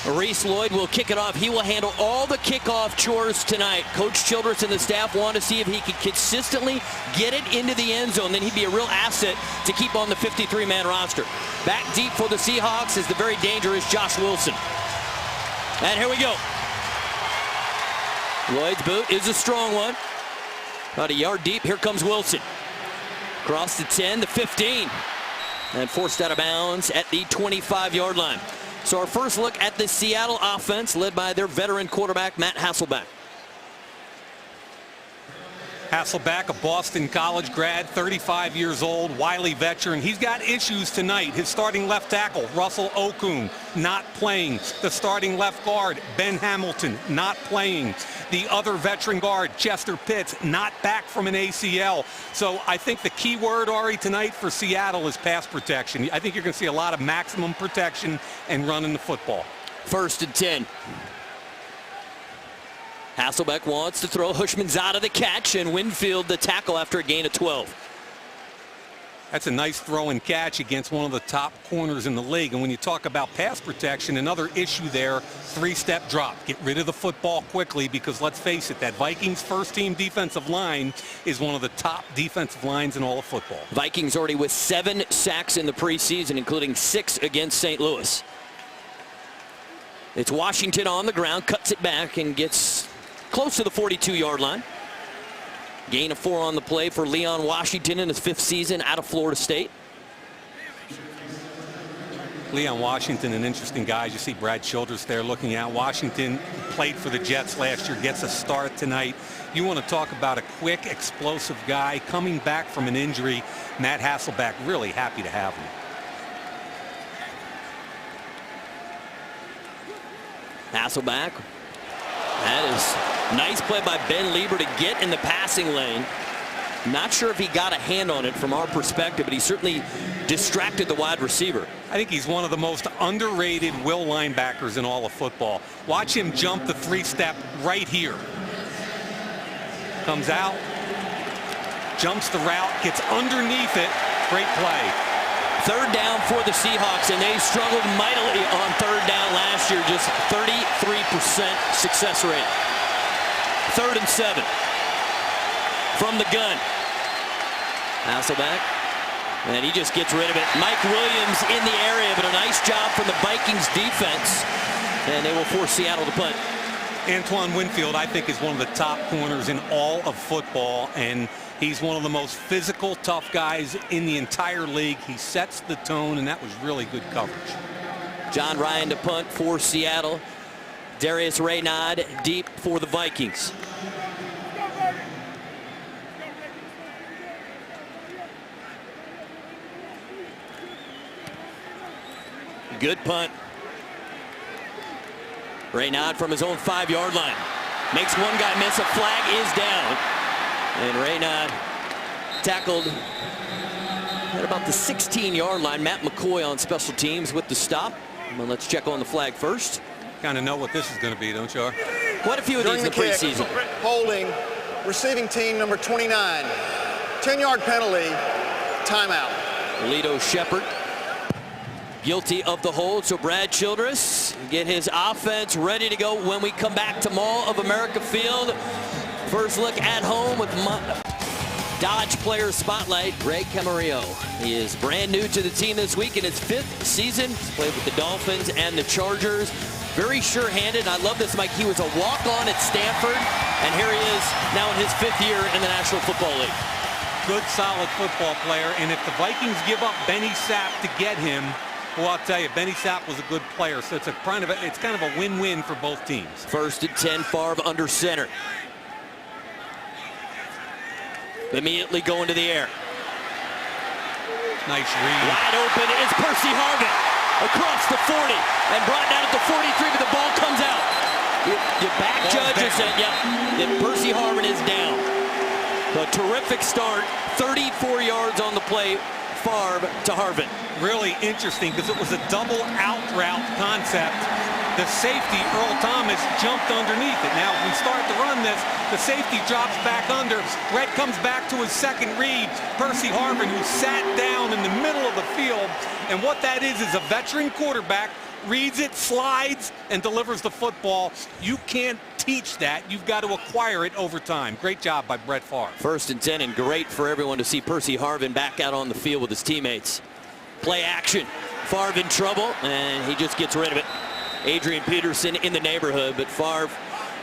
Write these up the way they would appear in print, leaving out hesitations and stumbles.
Reese Lloyd will kick it off. He will handle all the kickoff chores tonight. Coach Childress and the staff want to see if he can consistently get it into the end zone. Then he'd be a real asset to keep on the 53-man roster. Back deep for the Seahawks is the very dangerous Josh Wilson. And here we go. Lloyd's boot is a strong one. About a yard deep. Here comes Wilson. Across the 10, the 15. And forced out of bounds at the 25-yard line. So our first look at the Seattle offense, led by their veteran quarterback, Matt Hasselbeck. Hasselbeck, a Boston College grad, 35 years old, wily veteran. He's got issues tonight. His starting left tackle, Russell Okung, not playing. The starting left guard, Ben Hamilton, not playing. The other veteran guard, Chester Pitts, not back from an ACL. So I think the key word, Ari, tonight for Seattle is pass protection. I think you're going to see a lot of maximum protection and running the football. 1st and 10. Hasselbeck wants to throw. Hushman's out of the catch, and Winfield the tackle after a gain of 12. That's a nice throw and catch against one of the top corners in the league. And when you talk about pass protection, another issue there, 3-step drop. Get rid of the football quickly, because let's face it, that Vikings first-team defensive line is one of the top defensive lines in all of football. Vikings already with 7 sacks in the preseason, including 6 against St. Louis. It's Washington on the ground, cuts it back, and gets close to the 42-yard line. Gain of 4 on the play for Leon Washington in his 5th season out of Florida State. Leon Washington, an interesting guy. You see Brad Childress there looking out. Washington played for the Jets last year, gets a start tonight. You want to talk about a quick, explosive guy coming back from an injury. Matt Hasselbeck, really happy to have him. Hasselbeck. That is nice play by Ben Lieber to get in the passing lane. Not sure if he got a hand on it from our perspective, but he certainly distracted the wide receiver. I think he's one of the most underrated will linebackers in all of football. Watch him jump the 3-step right here. Comes out, jumps the route, gets underneath it. Great play. 3rd down for the Seahawks, and they struggled mightily on 3rd down last year. Just 33% success rate. 3rd and 7 from the gun. Hasselbeck, and he just gets rid of it. Mike Williams in the area, but a nice job from the Vikings defense, and they will force Seattle to punt. Antoine Winfield, I think, is one of the top corners in all of football, and he's one of the most physical, tough guys in the entire league. He sets the tone, and that was really good coverage. John Ryan to punt for Seattle. Darius Raynaud deep for the Vikings. Good punt. Raynaud from his own 5-yard line. Makes one guy miss. A flag is down. And Raynaud tackled at about the 16-yard line. Matt McCoy on special teams with the stop. Well, let's check on the flag first. Kind of know what this is going to be, don't you? Quite a few of these in the preseason. Holding, receiving team number 29. 10-yard penalty, timeout. Lito Shepard guilty of the hold, so Brad Childress get his offense ready to go when we come back to Mall of America Field. First look at home with Dodge Player Spotlight. Greg Camarillo. He is brand new to the team this week in his 5th season. He's played with the Dolphins and the Chargers. Very sure-handed. I love this, Mike. He was a walk-on at Stanford, and here he is now in his 5th year in the National Football League. Good, solid football player, and if the Vikings give up Benny Sapp to get him, well, I'll tell you, Benny Sapp was a good player, so it's kind of a win-win for both teams. 1st and 10, Favre under center. Immediately going to the air. Nice read. Wide open is Percy Harvin across the 40 and brought down at the 43, but the ball comes out. Your back judge has said, yeah, Percy Harvin is down. A terrific start, 34 yards on the play. Favre to Harvin. Really interesting because it was a double out route concept. The safety, Earl Thomas, jumped underneath it. Now, if we start to run this, the safety drops back under. Red comes back to his second read. Percy Harvin, who sat down in the middle of the field. And what that is a veteran quarterback reads it, slides, and delivers the football. You can't teach that. You've got to acquire it over time. Great job by Brett Favre. 1st and 10, and great for everyone to see Percy Harvin back out on the field with his teammates. Play action. Favre in trouble, and he just gets rid of it. Adrian Peterson in the neighborhood, but Favre,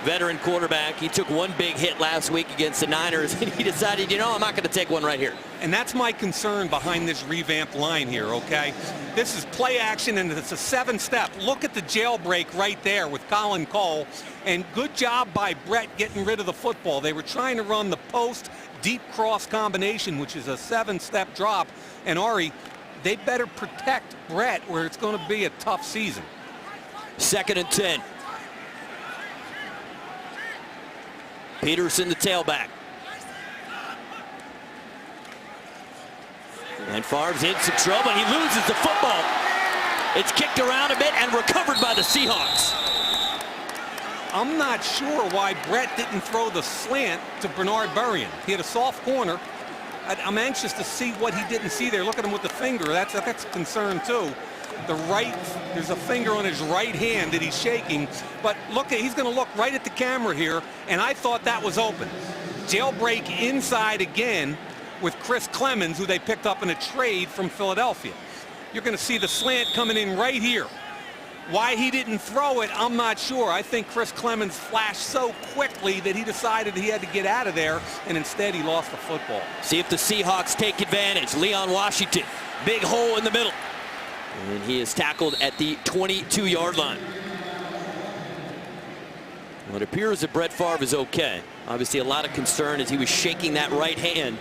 veteran quarterback, he took one big hit last week against the Niners, and he decided, you know, I'm not going to take one right here. And that's my concern behind this revamped line here, okay? This is play action, and it's a 7-step. Look at the jailbreak right there with Colin Cole, and good job by Brett getting rid of the football. They were trying to run the post deep cross combination, which is a 7-step drop, and Ari, they better protect Brett, where it's going to be a tough season. 2nd and 10. Peterson, the tailback. And Favre's in some trouble. He loses the football. It's kicked around a bit and recovered by the Seahawks. I'm not sure why Brett didn't throw the slant to Bernard Berrien. He had a soft corner. I'm anxious to see what he didn't see there. Look at him with the finger. That's a concern too. There's a finger on his right hand that he's shaking, but look, he's going to look right at the camera here, and I thought that was open. Jailbreak inside again with Chris Clemens, who they picked up in a trade from Philadelphia. You're going to see the slant coming in right here. Why he didn't throw it, I'm not sure. I think Chris Clemens flashed so quickly that he decided he had to get out of there, and instead he lost the football. See if the Seahawks take advantage. Leon Washington, big hole in the middle. And he is tackled at the 22-yard line. Well, it appears that Brett Favre is okay. Obviously, a lot of concern as he was shaking that right hand.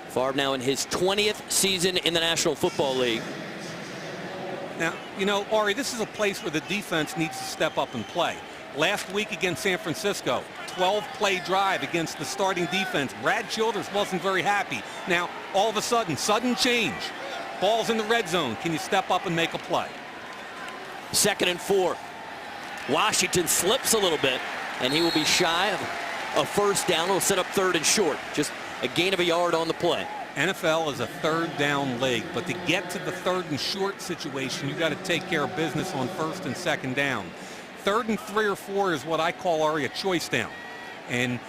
Favre now in his 20th season in the National Football League. Now, you know, Ari, this is a place where the defense needs to step up and play. Last week against San Francisco, 12-play drive against the starting defense. Brad Childers wasn't very happy. Now, all of a sudden change. Ball's in the red zone. Can you step up and make a play? 2nd and 4. Washington slips a little bit, and he will be shy of a 1st down. He'll set up 3rd and short. Just a gain of a yard on the play. NFL is a 3rd down league, but to get to the 3rd and short situation, you got to take care of business on 1st and 2nd down. 3rd and 3 or 4 is what I call, Ari, a choice down. And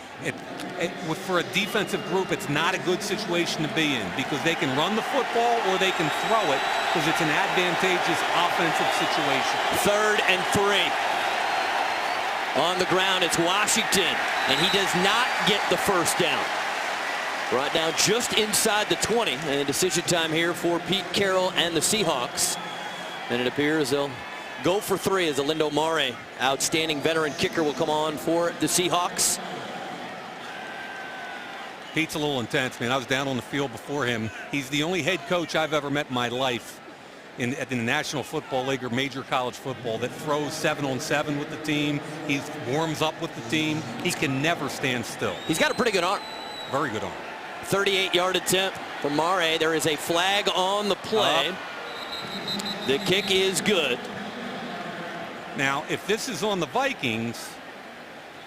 for a defensive group, it's not a good situation to be in because they can run the football or they can throw it because it's an advantageous offensive situation. 3rd and 3. On the ground, it's Washington, and he does not get the 1st down. Brought down just inside the 20, and decision time here for Pete Carroll and the Seahawks. And it appears they'll go for 3 as Alindo Mare, outstanding veteran kicker, will come on for the Seahawks. Pete's a little intense, man. I was down on the field before him. He's the only head coach I've ever met in my life in the National Football League or major college football that throws 7-on-7 with the team. He warms up with the team. He can never stand still. He's got a pretty good arm. Very good arm. 38-yard attempt from Mare. There is a flag on the play. The kick is good. Now, if this is on the Vikings,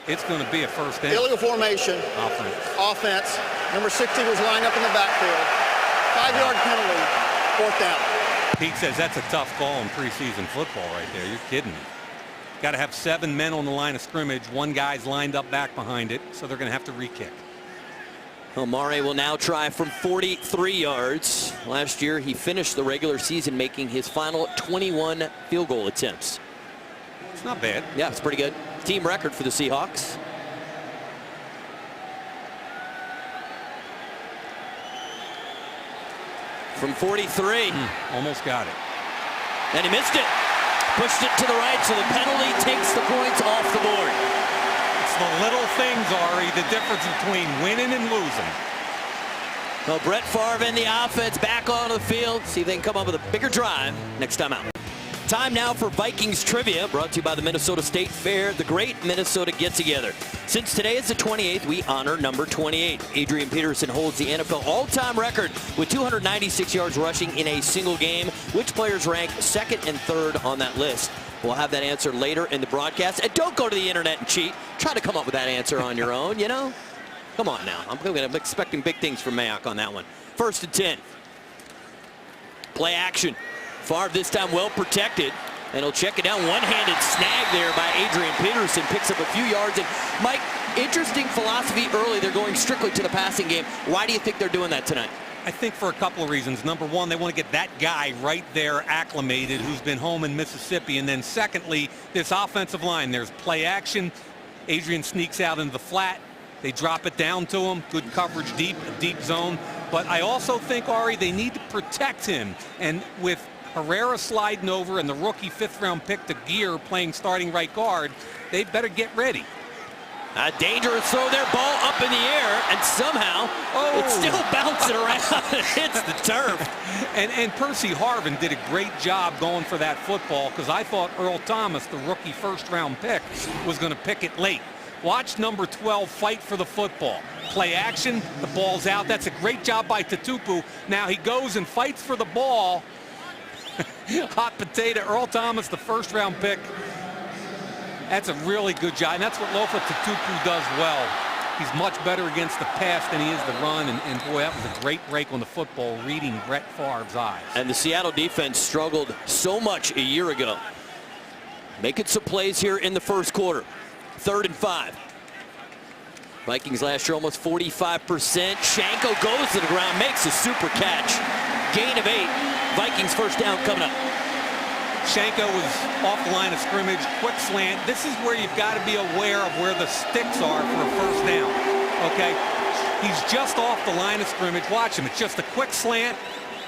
it's going to be a 1st down. Illegal formation. Offense. Number 60 was lined up in the backfield. 5-yard penalty. 4th down. Pete says that's a tough call in preseason football right there. You're kidding me. Got to have 7 men on the line of scrimmage. 1 guy's lined up back behind it, so they're going to have to re-kick. Well, Mare will now try from 43 yards. Last year, he finished the regular season making his final 21 field goal attempts. It's not bad. Yeah, it's pretty good. Team record for the Seahawks. From 43. Almost got it. And he missed it. Pushed it to the right, so the penalty takes the points off the board. It's the little things, Ari, the difference between winning and losing. Well, Brett Favre and the offense back onto the field. See if they can come up with a bigger drive next time out. Time now for Vikings trivia, brought to you by the Minnesota State Fair, the great Minnesota get-together. Since today is the 28th, we honor number 28. Adrian Peterson holds the NFL all-time record with 296 yards rushing in a single game. Which players rank 2nd and 3rd on that list? We'll have that answer later in the broadcast. And don't go to the internet and cheat. Try to come up with that answer on your own, you know? Come on now. I'm expecting big things from Mayock on that one. 1st and 10. Play action. Favre this time well protected. And he'll check it down. One-handed snag there by Adrian Peterson. Picks up a few yards. And Mike, interesting philosophy early. They're going strictly to the passing game. Why do you think they're doing that tonight? I think for a couple of reasons. Number one, they want to get that guy right there acclimated who's been home in Mississippi. And then secondly, this offensive line. There's play action. Adrian sneaks out into the flat. They drop it down to him. Good coverage deep, deep zone. But I also think, Ari, they need to protect him. And with Herrera sliding over and the rookie 5th-round pick to Gear playing starting right guard, they better get ready. A dangerous throw there, ball up in the air, and somehow it's still bouncing around. It hits the turf. And Percy Harvin did a great job going for that football, because I thought Earl Thomas, the rookie 1st-round pick, was going to pick it late. Watch number 12 fight for the football. Play action, the ball's out. That's a great job by Tatupu. Now he goes and fights for the ball. Hot potato. Earl Thomas, the 1st-round pick. That's a really good job, and that's what Lofa Tatupu does well. He's much better against the pass than he is the run, and boy, that was a great break on the football, reading Brett Favre's eyes. And the Seattle defense struggled so much a year ago. Making some plays here in the 1st quarter. 3rd and 5. Vikings last year almost 45%. Shanko goes to the ground, makes a super catch. Gain of 8. Vikings 1st down coming up. Shanko was off the line of scrimmage, quick slant. This is where you've got to be aware of where the sticks are for a 1st down. Okay, he's just off the line of scrimmage. Watch him. It's just a quick slant.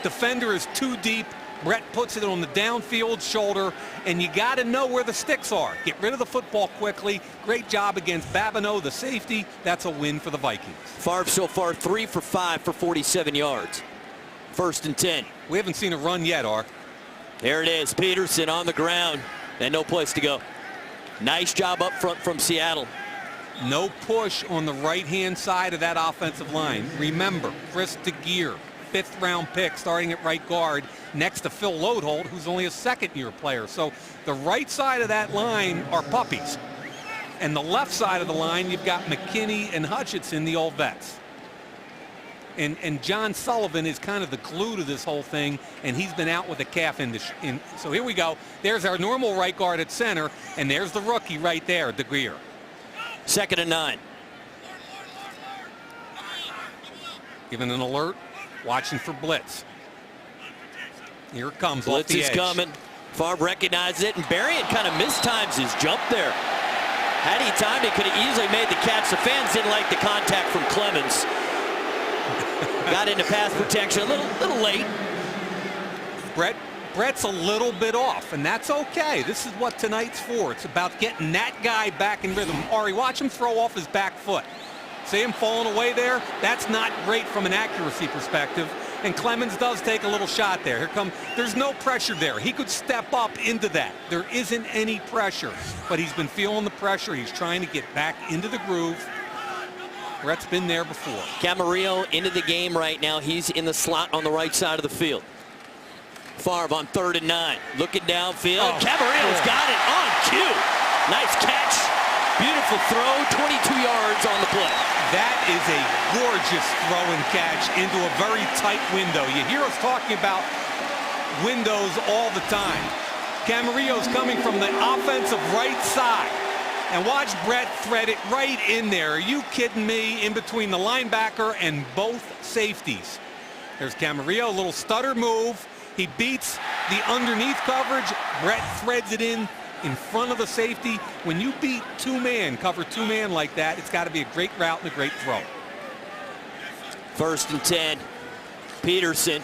Defender is too deep. Brett puts it on the downfield shoulder, and you got to know where the sticks are. Get rid of the football quickly. Great job against Babineau, the safety. That's a win for the Vikings. Favre so far 3 for 5 for 47 yards. 1st and 10. We haven't seen a run yet, Ark. There it is. Peterson on the ground and no place to go. Nice job up front from Seattle. No push on the right-hand side of that offensive line. Remember, Chris DeGear, 5th-round pick, starting at right guard, next to Phil Lodeholt, who's only a 2nd-year player. So the right side of that line are puppies. And the left side of the line, you've got McKinney and Hutchinson, the old vets. And John Sullivan is kind of the glue to this whole thing, and he's been out with a calf so here we go. There's our normal right guard at center, and there's the rookie right there, DeGear. 2nd and 9. Giving an alert, watching for blitz. Here it comes. Blitz off the is edge. coming. Favre recognizes it, and Berrien kind of mistimes his jump there. Had he timed it, could have easily made the catch. The fans didn't like the contact from Clemens. Got into pass protection a little late. Brett's a little bit off, and that's okay. This is what tonight's for. It's about getting that guy back in rhythm. Ari, watch him throw off his back foot. See him falling away there? That's not great from an accuracy perspective. And Clemens does take a little shot there. There's no pressure there. He could step up into that. There isn't any pressure, but he's been feeling the pressure. He's trying to get back into the groove. Brett's been there before. Camarillo into the game right now. He's in the slot on the right side of the field. Favre on 3rd and 9. Looking downfield. Camarillo's got it on cue. Nice catch. Beautiful throw. 22 yards on the play. That is a gorgeous throw and catch into a very tight window. You hear us talking about windows all the time. Camarillo's coming from the offensive right side. And watch Brett thread it right in there. Are you kidding me? In between the linebacker and both safeties. There's Camarillo, a little stutter move. He beats the underneath coverage. Brett threads it in front of the safety. When you beat 2-man, cover 2-man like that, it's got to be a great route and a great throw. 1st and 10. Peterson.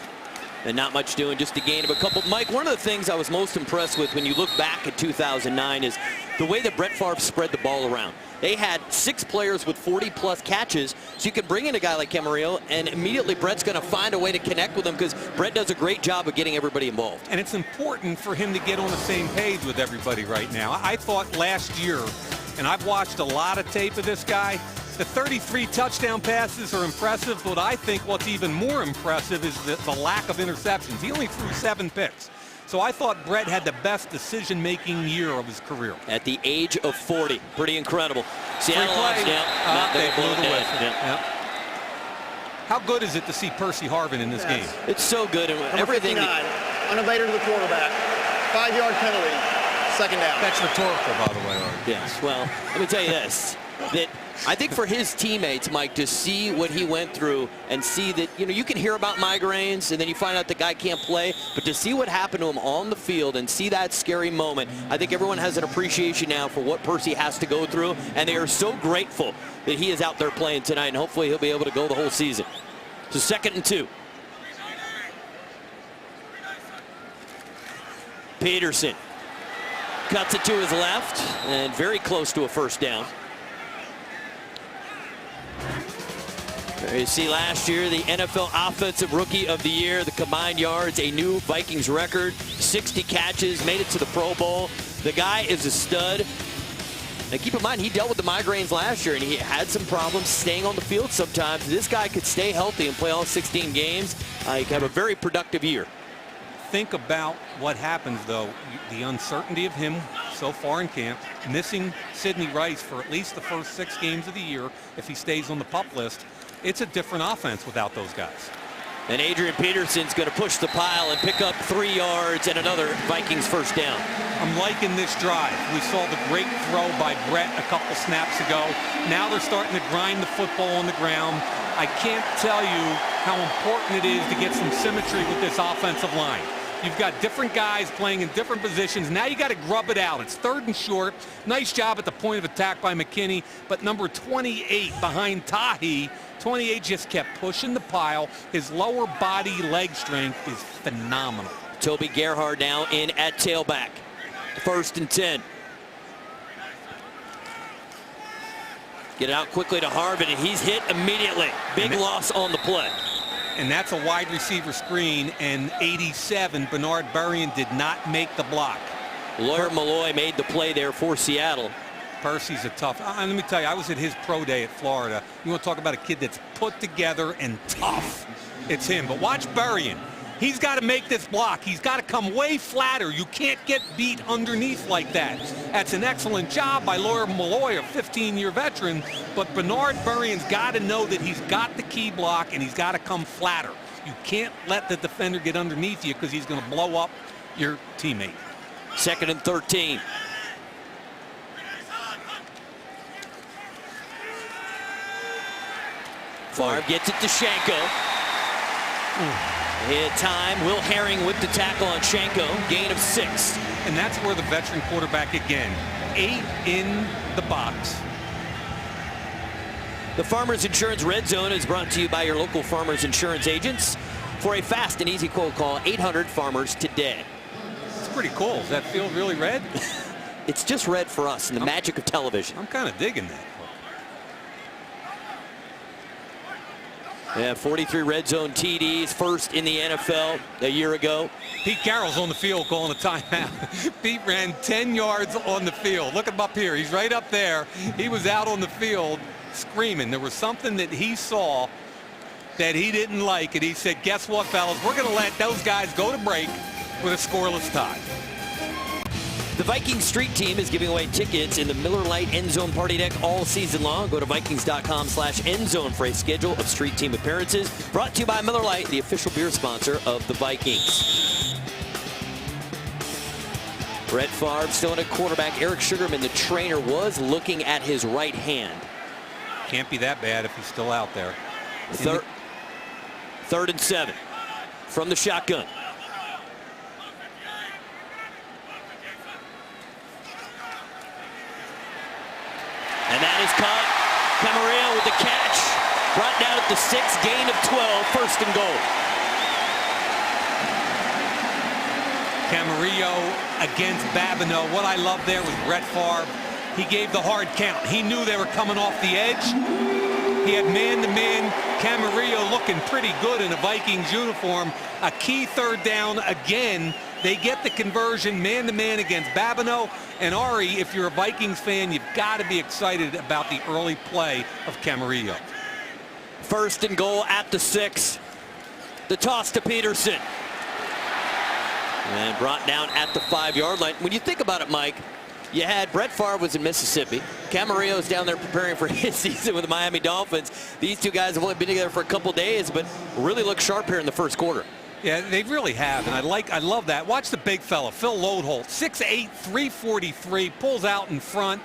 And not much doing, just a gain of a couple. Mike, one of the things I was most impressed with when you look back at 2009 is the way that Brett Favre spread the ball around. They had 6 players with 40-plus catches, so you can bring in a guy like Camarillo, and immediately Brett's going to find a way to connect with him because Brett does a great job of getting everybody involved. And it's important for him to get on the same page with everybody right now. I thought last year, and I've watched a lot of tape of this guy, the 33 touchdown passes are impressive, but I think what's even more impressive is the lack of interceptions. He only threw 7 picks. So I thought Brett had the best decision-making year of his career. At the age of 40. Pretty incredible. Seattle play. They blew the whistle. Yeah. How good is it to see Percy Harvin in this game? It's so good. And Number everything. 59, unevaded to the quarterback. 5-yard penalty. Second down. That's rhetorical, by the way, Art. Yes, well, let me tell you this, that I think for his teammates, Mike, to see what he went through and see that, you know, you can hear about migraines and then you find out the guy can't play, but to see what happened to him on the field and see that scary moment, I think everyone has an appreciation now for what Percy has to go through, and they are so grateful that he is out there playing tonight, and hopefully he'll be able to go the whole season. So 2nd and 2. Peterson cuts it to his left and very close to a first down. There you see last year the NFL Offensive Rookie of the Year, the combined yards, a new Vikings record, 60 catches, made it to the Pro Bowl. The guy is a stud. Now keep in mind, he dealt with the migraines last year and he had some problems staying on the field sometimes. This guy could stay healthy and play all 16 games. He could have a very productive year. Think about what happens, though. The uncertainty of him so far in camp, missing Sidney Rice for at least the first 6 games of the year if he stays on the PUP list. It's a different offense without those guys. And Adrian Peterson's going to push the pile and pick up 3 yards and another Vikings first down. I'm liking this drive. We saw the great throw by Brett a couple snaps ago. Now they're starting to grind the football on the ground. I can't tell you how important it is to get some symmetry with this offensive line. You've got different guys playing in different positions. Now you got to grub it out. It's 3rd and short. Nice job at the point of attack by McKinney. But number 28 behind Tahi, 28 just kept pushing the pile. His lower body leg strength is phenomenal. Toby Gerhard now in at tailback. 1st and 10. Get it out quickly to Harvin, and he's hit immediately. Big loss on the play. And that's a wide receiver screen, and 87, Bernard Berrien did not make the block. Lawyer Malloy made the play there for Seattle. Percy's a tough. Let me tell you, I was at his pro day at Florida. You want to talk about a kid that's put together and tough. It's him. But watch Berrien. He's got to make this block. He's got to come way flatter. You can't get beat underneath like that. That's an excellent job by Lawyer Malloy, a 15-year veteran. But Bernard Berrien's got to know that he's got the key block and he's got to come flatter. You can't let the defender get underneath you because he's going to blow up your teammate. 2nd and 13. Favre gets it to Shanko. Hit time. Will Herring with the tackle on Shanko. Gain of 6. And that's where the veteran quarterback again. 8 in the box. The Farmers Insurance Red Zone is brought to you by your local Farmers Insurance agents. For a fast and easy quote, call 800-FARMERS today. It's pretty cool. Does that feel really red? It's just red for us and the magic of television. I'm kind of digging that. Yeah, 43 red zone TDs, first in the NFL a year ago. Pete Carroll's on the field calling a timeout. Pete ran 10 yards on the field. Look at him up here. He's right up there. He was out on the field screaming. There was something that he saw that he didn't like, and he said, guess what, fellas? We're going to let those guys go to break with a scoreless tie. The Vikings Street Team is giving away tickets in the Miller Lite End Zone Party Deck all season long. Go to Vikings.com/endzone for a schedule of Street Team appearances. Brought to you by Miller Lite, the official beer sponsor of the Vikings. Brett Favre still in a quarterback. Eric Sugarman, the trainer, was looking at his right hand. Can't be that bad if he's still out there. 3rd and 7 from the shotgun. And that is caught. Camarillo with the catch. Brought down at the 6, gain of 12, 1st and goal. Camarillo against Babineau. What I love there was Brett Favre. He gave the hard count. He knew they were coming off the edge. He had man-to-man. Camarillo looking pretty good in a Vikings uniform. A key 3rd down again. They get the conversion man-to-man against Babineau. And Ari, if you're a Vikings fan, you've got to be excited about the early play of Camarillo. 1st and goal at the 6. The toss to Peterson. And brought down at the 5-yard line. When you think about it, Mike, you had Brett Favre was in Mississippi. Camarillo's down there preparing for his season with the Miami Dolphins. These two guys have only been together for a couple days, but really look sharp here in the 1st quarter. Yeah, they really have, and I love that. Watch the big fella, Phil Lodeholt, 6'8", 343, pulls out in front.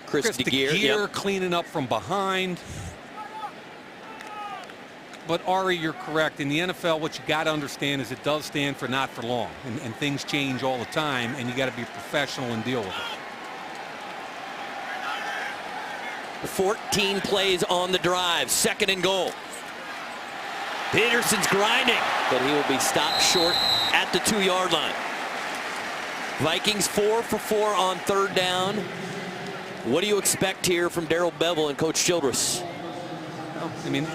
Chris DeGear, yep. Cleaning up from behind. But Ari, you're correct. In the NFL, what you got to understand is it does stand for not for long, and things change all the time, and you got to be professional and deal with it. 14 plays on the drive, 2nd and goal. Peterson's grinding, but he will be stopped short at the 2-yard line. Vikings 4 for 4 on 3rd down. What do you expect here from Darrell Bevell and Coach Childress? Well, I mean,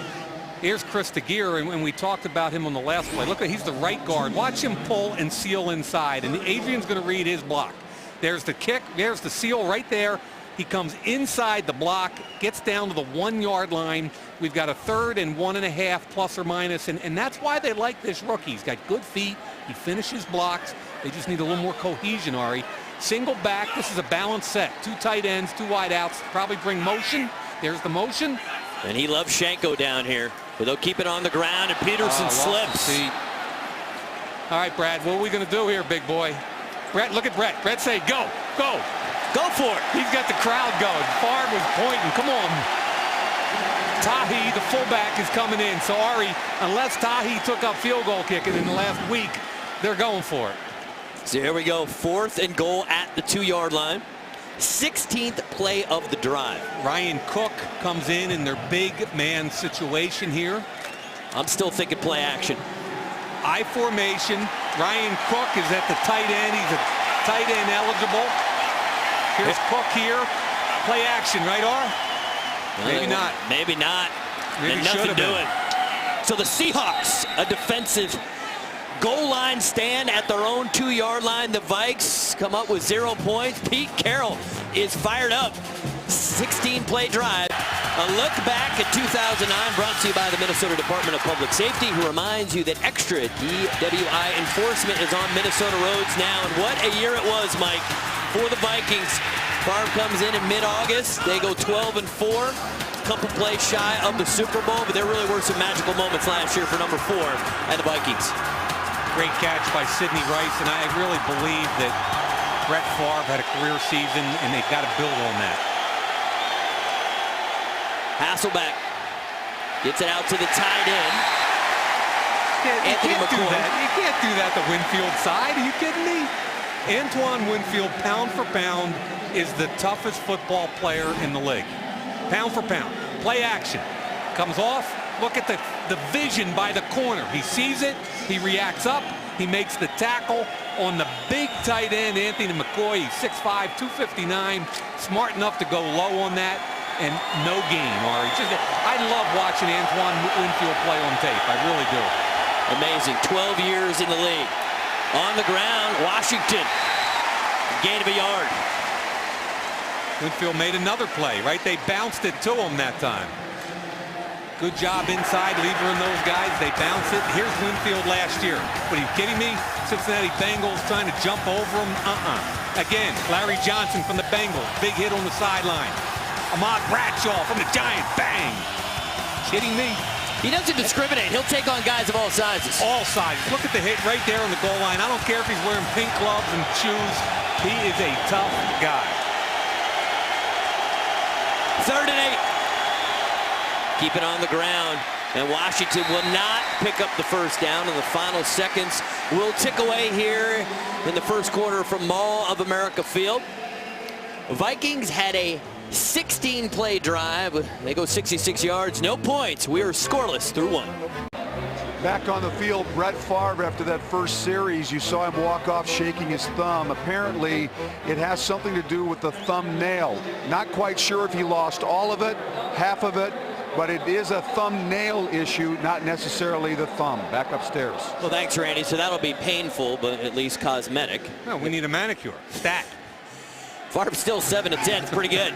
here's Chris DeGear, and we talked about him on the last play. Look, he's the right guard. Watch him pull and seal inside, and Adrian's going to read his block. There's the kick. There's the seal right there. He comes inside the block, gets down to the 1-yard line. We've got a 3rd and 1.5 plus or minus, and that's why they like this rookie. He's got good feet. He finishes blocks. They just need a little more cohesion, Ari. Single back. This is a balanced set. 2 tight ends, 2 wide outs. Probably bring motion. There's the motion. And he loves Shanko down here, but they'll keep it on the ground, and Peterson slips. All right, Brad, what are we going to do here, big boy? Brett, look at Brett. Brett say, go, go. Go for it. He's got the crowd going. Favre was pointing. Come on. Tahi, the fullback, is coming in. So, Ari, unless Tahi took up field goal kicking in the last week, they're going for it. So here we go. 4th and goal at the 2-yard line. 16th play of the drive. Ryan Cook comes in their big man situation here. I'm still thinking play action. I formation. Ryan Cook is at the tight end. He's a tight end eligible. Here's Cook here. Play action, right, R? Maybe not. Maybe not. Maybe nothing should have doing. So the Seahawks, a defensive goal line stand at their own 2-yard line. The Vikes come up with 0 points. Pete Carroll is fired up. 16-play drive. A look back at 2009 brought to you by the Minnesota Department of Public Safety, who reminds you that extra DWI enforcement is on Minnesota roads now. And what a year it was, Mike, for the Vikings. Favre comes in mid-August. They go 12 and 4. Couple plays shy of the Super Bowl, but there really were some magical moments last year for number 4 and the Vikings. Great catch by Sidney Rice, and I really believe that Brett Favre had a career season, and they've got to build on that. Hasselbeck gets it out to the tight end. You can't do that to Winfield side. Are you kidding me? Antoine Winfield, pound for pound, is the toughest football player in the league. Pound for pound. Play action. Comes off. Look at the vision by the corner. He sees it. He reacts up. He makes the tackle on the big tight end, Anthony McCoy. He's 6'5", 259. Smart enough to go low on that. And no gain, Ari. I love watching Antoine Winfield play on tape. I really do. Amazing. 12 years in the league. On the ground, Washington. Gain of a yard. Winfield made another play, right? They bounced it to him that time. Good job inside, levering those guys. They bounce it. Here's Winfield last year. What, are you kidding me? Cincinnati Bengals trying to jump over him. Again, Larry Johnson from the Bengals. Big hit on the sideline. Ahmad Bradshaw from the Giants. Bang. Kidding me? He doesn't discriminate. He'll take on guys of all sizes. All sizes. Look at the hit right there on the goal line. I don't care if he's wearing pink gloves and shoes. He is a tough guy. 3rd and 8. Keep it on the ground. And Washington will not pick up the first down in the final seconds. We'll tick away here in the first quarter from Mall of America Field. Vikings had a 16-play drive. They go 66 yards, no points. We are scoreless through 1. Back on the field, Brett Favre, after that first series, you saw him walk off shaking his thumb. Apparently, it has something to do with the thumbnail. Not quite sure if he lost all of it, half of it, but it is a thumbnail issue, not necessarily the thumb. Back upstairs. Well, thanks, Randy. So that'll be painful, but at least cosmetic. No, we need a manicure. Stat. Favre's still 7 of 10. It's pretty good.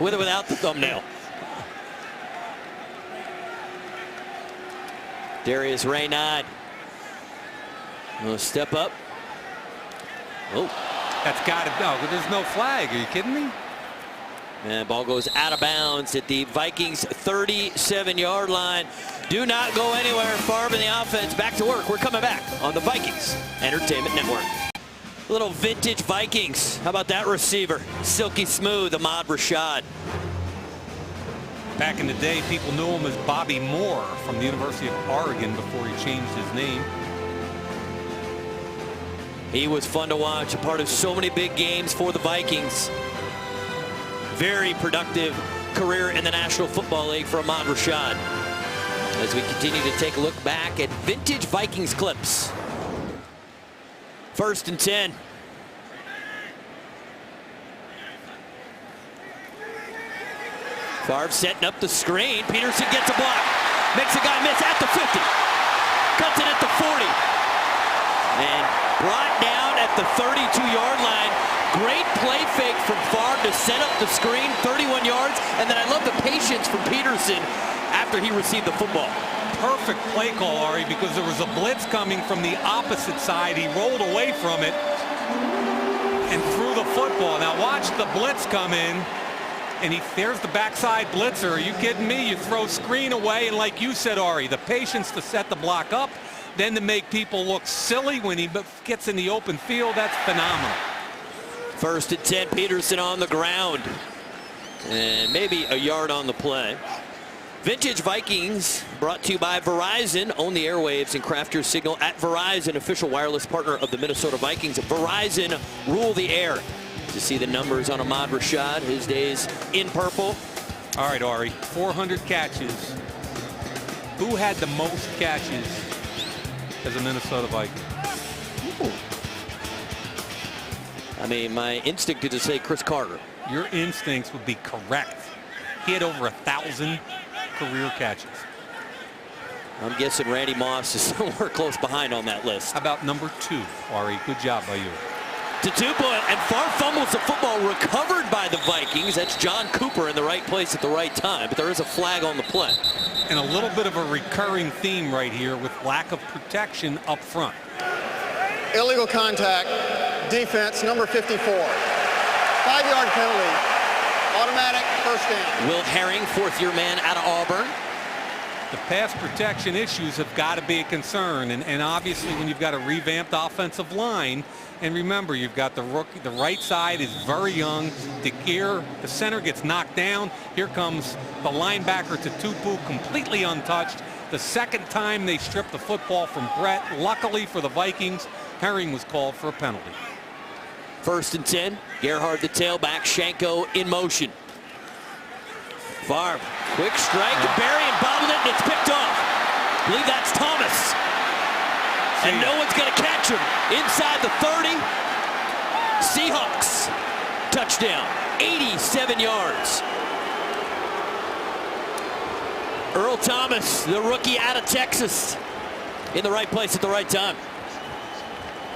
With or without the thumbnail. Darius Raynaud will step up. Oh. That's got to go. There's no flag. Are you kidding me? And ball goes out of bounds at the Vikings 37-yard line. Do not go anywhere. Favre in the offense. Back to work. We're coming back on the Vikings Entertainment Network. Little vintage Vikings. How about that receiver? Silky smooth, Ahmad Rashad. Back in the day, people knew him as Bobby Moore from the University of Oregon before he changed his name. He was fun to watch, a part of so many big games for the Vikings. Very productive career in the National Football League for Ahmad Rashad. As we continue to take a look back at vintage Vikings clips. 1st and 10. Favre setting up the screen. Peterson gets a block. Makes a guy miss at the 50. Cuts it at the 40. And brought down at the 32-yard line. Great play fake from Favre to set up the screen, 31 yards. And then I love the patience from Peterson after he received the football. Perfect play call, Ari, because there was a blitz coming from the opposite side. He rolled away from it and threw the football. Now watch the blitz come in, and there's the backside blitzer. Are you kidding me? You throw screen away, and like you said, Ari, the patience to set the block up, then to make people look silly when he gets in the open field, that's phenomenal. 1st and 10, Peterson on the ground. And maybe a yard on the play. Vintage Vikings brought to you by Verizon. Own the airwaves and craft your signal at Verizon, official wireless partner of the Minnesota Vikings. Verizon, rule the air. To see the numbers on Ahmad Rashad, his days in purple. All right, Ari, 400 catches. Who had the most catches as a Minnesota Viking? Ooh. I mean, my instinct is to say Chris Carter. Your instincts would be correct. He had over 1,000 career catches. I'm guessing Randy Moss is somewhere close behind on that list. How about number 2, Ari? Good job by you. Tatupu, and Favre fumbles the football, recovered by the Vikings. That's John Cooper in the right place at the right time, but there is a flag on the play. And a little bit of a recurring theme right here with lack of protection up front. Illegal contact, defense, number 54. 5-yard penalty, automatic 1st down. Will Herring, 4th-year man out of Auburn. The pass protection issues have got to be a concern, and obviously when you've got a revamped offensive line, and remember, you've got the rookie, the right side is very young. The center gets knocked down. Here comes the linebacker Tatupu, completely untouched. The second time they stripped the football from Brett. Luckily for the Vikings, Herring was called for a penalty. 1st and 10. Gerhard the tailback, Shanko in motion. Favre, quick strike, Berrien bobbled it, and it's picked off. I believe that's Thomas. And no one's going to catch him. Inside the 30. Seahawks. Touchdown. 87 yards. Earl Thomas, the rookie out of Texas, in the right place at the right time.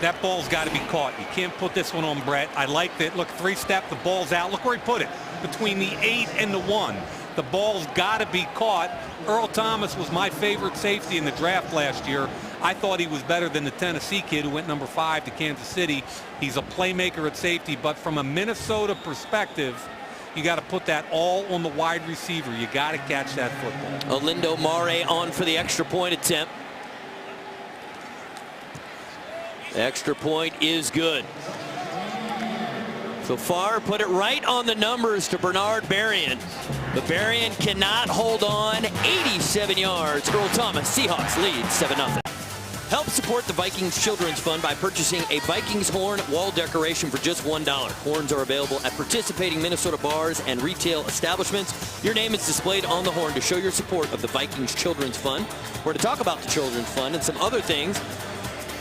That ball's got to be caught. You can't put this one on Brett. I like that. Look, 3-step, the ball's out. Look where he put it, between the 8 and the 1. The ball's got to be caught. Earl Thomas was my favorite safety in the draft last year. I thought he was better than the Tennessee kid who went number 5 to Kansas City. He's a playmaker at safety, but from a Minnesota perspective, you got to put that all on the wide receiver. You got to catch that football. Olindo Mare on for the extra point attempt. The extra point is good. So far, put it right on the numbers to Bernard Berrien. But Berrien cannot hold on. 87 yards. Earl Thomas, Seahawks lead 7-0. Help support the Vikings Children's Fund by purchasing a Vikings horn wall decoration for just $1. Horns are available at participating Minnesota bars and retail establishments. Your name is displayed on the horn to show your support of the Vikings Children's Fund. We're going to talk about the Children's Fund and some other things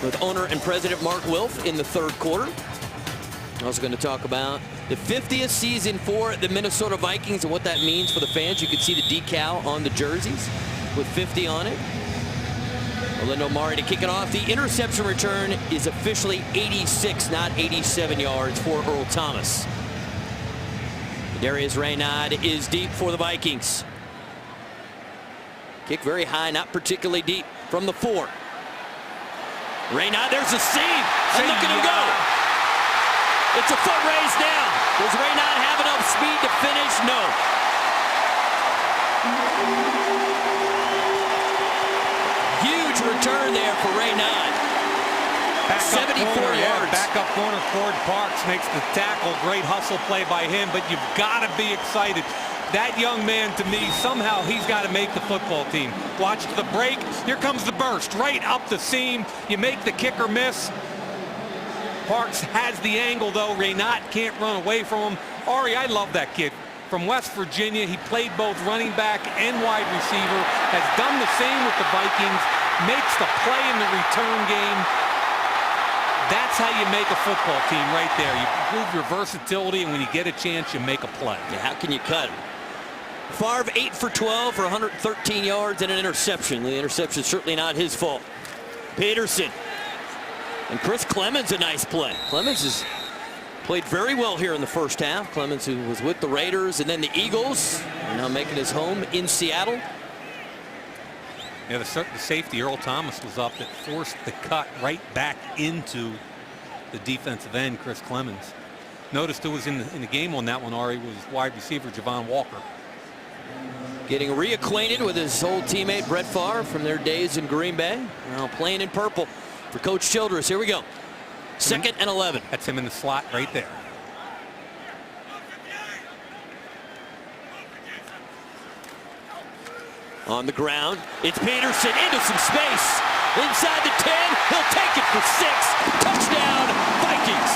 with owner and president Mark Wilf in the 3rd quarter. Also going to talk about the 50th season for the Minnesota Vikings and what that means for the fans. You can see the decal on the jerseys with 50 on it. Olindo Mare to kick it off. The interception return is officially 86, not 87 yards for Earl Thomas. Darius Reynaud is deep for the Vikings. Kick very high, not particularly deep from the 4. Reynaud, there's a seam, and look at him go. It's a foot race down. Does Raynaud have enough speed to finish? No. Huge return there for Raynaud. 74 corner, yards. Yeah, back up corner. Ford Parks makes the tackle. Great hustle play by him, but you've got to be excited. That young man, to me, somehow he's got to make the football team. Watch the break. Here comes the burst. Right up the seam. You make the kicker miss. Parks has the angle, though. Raynaud can't run away from him. Ari, I love that kid. From West Virginia, he played both running back and wide receiver. Has done the same with the Vikings. Makes the play in the return game. That's how you make a football team right there. You prove your versatility, and when you get a chance, you make a play. Yeah, how can you cut him? Favre 8 for 12 for 113 yards and an interception. The interception certainly not his fault. Peterson. And Chris Clemens, a nice play. Clemens has played very well here in the first half. Clemens, who was with the Raiders and then the Eagles, and now making his home in Seattle. Yeah, the safety, Earl Thomas, was up that forced the cut right back into the defensive end, Chris Clemens. Noticed who was in the game on that one, Ari, was wide receiver Javon Walker. Getting reacquainted with his old teammate Brett Favre from their days in Green Bay. Now playing in purple for Coach Childress. Here we go. 2nd and 11. That's him in the slot right there. On the ground, it's Peterson into some space. Inside the 10, he'll take it for 6. Touchdown, Vikings.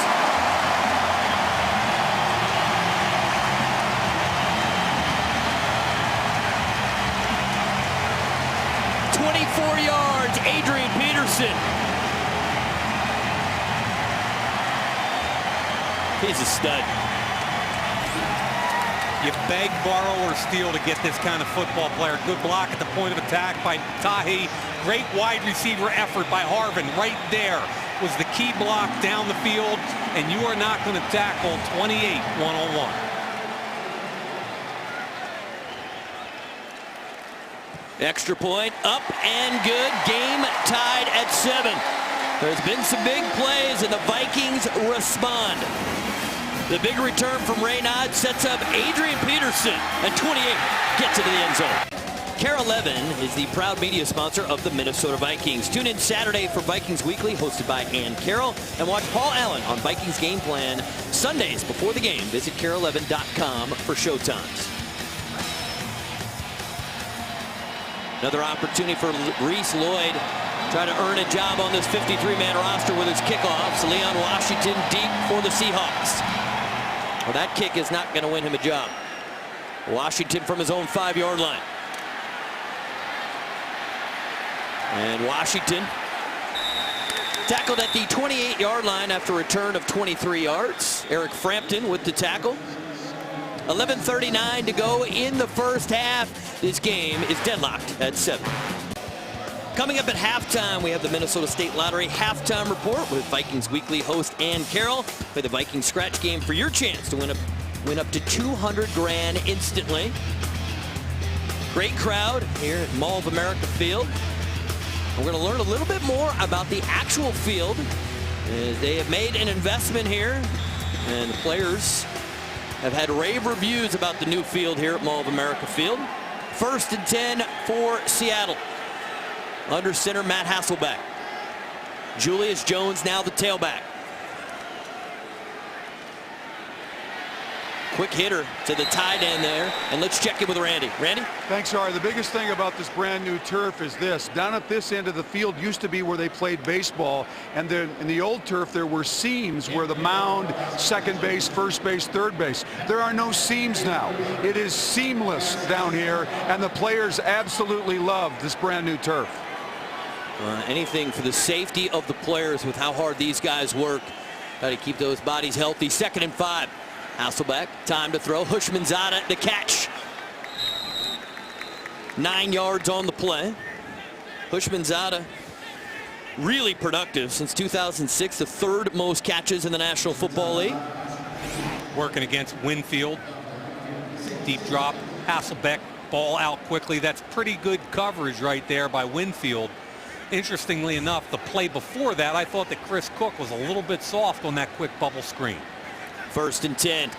yards, Adrian Peterson. He's a stud. You beg, borrow, or steal to get this kind of football player. Good block at the point of attack by Tahi. Great wide receiver effort by Harvin. Right there was the key block down the field, and you are not going to tackle 28 one-on-one. Extra point, up and good. Game tied at 7. There's been some big plays, and the Vikings respond. The big return from Raynaud sets up Adrian Peterson at 28. Gets into the end zone. Care 11 is the proud media sponsor of the Minnesota Vikings. Tune in Saturday for Vikings Weekly, hosted by Ann Carroll, and watch Paul Allen on Vikings Game Plan Sundays before the game. Visit care11.com for showtimes. Another opportunity for Reese Lloyd. Try to earn a job on this 53-man roster with his kickoffs. Leon Washington deep for the Seahawks. Well, that kick is not going to win him a job. Washington from his own 5-yard line. And Washington tackled at the 28-yard line after a return of 23 yards. Eric Frampton with the tackle. 11:39 to go in the first half. This game is deadlocked at 7. Coming up at halftime, we have the Minnesota State Lottery halftime report with Vikings Weekly host Ann Carroll. Play the Vikings scratch game for your chance to win up to $200,000 instantly. Great crowd here at Mall of America Field. We're going to learn a little bit more about the actual field. They have made an investment here, and the players have had rave reviews about the new field here at Mall of America Field. 1st and 10 for Seattle. Under center, Matt Hasselbeck. Julius Jones now the tailback. Quick hitter to the tight end there. And let's check in with Randy. Randy? Thanks, Harry. The biggest thing about this brand new turf is this. Down at this end of the field used to be where they played baseball. And then in the old turf, there were seams where the mound, second base, first base, third base. There are no seams now. It is seamless down here. And the players absolutely love this brand new turf. Anything for the safety of the players with how hard these guys work. Got to keep those bodies healthy. 2nd and 5. Hasselbeck, time to throw. Hushmanzada the catch. 9 yards on the play. Hushmanzada really productive since 2006, the 3rd most catches in the National Football League. Working against Winfield. Deep drop. Hasselbeck, ball out quickly. That's pretty good coverage right there by Winfield. Interestingly enough, the play before that, I thought that Chris Cook was a little bit soft on that quick bubble screen. 1st and 10.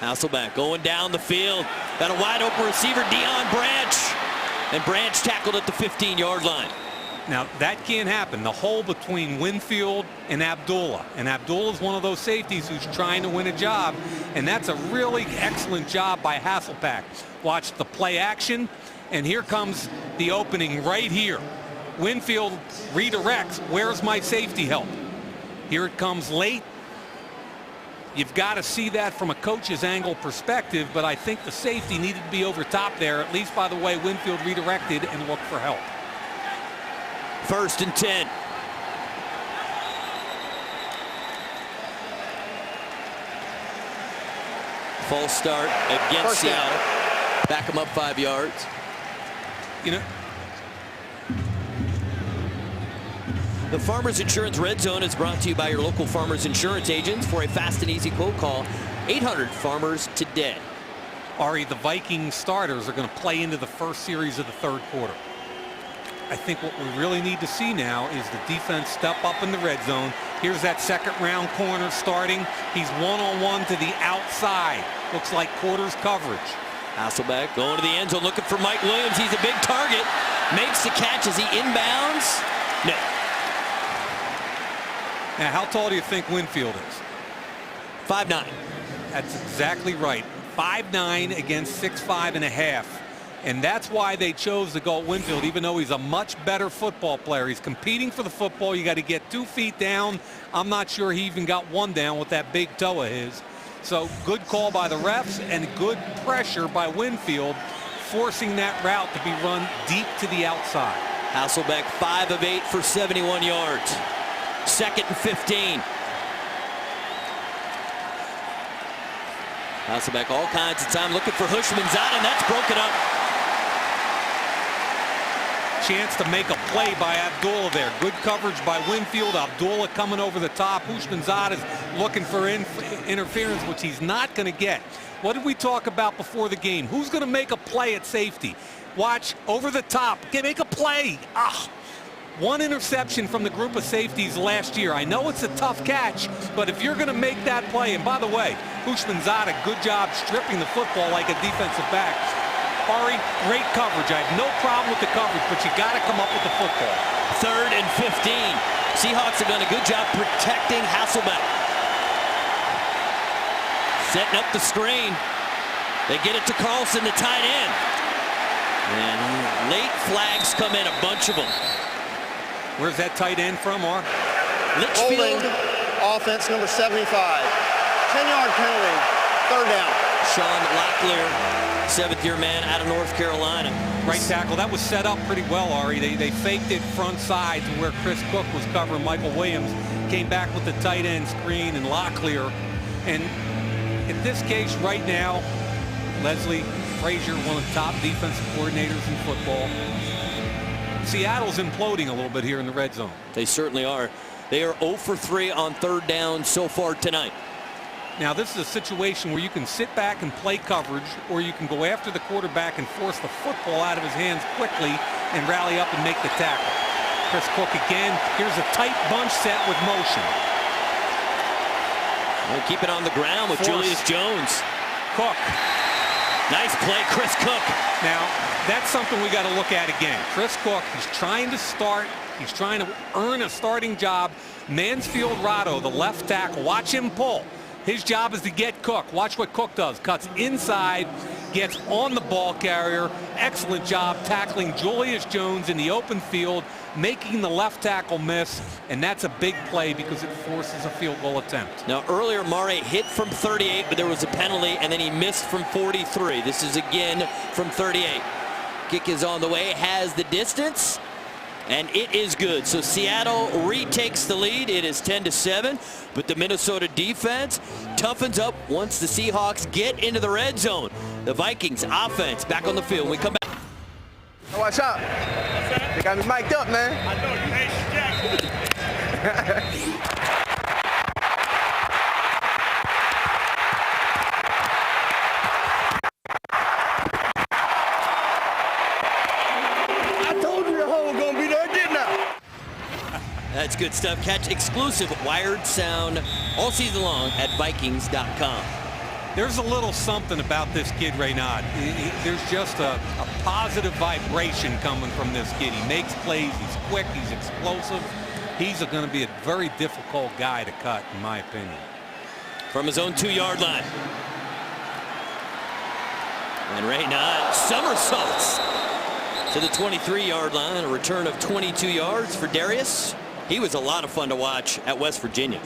Hasselbeck going down the field. Got a wide open receiver, Deion Branch. And Branch tackled at the 15-yard line. Now, that can't happen. The hole between Winfield and Abdullah. And Abdullah's one of those safeties who's trying to win a job. And that's a really excellent job by Hasselbeck. Watch the play action. And here comes the opening right here. Winfield redirects. Where's my safety help? Here it comes late. You've got to see that from a coach's angle perspective, but I think the safety needed to be over top there, at least by the way Winfield redirected and looked for help. 1st and 10. False start against Seattle. Back them up 5 yards. You know, the Farmers Insurance Red Zone is brought to you by your local Farmers Insurance agents. For a fast and easy quote, call 800-FARMERS today. Ari, the Vikings starters are going to play into the first series of the 3rd quarter. I think what we really need to see now is the defense step up in the red zone. Here's that 2nd-round corner starting. He's one-on-one to the outside. Looks like quarters coverage. Hasselbeck going to the end zone looking for Mike Williams. He's a big target. Makes the catch as he inbounds. No. Now, how tall do you think Winfield is? 5'9". That's exactly right. 5'9" against 6'5½". And that's why they chose to go at Winfield, even though he's a much better football player. He's competing for the football. You got to get 2 feet down. I'm not sure he even got 1 down with that big toe of his. So good call by the refs and good pressure by Winfield, forcing that route to be run deep to the outside. Hasselbeck 5 of 8 for 71 yards. 2nd and 15. Hasselbeck all kinds of time looking for Hushmanzada, and that's broken up. Chance to make a play by Abdullah there. Good coverage by Winfield. Abdullah coming over the top. Hushmanzada's looking for interference, which he's not going to get. What did we talk about before the game? Who's going to make a play at safety? Watch over the top. Make a play. 1 interception from the group of safeties last year. I know it's a tough catch, but if you're going to make that play, and by the way, Hushmanzada, good job stripping the football like a defensive back. Ari, great coverage. I have no problem with the coverage, but you got to come up with the football. 3rd and 15. Seahawks have done a good job protecting Hasselbeck. Setting up the screen. They get it to Carlson, the tight end. And late flags come in, a bunch of them. Where's that tight end from, Ar? Litchfield. Offense number 75. 10-yard penalty. 3rd down. Sean Locklear, 7th-year man out of North Carolina. Right tackle. That was set up pretty well, Ari. They faked it front side to where Chris Cook was covering Michael Williams. Came back with the tight end screen and Locklear. And in this case right now, Leslie Frazier, one of the top defensive coordinators in football. Seattle's imploding a little bit here in the red zone. They certainly are. They are 0 for 3 on 3rd down so far tonight. Now, this is a situation where you can sit back and play coverage, or you can go after the quarterback and force the football out of his hands quickly and rally up and make the tackle. Chris Cook again. Here's a tight bunch set with motion. We'll keep it on the ground with Julius Jones. Cook. Nice play, Chris Cook. Now, that's something we got to look at again. Chris Cook, he's trying to start. He's trying to earn a starting job. Mansfield Rado, the left tackle. Watch him pull. His job is to get Cook. Watch what Cook does. Cuts inside, gets on the ball carrier. Excellent job tackling Julius Jones in the open field, making the left tackle miss, and that's a big play because it forces a field goal attempt. Now, earlier, Murray hit from 38, but there was a penalty, and then he missed from 43. This is again from 38. Kick is on the way, has the distance, and it is good. So Seattle retakes the lead. It is 10-7, but the Minnesota defense toughens up once the Seahawks get into the red zone. The Vikings offense back on the field. We come back. Watch out. They got me mic'd up, man. I know you ain't Jack. That's good stuff. Catch exclusive wired sound all season long at Vikings.com. There's a little something about this kid, Raynaud. There's just a positive vibration coming from this kid. He makes plays. He's quick. He's explosive. He's going to be a very difficult guy to cut, in my opinion. From his own 2-yard line. And Raynaud somersaults to the 23-yard line. A return of 22 yards for Darius. He was a lot of fun to watch at West Virginia.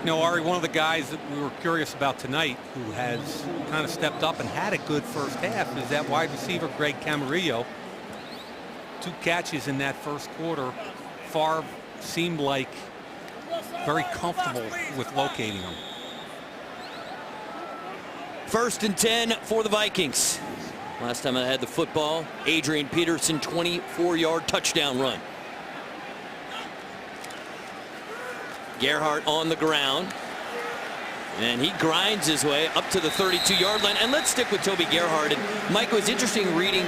You know, Ari, one of the guys that we were curious about tonight who has kind of stepped up and had a good first half is that wide receiver, Greg Camarillo. 2 catches in that first quarter. Favre seemed like very comfortable with locating him. 1st and 10 for the Vikings. Last time I had the football, Adrian Peterson, 24-yard touchdown run. Gerhardt on the ground, and he grinds his way up to the 32-yard line. And let's stick with Toby Gerhardt. And Mike, it was interesting reading.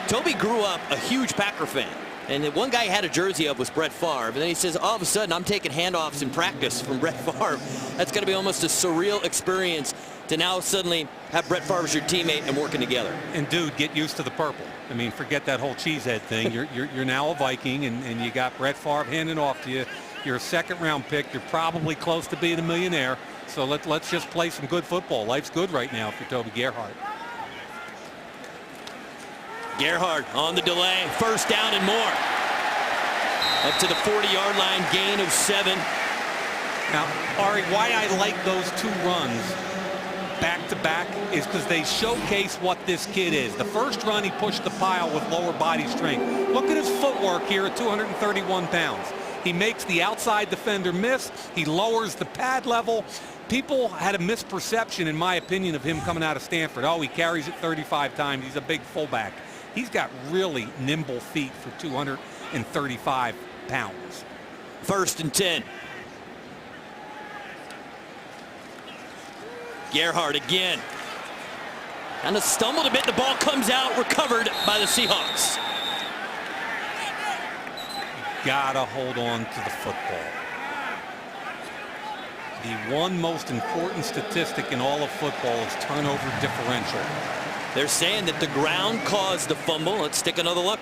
Toby grew up a huge Packer fan, and the one guy he had a jersey of was Brett Favre. And then he says, all of a sudden, I'm taking handoffs in practice from Brett Favre. That's going to be almost a surreal experience to now suddenly have Brett Favre as your teammate and working together. And dude, get used to the purple. I mean, forget that whole cheesehead thing. You're now a Viking, and you got Brett Favre handing off to you. You're a 2nd-round pick. You're probably close to being a millionaire. So let's just play some good football. Life's good right now for Toby Gerhardt. Gerhardt on the delay. 1st down and more. Up to the 40-yard line, gain of 7. Now, Ari, why I like those 2 runs back-to-back is because they showcase what this kid is. The first run, he pushed the pile with lower body strength. Look at his footwork here at 231 pounds. He makes the outside defender miss. He lowers the pad level. People had a misperception, in my opinion, of him coming out of Stanford. Oh, he carries it 35 times. He's a big fullback. He's got really nimble feet for 235 pounds. 1st and 10. Gerhardt again. Kind of stumbled a bit. The ball comes out, recovered by the Seahawks. Gotta hold on to the football. The one most important statistic in all of football is turnover differential. They're saying that the ground caused the fumble. Let's take another look.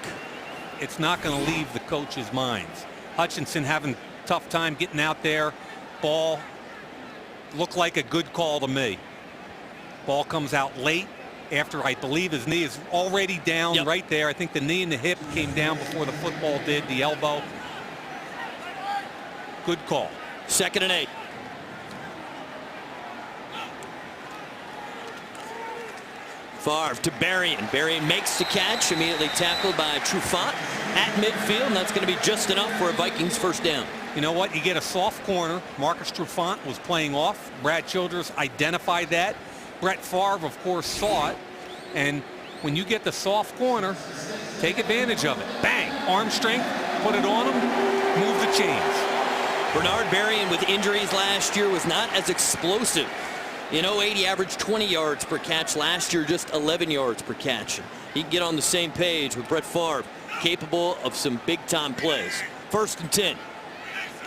It's not going to leave the coaches' minds. Hutchinson having a tough time getting out there. Ball looked like a good call to me. Ball comes out late after I believe his knee is already down right there. I think the knee and the hip came down before the football did, the elbow. Good call. 2nd and 8. Favre to Berrien. Berrien makes the catch, immediately tackled by Trufant at midfield, and that's going to be just enough for a Vikings 1st down. You know what? You get a soft corner. Marcus Trufant was playing off. Brad Childress identified that. Brett Favre, of course, saw it. And when you get the soft corner, take advantage of it. Bang! Arm strength, put it on him, move the chains. Bernard Berrien, with injuries last year, was not as explosive. In 08, he averaged 20 yards per catch. Last year, just 11 yards per catch. He can get on the same page with Brett Favre, capable of some big-time plays. 1st and 10.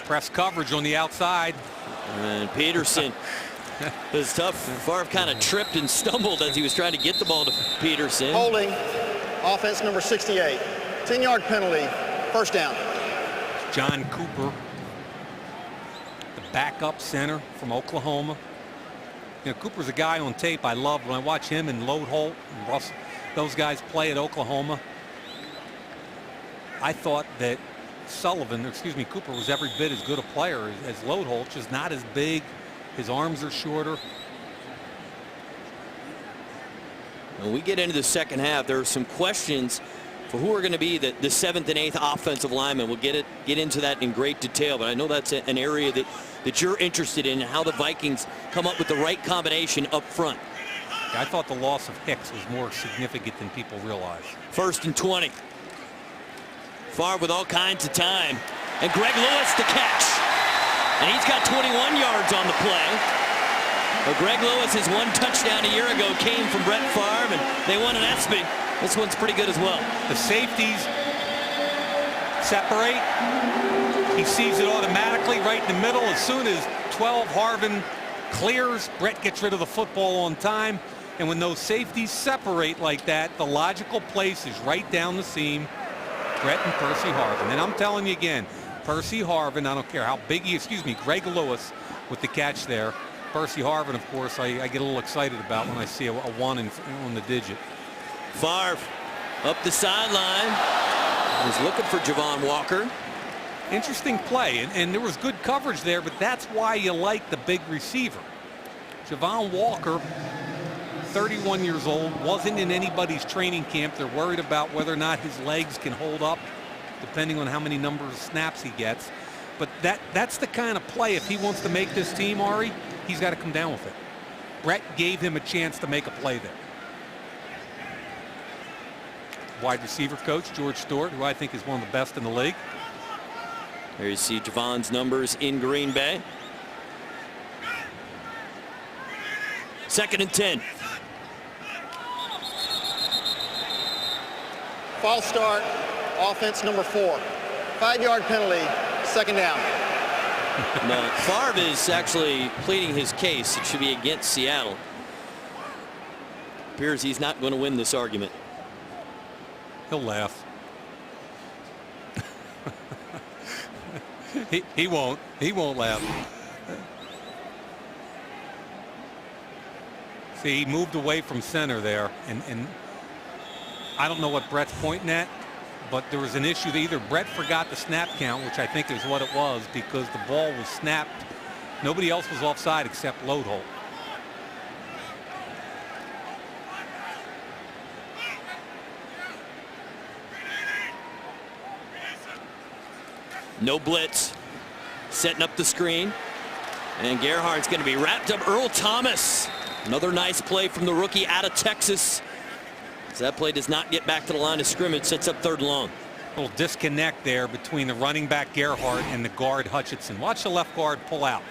Press coverage on the outside. And Peterson was tough. Favre kind of tripped and stumbled as he was trying to get the ball to Peterson. Holding, offense number 68. 10-yard penalty, 1st down. John Cooper, the backup center from Oklahoma. You know, Cooper's a guy on tape I love. When I watch him and Lode Holt and Russell, those guys play at Oklahoma, I thought that Cooper was every bit as good a player as Lode Holt, just not as big. His arms are shorter. When we get into the 2nd half, there are some questions for who are going to be the 7th and 8th offensive linemen. We'll get into that in great detail, but I know that's an area that you're interested in, how the Vikings come up with the right combination up front. I thought the loss of Hicks was more significant than people realize. 1st and 20. Favre with all kinds of time, and Greg Lewis to catch, and he's got 21 yards on the play. But Greg Lewis, his 1 touchdown a year ago came from Brett Favre, and they won an ESPY. This one's pretty good as well. The safeties separate. He sees it automatically right in the middle. As soon as 12 Harvin clears, Brett gets rid of the football on time. And when those safeties separate like that, the logical place is right down the seam. Brett and Percy Harvin. And I'm telling you again, Percy Harvin, I don't care how big he is, Greg Lewis with the catch there. Percy Harvin, of course, I get a little excited about when I see a 1 on the digit. Favre up the sideline. Was looking for Javon Walker. Interesting play, and there was good coverage there, but that's why you like the big receiver. Javon Walker, 31 years old, wasn't in anybody's training camp. They're worried about whether or not his legs can hold up, depending on how many numbers of snaps he gets. But that's the kind of play, if he wants to make this team, Ari, he's got to come down with it. Brett gave him a chance to make a play there. Wide receiver coach George Stewart, who I think is one of the best in the league. There you see Javon's numbers in Green Bay. 2nd and 10. False start, offense number 4. 5-yard penalty, 2nd down. No, Favre is actually pleading his case. It should be against Seattle. Appears he's not going to win this argument. He'll laugh. He won't. He won't laugh. See, he moved away from center there, and I don't know what Brett's pointing at, but there was an issue that either Brett forgot the snap count, which I think is what it was, because the ball was snapped. Nobody else was offside except Loadholt. No blitz. Setting up the screen. And Gerhardt's going to be wrapped up. Earl Thomas. Another nice play from the rookie out of Texas. So that play does not get back to the line of scrimmage. Sets up 3rd and long. A little disconnect there between the running back Gerhardt and the guard Hutchinson. Watch the left guard pull out.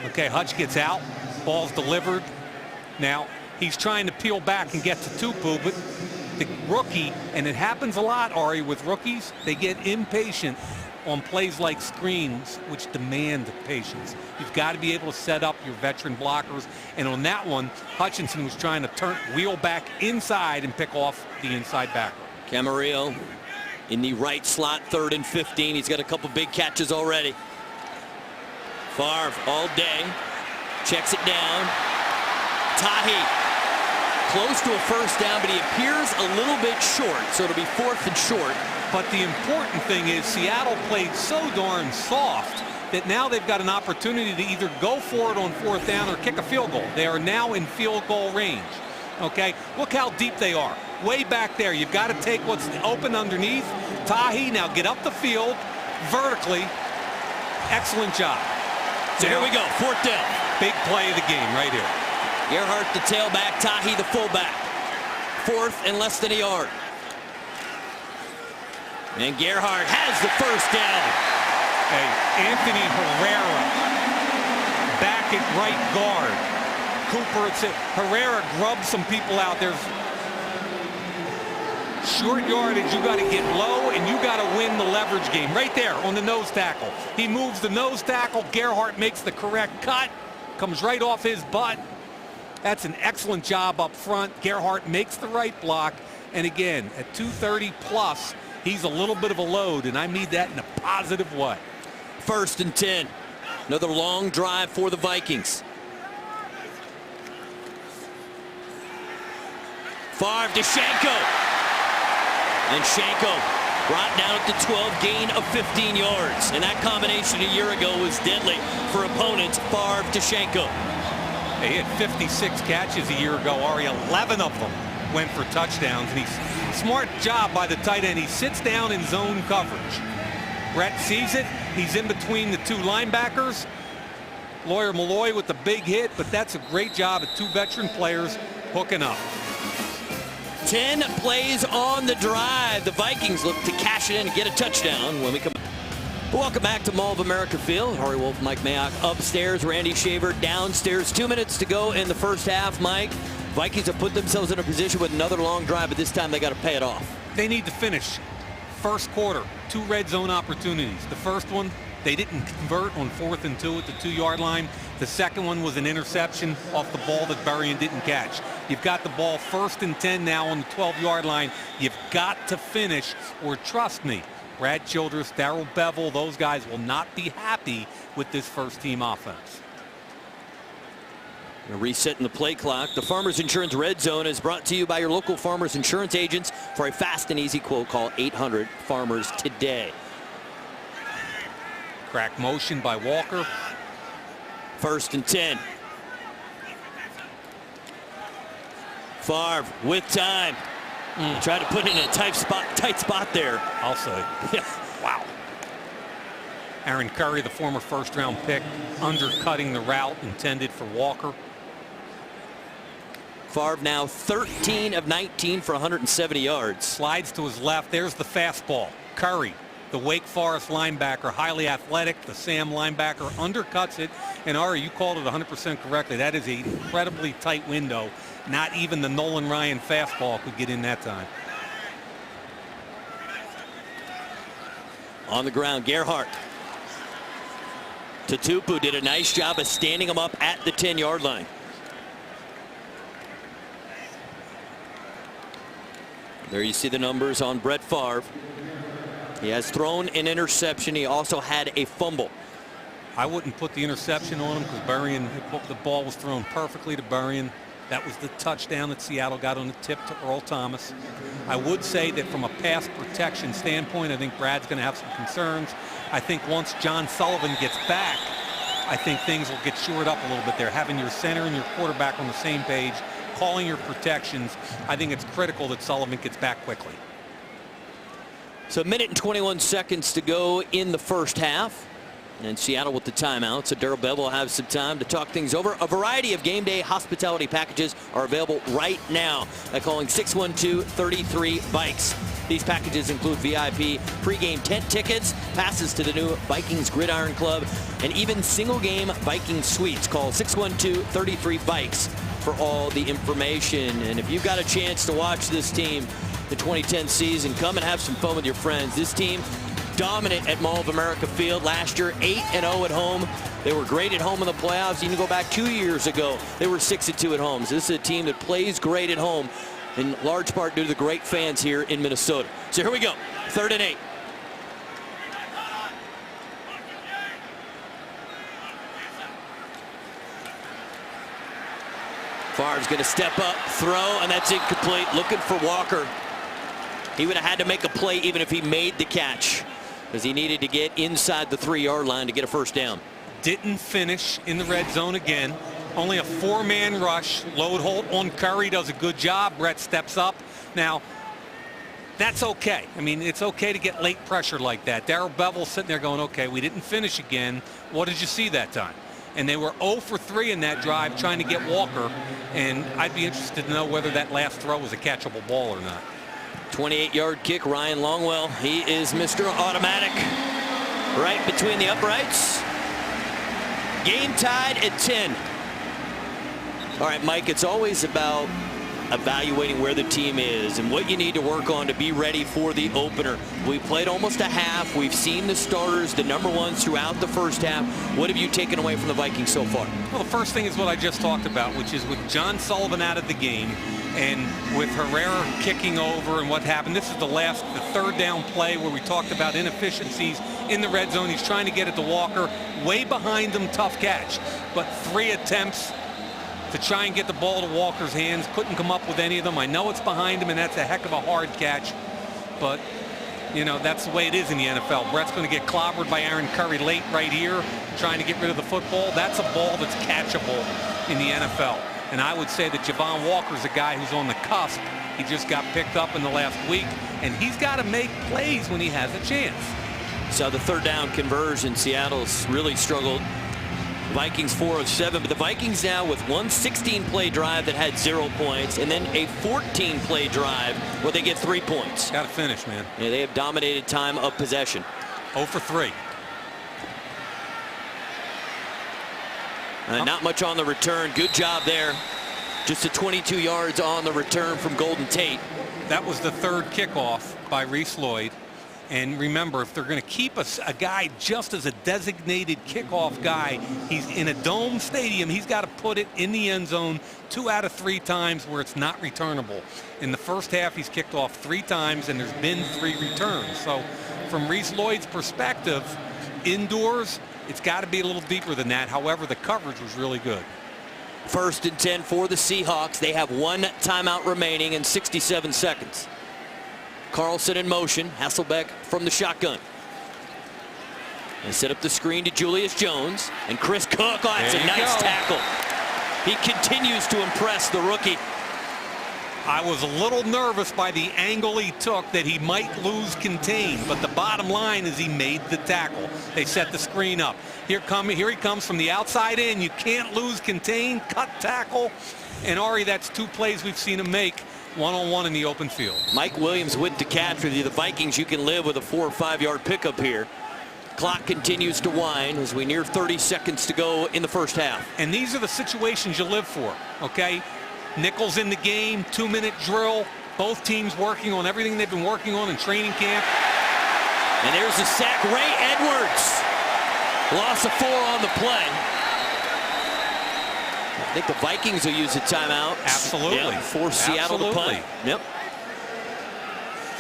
Okay, Hutch gets out. Ball's delivered. Now, he's trying to peel back and get to Tupu, but the rookie, and it happens a lot, Ari, with rookies, they get impatient on plays like screens, which demand patience. You've got to be able to set up your veteran blockers. And on that one, Hutchinson was trying to wheel back inside and pick off the inside backer. Camarillo in the right slot, 3rd and 15. He's got a couple big catches already. Favre all day. Checks it down. Tahi close to a 1st down, but he appears a little bit short. So it'll be 4th and short. But the important thing is Seattle played so darn soft that now they've got an opportunity to either go for it on 4th down or kick a field goal. They are now in field goal range. Okay, look how deep they are. Way back there. You've got to take what's open underneath. Tahi now get up the field vertically. Excellent job. So here we go. 4th down. Big play of the game right here. Gerhardt the tailback, Tahi the fullback. 4th and less than a yard. And Gerhardt has the 1st down. Hey, Anthony Herrera back at right guard. Cooper, Herrera grubbed some people out. There's short yardage. You got to get low, and you got to win the leverage game. Right there on the nose tackle. He moves the nose tackle. Gerhardt makes the correct cut. Comes right off his butt. That's an excellent job up front. Gerhardt makes the right block. And again, at 230 plus, he's a little bit of a load, and I mean that in a positive way. 1st and 10. Another long drive for the Vikings. Favre to Shanko. And Shanko brought down at the 12, gain of 15 yards. And that combination a year ago was deadly for opponents. Favre to Shanko. He had 56 catches a year ago, Ari. 11 of them went for touchdowns. And he's smart job by the tight end. He sits down in zone coverage. Brett sees it. He's in between the 2 linebackers. Lawyer Malloy with the big hit, but that's a great job of 2 veteran players hooking up. 10 plays on the drive. The Vikings look to cash it in and get a touchdown when we come back. Welcome back to Mall of America Field. Ari Wolf, Mike Mayock upstairs, Randy Shaver downstairs. 2 minutes to go in the first half, Mike. Vikings have put themselves in a position with another long drive, but this time they got to pay it off. They need to finish. First quarter, 2 red zone opportunities. The first one, They didn't convert on 4th and 2 at the 2-yard line. The second one was an interception off the ball that Berrien didn't catch. You've got the ball 1st and 10 now on the 12-yard line. You've got to finish, or trust me, Brad Childress, Darrell Bevel, those guys will not be happy with this first-team offense. Resetting the play clock. The Farmers Insurance Red Zone is brought to you by your local Farmers Insurance agents. For a fast and easy quote, call 800-FARMERS today. Crack motion by Walker. 1st and 10. Favre with time. Tried to put it in a tight spot there. I'll say. Yeah. Wow. Aaron Curry, the former first-round pick, undercutting the route intended for Walker. Favre now 13 of 19 for 170 yards. Slides to his left. There's the fastball. Curry, the Wake Forest linebacker, highly athletic. The Sam linebacker undercuts it. And Ari, you called it 100% correctly. That is an incredibly tight window. Not even the Nolan Ryan fastball could get in that time. On the ground, Gerhardt. Tutupu did a nice job of standing him up at the 10-yard line. There you see the numbers on Brett Favre. He has thrown an interception. He also had a fumble. I wouldn't put the interception on him because Berrien, the ball was thrown perfectly to Berrien. That was the touchdown that Seattle got on the tip to Earl Thomas. I would say that from a pass protection standpoint, I think Brad's going to have some concerns. I think once John Sullivan gets back, I think things will get shored up a little bit there. Having your center and your quarterback on the same page, calling your protections, I think it's critical that Sullivan gets back quickly. So 1 minute and 21 seconds to go in the first half. And Seattle with the timeout, so Darrell Bevel will have some time to talk things over. A variety of game day hospitality packages are available right now by calling 612-33-VIKES. These packages include VIP pregame tent tickets, passes to the new Vikings Gridiron Club, and even single-game Viking suites. Call 612-33-VIKES for all the information. And if you've got a chance to watch this team, the 2010 season, come and have some fun with your friends. This team dominant at Mall of America Field last year, 8-0 at home. They were great at home in the playoffs. You can go back 2 years ago, they were 6-2 at home. So this is a team that plays great at home, in large part due to the great fans here in Minnesota. So here we go, 3rd and 8. Favre's going to step up, throw, and that's incomplete. Looking for Walker. He would have had to make a play even if he made the catch, because he needed to get inside the 3-yard line to get a first down. Didn't finish in the red zone again. Only a 4-man rush. Load Holt on Curry does a good job. Brett steps up. Now, that's okay. I mean, it's okay to get late pressure like that. Darrell Bevel's sitting there going, okay, we didn't finish again. What did you see that time? And they were 0 for 3 in that drive trying to get Walker. And I'd be interested to know whether that last throw was a catchable ball or not. 28-yard kick, Ryan Longwell. He is Mr. Automatic. Right between the uprights. Game tied at 10. All right, Mike, it's always about evaluating where the team is and what you need to work on to be ready for the opener. We played almost a half. We've seen the starters, the number ones throughout the first half. What have you taken away from the Vikings so far? Well, the first thing is what I just talked about, which is with John Sullivan out of the game and with Herrera kicking over and what happened. This is the 3rd down play where we talked about inefficiencies in the red zone. He's trying to get it to Walker. Way behind him, tough catch. But 3 attempts to try and get the ball to Walker's hands. Couldn't come up with any of them. I know it's behind him, and that's a heck of a hard catch. But, you know, that's the way it is in the NFL. Brett's going to get clobbered by Aaron Curry late right here, trying to get rid of the football. That's a ball that's catchable in the NFL. And I would say that Javon Walker's a guy who's on the cusp. He just got picked up in the last week, and he's got to make plays when he has a chance. So the 3rd down conversion, Seattle's really struggled. Vikings 4 of 7, but the Vikings now with one 16-play drive that had 0 points, and then a 14-play drive where they get 3 points. Got to finish, man. Yeah, they have dominated time of possession. 0 for 3. Not much on the return. Good job there. Just a 22 yards on the return from Golden Tate. That was the 3rd kickoff by Reese Lloyd. And remember, if they're going to keep a guy just as a designated kickoff guy, he's in a dome stadium, he's got to put it in the end zone 2 out of 3 times where it's not returnable. In the first half, he's kicked off 3 times, and there's been 3 returns. So from Reese Lloyd's perspective, indoors, it's got to be a little deeper than that. However, the coverage was really good. 1st and 10 for the Seahawks. They have 1 timeout remaining in 67 seconds. Carlson in motion. Hasselbeck from the shotgun. They set up the screen to Julius Jones. And Chris Cook. Oh, that's a nice tackle. He continues to impress the rookie. I was a little nervous by the angle he took that he might lose contain, but the bottom line is he made the tackle. They set the screen up. Here he comes from the outside in. You can't lose contain, cut tackle. And Ari, that's 2 plays we've seen him make one-on-one in the open field. Mike Williams with the catch with you. The Vikings, you can live with a 4 or 5 yard pickup here. Clock continues to wind as we near 30 seconds to go in the first half. And these are the situations you live for, okay? Nichols in the game, 2-minute drill. Both teams working on everything they've been working on in training camp. And there's the sack. Ray Edwards. Loss of 4 on the play. I think the Vikings will use a timeout. Absolutely. Yeah, force Seattle to punt. Yep.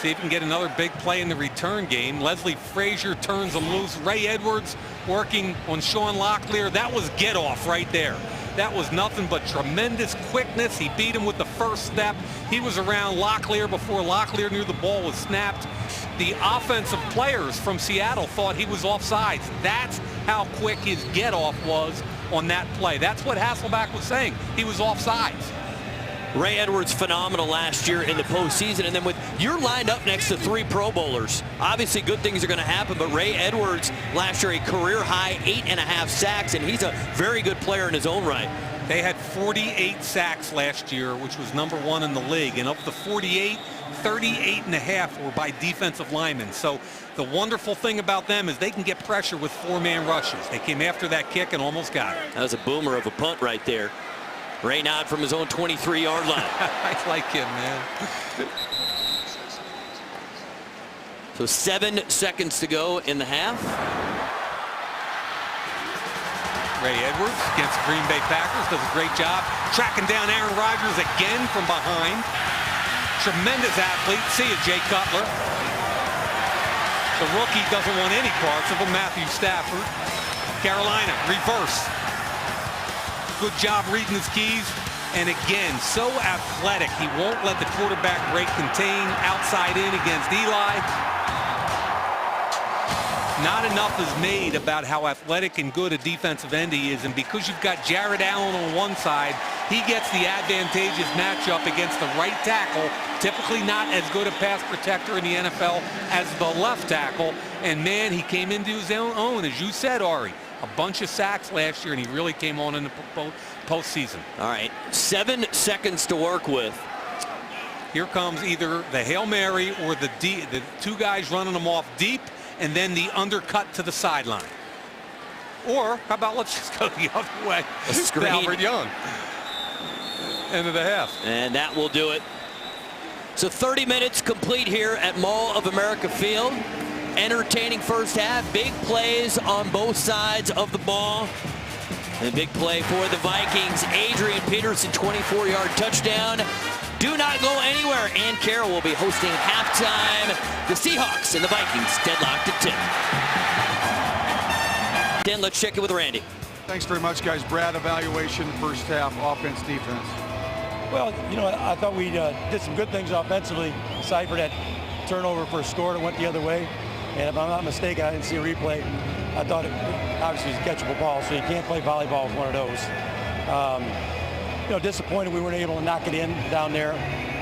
See if we can get another big play in the return game. Leslie Frazier turns him loose. Ray Edwards working on Sean Locklear. That was get off right there. That was nothing but tremendous quickness. He beat him with the first step. He was around Locklear before Locklear knew the ball was snapped. The offensive players from Seattle thought he was offsides. That's how quick his get off was on that play. That's what Hasselbeck was saying. He was offsides. Ray Edwards phenomenal last year in the postseason, and then you're lined up next to 3 Pro Bowlers. Obviously good things are going to happen, but Ray Edwards last year a career high 8.5 sacks, and he's a very good player in his own right. They had 48 sacks last year, which was #1 in the league, and of the 48, 38.5 were by defensive linemen. So the wonderful thing about them is they can get pressure with 4-man rushes. They came after that kick and almost got it. That was a boomer of a punt right there. Ray Nod from his own 23-yard line. I like him, man. So 7 seconds to go in the half. Ray Edwards against the Green Bay Packers does a great job tracking down Aaron Rodgers again from behind. Tremendous athlete. See you, Jay Cutler. The rookie doesn't want any parts of him. Matthew Stafford. Carolina, reverse. Good job reading his keys. And again, so athletic. He won't let the quarterback break contain outside in against Eli. Not enough is made about how athletic and good a defensive end he is. And because you've got Jared Allen on one side, he gets the advantageous matchup against the right tackle. Typically not as good a pass protector in the NFL as the left tackle. And man, he came into his own, as you said, Ari. A bunch of sacks last year, and he really came on in the postseason. All right, 7 seconds to work with. Here comes either the Hail Mary or the 2 guys running them off deep, and then the undercut to the sideline. Or how about let's just go the other way. A screen. Albert Young. End of the half. And that will do it. So 30 minutes complete here at Mall of America Field. Entertaining first half. Big plays on both sides of the ball. And a big play for the Vikings. Adrian Peterson, 24-yard touchdown. Do not go anywhere. Ann Carroll will be hosting halftime. The Seahawks and the Vikings deadlocked at 10. Then let's check in with Randy. Thanks very much, guys. Brad, evaluation, first half, offense, defense. Well, you know, I thought we did some good things offensively, aside for that turnover for a score that went the other way. And if I'm not mistaken, I didn't see a replay. I thought it obviously was a catchable ball, so you can't play volleyball with one of those. You know, disappointed we weren't able to knock it in down there,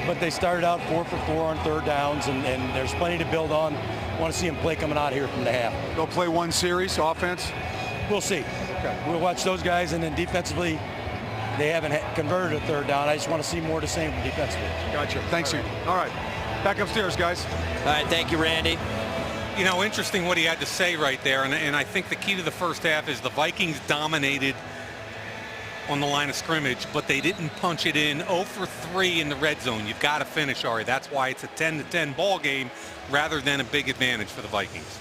but they started out 4 for 4 on 3rd downs, and there's plenty to build on. Want to see them play coming out here from the half. They'll play one series, offense? We'll see. Okay. We'll watch those guys, and then defensively, they haven't converted a 3rd down. I just want to see more of the same defensively. Gotcha. Thanks, you. All right. Back upstairs, guys. All right, thank you, Randy. You know, interesting what he had to say right there, and I think the key to the first half is the Vikings dominated on the line of scrimmage, but they didn't punch it in. 0 for 3 in the red zone. You've got to finish, Ari. That's why it's a 10-10 ball game rather than a big advantage for the Vikings.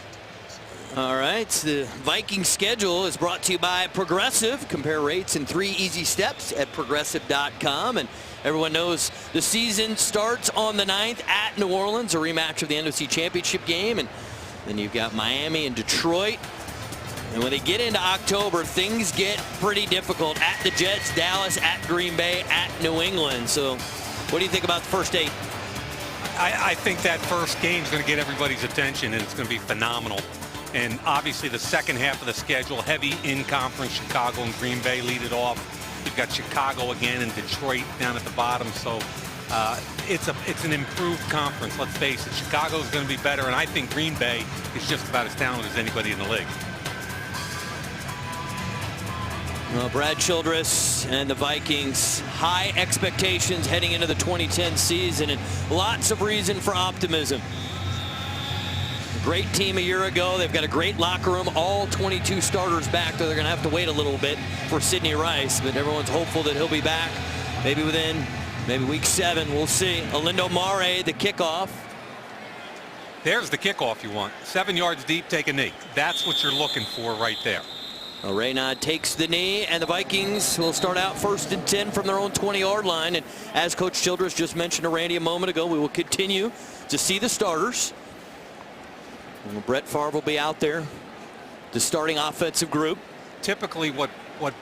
All right, the Vikings schedule is brought to you by Progressive. Compare rates in 3 easy steps at progressive.com. And everyone knows the season starts on the 9th at New Orleans, a rematch of the NFC Championship game. And then you've got Miami and Detroit. And when they get into October, things get pretty difficult at the Jets, Dallas, at Green Bay, at New England. So what do you think about the first 8? I think that first game is going to get everybody's attention, and it's going to be phenomenal. And obviously the second half of the schedule, heavy in conference. Chicago and Green Bay lead it off. You've got Chicago again and Detroit down at the bottom. So it's an improved conference. Let's face it, Chicago's going to be better, and I think Green Bay is just about as talented as anybody in the league. Well, Brad Childress and the Vikings, high expectations heading into the 2010 season, and lots of reason for optimism. Great team a year ago. They've got a great locker room. All 22 starters back. They're going to have to wait a little bit for Sidney Rice, but everyone's hopeful that he'll be back maybe within week 7. We'll see. Alindo Mare, the kickoff. There's the kickoff you want. 7 yards deep, take a knee. That's what you're looking for right there. Well, Reynaud takes the knee, and the Vikings will start out 1st and 10 from their own 20-yard line. And as Coach Childress just mentioned to Randy a moment ago, we will continue to see the starters. Well, Brett Favre will be out there, the starting offensive group. Typically what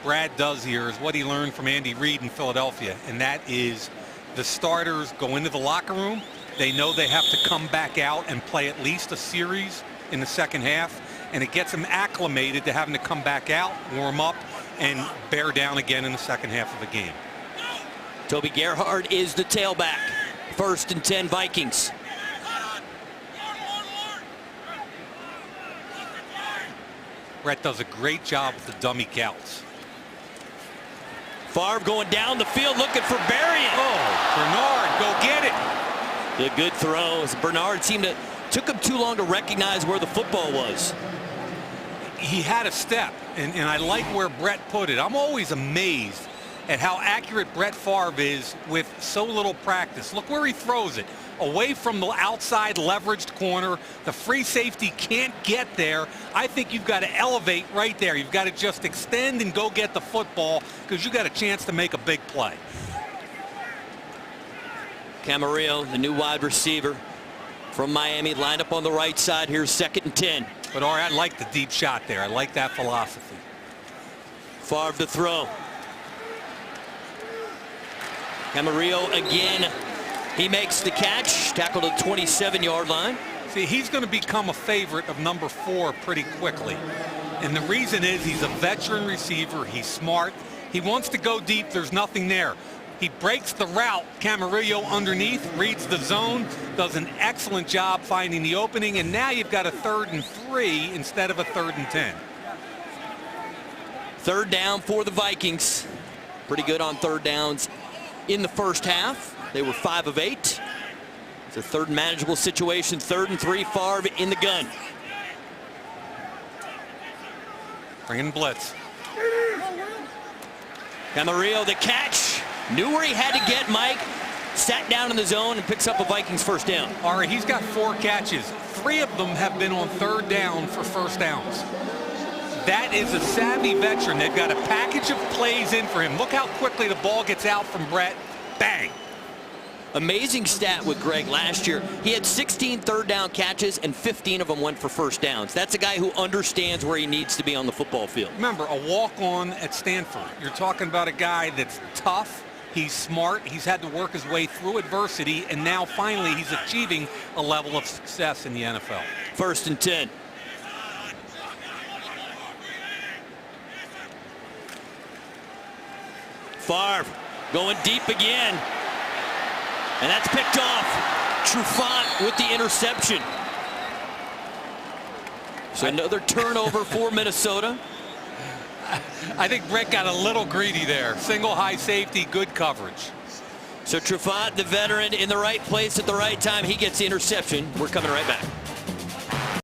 Brad does here is what he learned from Andy Reid in Philadelphia, and that is the starters go into the locker room. They know they have to come back out and play at least a series in the second half, and it gets them acclimated to having to come back out, warm up, and bear down again in the second half of the game. Toby Gerhart is the tailback. 1st and 10 Vikings. Brett does a great job with the dummy counts. Favre going down the field looking for Berrien. Oh, Bernard, go get it. The good throws. Bernard took him too long to recognize where the football was. He had a step, and I like where Brett put it. I'm always amazed at how accurate Brett Favre is with so little practice. Look where he throws it. Away from the outside leveraged corner. The free safety can't get there. I think you've got to elevate right there. You've got to just extend and go get the football because you've got a chance to make a big play. Camarillo, the new wide receiver from Miami, lined up on the right side. Here's 2nd and 10. But Ari, I like the deep shot there. I like that philosophy. Favre to throw. Camarillo again. He makes the catch, tackled at the 27-yard line. See, he's going to become a favorite of number 4 pretty quickly. And the reason is he's a veteran receiver. He's smart. He wants to go deep. There's nothing there. He breaks the route. Camarillo underneath, reads the zone, does an excellent job finding the opening, and now you've got a 3rd and 3 instead of a 3rd and 10. 3rd down for the Vikings. Pretty good on 3rd downs in the first half. They were 5 of 8. It's a 3rd manageable situation. 3rd and 3, Favre in the gun. Bringing blitz. Camarillo the catch. Knew where he had to get, Mike. Sat down in the zone and picks up a Vikings 1st down. All right, he's got 4 catches. 3 of them have been on 3rd down for 1st downs. That is a savvy veteran. They've got a package of plays in for him. Look how quickly the ball gets out from Brett. Bang. Amazing stat with Greg last year. He had 16 3rd down catches, and 15 of them went for 1st downs. That's a guy who understands where he needs to be on the football field. Remember, a walk-on at Stanford. You're talking about a guy that's tough. He's smart. He's had to work his way through adversity, and now finally he's achieving a level of success in the NFL. 1st and 10. Favre going deep again. And that's picked off. Trufant with the interception. So another turnover for Minnesota. I think Brett got a little greedy there. Single high safety, good coverage. So Trufant, the veteran, in the right place at the right time. He gets the interception. We're coming right back.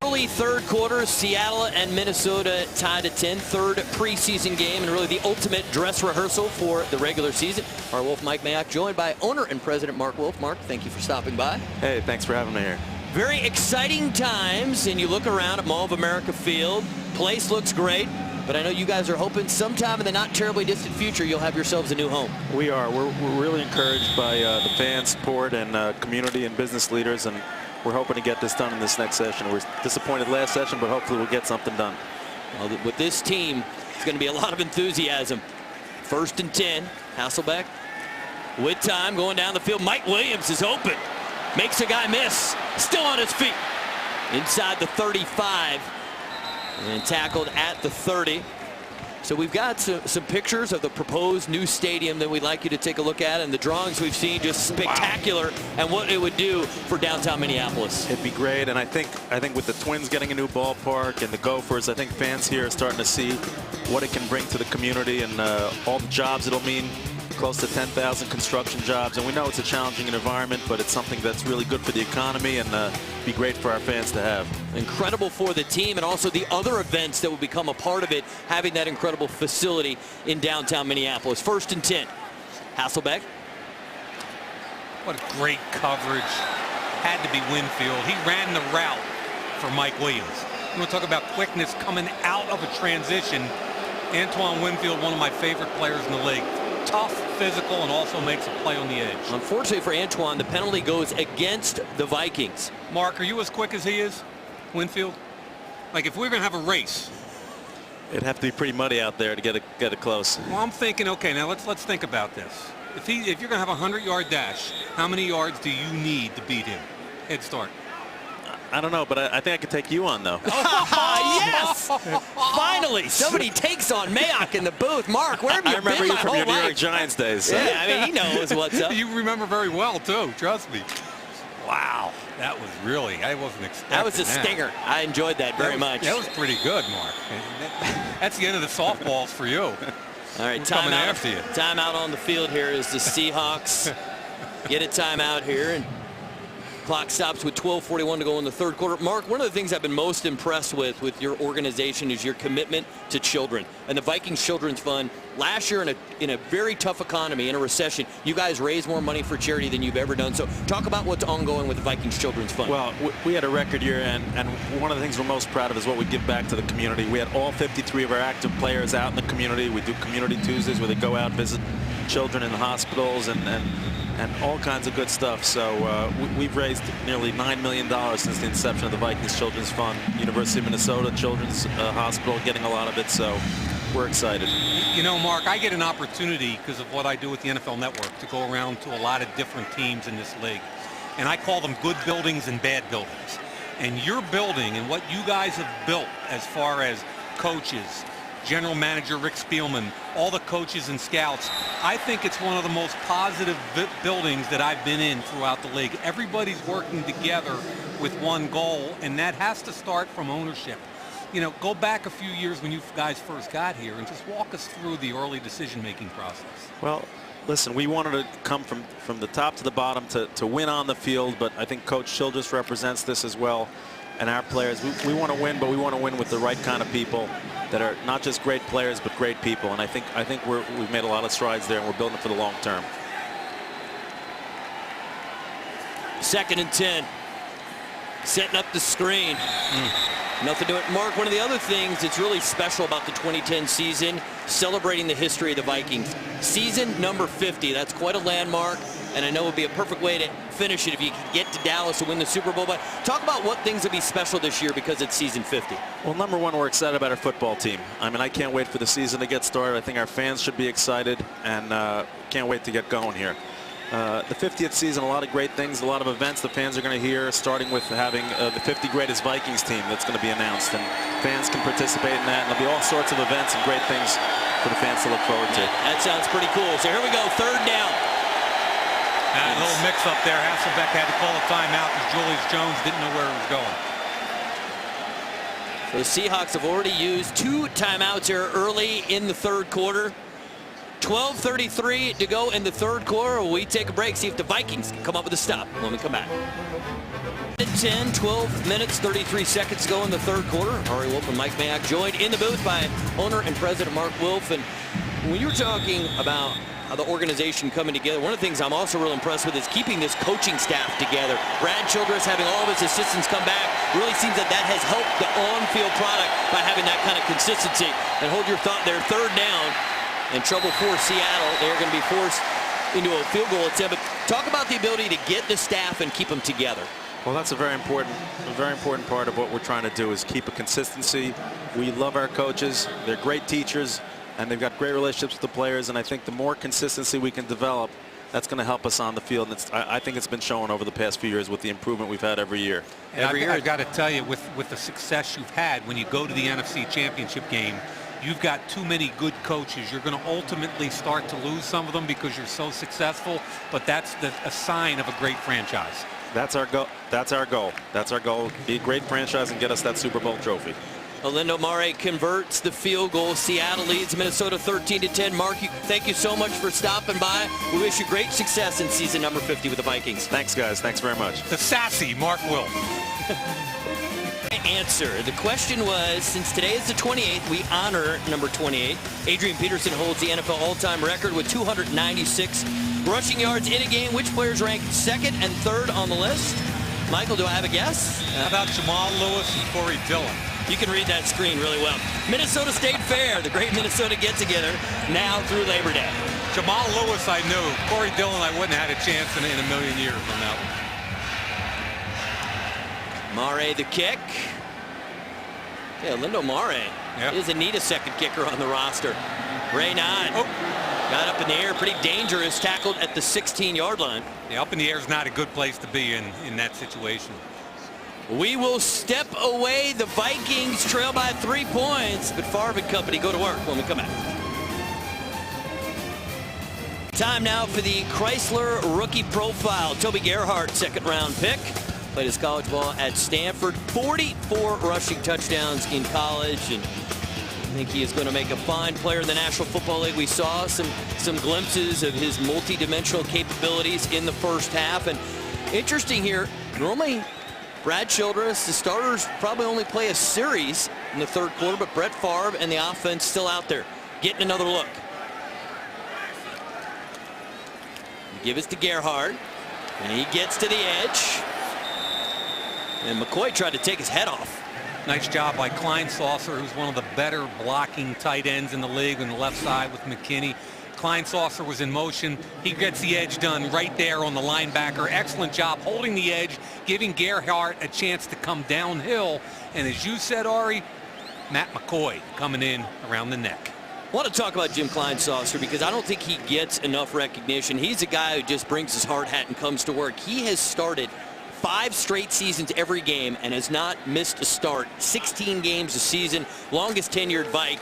Early Early third quarter, Seattle and Minnesota tied at 10. Third preseason game and really the ultimate dress rehearsal for the regular season. Our Wolf Mike Mayock joined by owner and president Mark Wolf. Mark, thank you for stopping by. Hey, thanks for having me here. Very exciting times, and you look around at Mall of America Field. Place looks great, but I know you guys are hoping sometime in the not terribly distant future you'll have yourselves a new home. We are. We're really encouraged by the fan support and community and business leaders, and we're hoping to get this done in this next session. We're disappointed last session, but hopefully we'll get something done. Well, with this team, it's going to be a lot of enthusiasm. 1st and 10, Hasselbeck with time going down the field. Mike Williams is open. Makes a guy miss. Still on his feet. Inside the 35. And tackled at the 30. So we've got some pictures of the proposed new stadium that we'd like you to take a look at. And the drawings we've seen just spectacular. And what it would do for downtown Minneapolis. It'd be great. And I think with the Twins getting a new ballpark and the Gophers, I think fans here are starting to see what it can bring to the community and all the jobs it'll mean. Close to 10,000 construction jobs, and we know it's a challenging environment, but it's something that's really good for the economy and be great for our fans to have. Incredible for the team and also the other events that will become a part of it, having that incredible facility in downtown Minneapolis. 1st and 10. Hasselbeck. What a great coverage. Had to be Winfield. He ran the route for Mike Williams. You want to talk about quickness coming out of a transition. Antoine Winfield, one of my favorite players in the league. Tough, physical, and also makes a play on the edge. Unfortunately for Antoine, the penalty goes against the Vikings. Mark, are you as quick as he is, Winfield? Like if we were going to have a race. It'd have to be pretty muddy out there to get it close. Well, I'm thinking, okay, now let's think about this. If you're going to have a 100-yard dash, how many yards do you need to beat him? Head start. I don't know, but I think I could take you on, though. Yes! Finally, somebody takes on Mayock in the booth. Mark, where have you I remember been you my from whole your New York life? Giants days. So. Yeah, I mean, he knows what's up. You remember very well, too. Trust me. Wow. That was really, I wasn't expecting that. Was a stinger. I enjoyed that very much. That was pretty good, Mark. That's the end of the softballs for you. All right, timeout on the field here is the Seahawks. Get a timeout here. And clock stops with 12:41 to go in the third quarter. Mark, one of the things I've been most impressed with your organization is your commitment to children. And the Vikings Children's Fund, last year in a very tough economy, in a recession, you guys raised more money for charity than you've ever done. So talk about what's ongoing with the Vikings Children's Fund. Well, we had a record year, and one of the things we're most proud of is what we give back to the community. We had all 53 of our active players out in the community. We do Community Tuesdays where they go out, visit children in the hospitals, and all kinds of good stuff. So we've raised nearly $9 million since the inception of the Vikings Children's Fund. University of Minnesota Children's Hospital getting a lot of it, so we're excited. You know, Mark, I get an opportunity because of what I do with the NFL Network to go around to a lot of different teams in this league. And I call them good buildings and bad buildings. And your building and what you guys have built as far as coaches, General Manager Rick Spielman, all the coaches and scouts, I think it's one of the most positive buildings that I've been in throughout the league. Everybody's working together with one goal, and that has to start from ownership. You know, go back a few years when you guys first got here and just walk us through the early decision-making process. Well, listen, we wanted to come from the top to the bottom to win on the field, but I think Coach Childress represents this as well. And our players, we want to win, but we want to win with the right kind of people that are not just great players, but great people. And I think we've made a lot of strides there, and we're building for the long term. 2nd and 10. Setting up the screen. Nothing to it. Mark, one of the other things that's really special about the 2010 season, celebrating the history of the Vikings. Season number 50. That's quite a landmark. And I know it would be a perfect way to finish it if you could get to Dallas to win the Super Bowl. But talk about what things will be special this year because it's season 50. Well, number one, we're excited about our football team. I mean, I can't wait for the season to get started. I think our fans should be excited, and can't wait to get going here. The 50th season, a lot of great things, a lot of events the fans are going to hear, starting with having the 50 greatest Vikings team that's going to be announced. And fans can participate in that, and there'll be all sorts of events and great things for the fans to look forward to. That sounds pretty cool. So here we go, 3rd down. A little mix-up there. Hasselbeck had to call a timeout because Julius Jones didn't know where he was going. So the Seahawks have already used 2 timeouts here early in the 3rd quarter. 12:33 to go in the third quarter. We take a break, see if the Vikings can come up with a stop when we come back. 12 minutes, 33 seconds to go in the third quarter. Ari Wolf and Mike Mayock joined in the booth by owner and president Mark Wolf. And when you're talking about the organization coming together, one of the things I'm also real impressed with is keeping this coaching staff together. Brad Childress having all of his assistants come back really seems that that has helped the on-field product by having that kind of consistency. And hold your thought there, third down and trouble for Seattle. They're going to be forced into a field goal attempt. But talk about the ability to get the staff and keep them together. Well, that's a very important part of what we're trying to do is keep a consistency. We love our coaches. They're great teachers, and they've got great relationships with the players. And I think the more consistency we can develop, that's going to help us on the field. And I think it's been shown over the past few years with the improvement we've had every year. Every year, I've got to tell you, with the success you've had when you go to the NFC Championship game, you've got too many good coaches. You're going to ultimately start to lose some of them because you're so successful. But that's a sign of a great franchise. That's our goal. That's our goal. That's our goal. Be a great franchise and get us that Super Bowl trophy. Olindo Mare converts the field goal. Seattle leads Minnesota 13-10. Mark, thank you so much for stopping by. We wish you great success in season number 50 with the Vikings. Thanks, guys. Thanks very much. The sassy Mark Wolf. Answer. The question was, since today is the 28th, we honor number 28. Adrian Peterson holds the NFL all-time record with 296 rushing yards in a game. Which players ranked second and third on the list? Michael, do I have a guess? How about Jamal Lewis and Corey Dillon? You can read that screen really well. Minnesota State Fair, the great Minnesota get-together, now through Labor Day. Jamal Lewis I knew. Corey Dillon I wouldn't have had a chance in a million years on that one. Mare the kick. Yeah, Lindo Mare is a need a second kicker on the roster. Ray 9 got up in the air, pretty dangerous, tackled at the 16-yard line. Yeah, up in the air is not a good place to be in that situation. We will step away. The Vikings trail by 3 points, but Favre and company go to work when we come back. Time now for the Chrysler rookie profile. Toby Gerhart, second-round pick. Played his college ball at Stanford. 44 rushing touchdowns in college, and I think he is going to make a fine player in the National Football League. We saw some glimpses of his multi-dimensional capabilities in the first half. And interesting here, normally Brad Childress, the starters probably only play a series in the third quarter, but Brett Favre and the offense still out there getting another look. Give it to Gerhart, and he gets to the edge. And McCoy tried to take his head off. Nice job by Kleinsaucer, who's one of the better blocking tight ends in the league on the left side with McKinney. Kleinsaucer was in motion. He gets the edge done right there on the linebacker. Excellent job holding the edge, giving Gerhart a chance to come downhill. And as you said, Ari, Matt McCoy coming in around the neck. I want to talk about Jim Kleinsaucer because I don't think he gets enough recognition. He's a guy who just brings his hard hat and comes to work. He has started 5 straight seasons every game and has not missed a start. 16 games a season, longest tenured Vike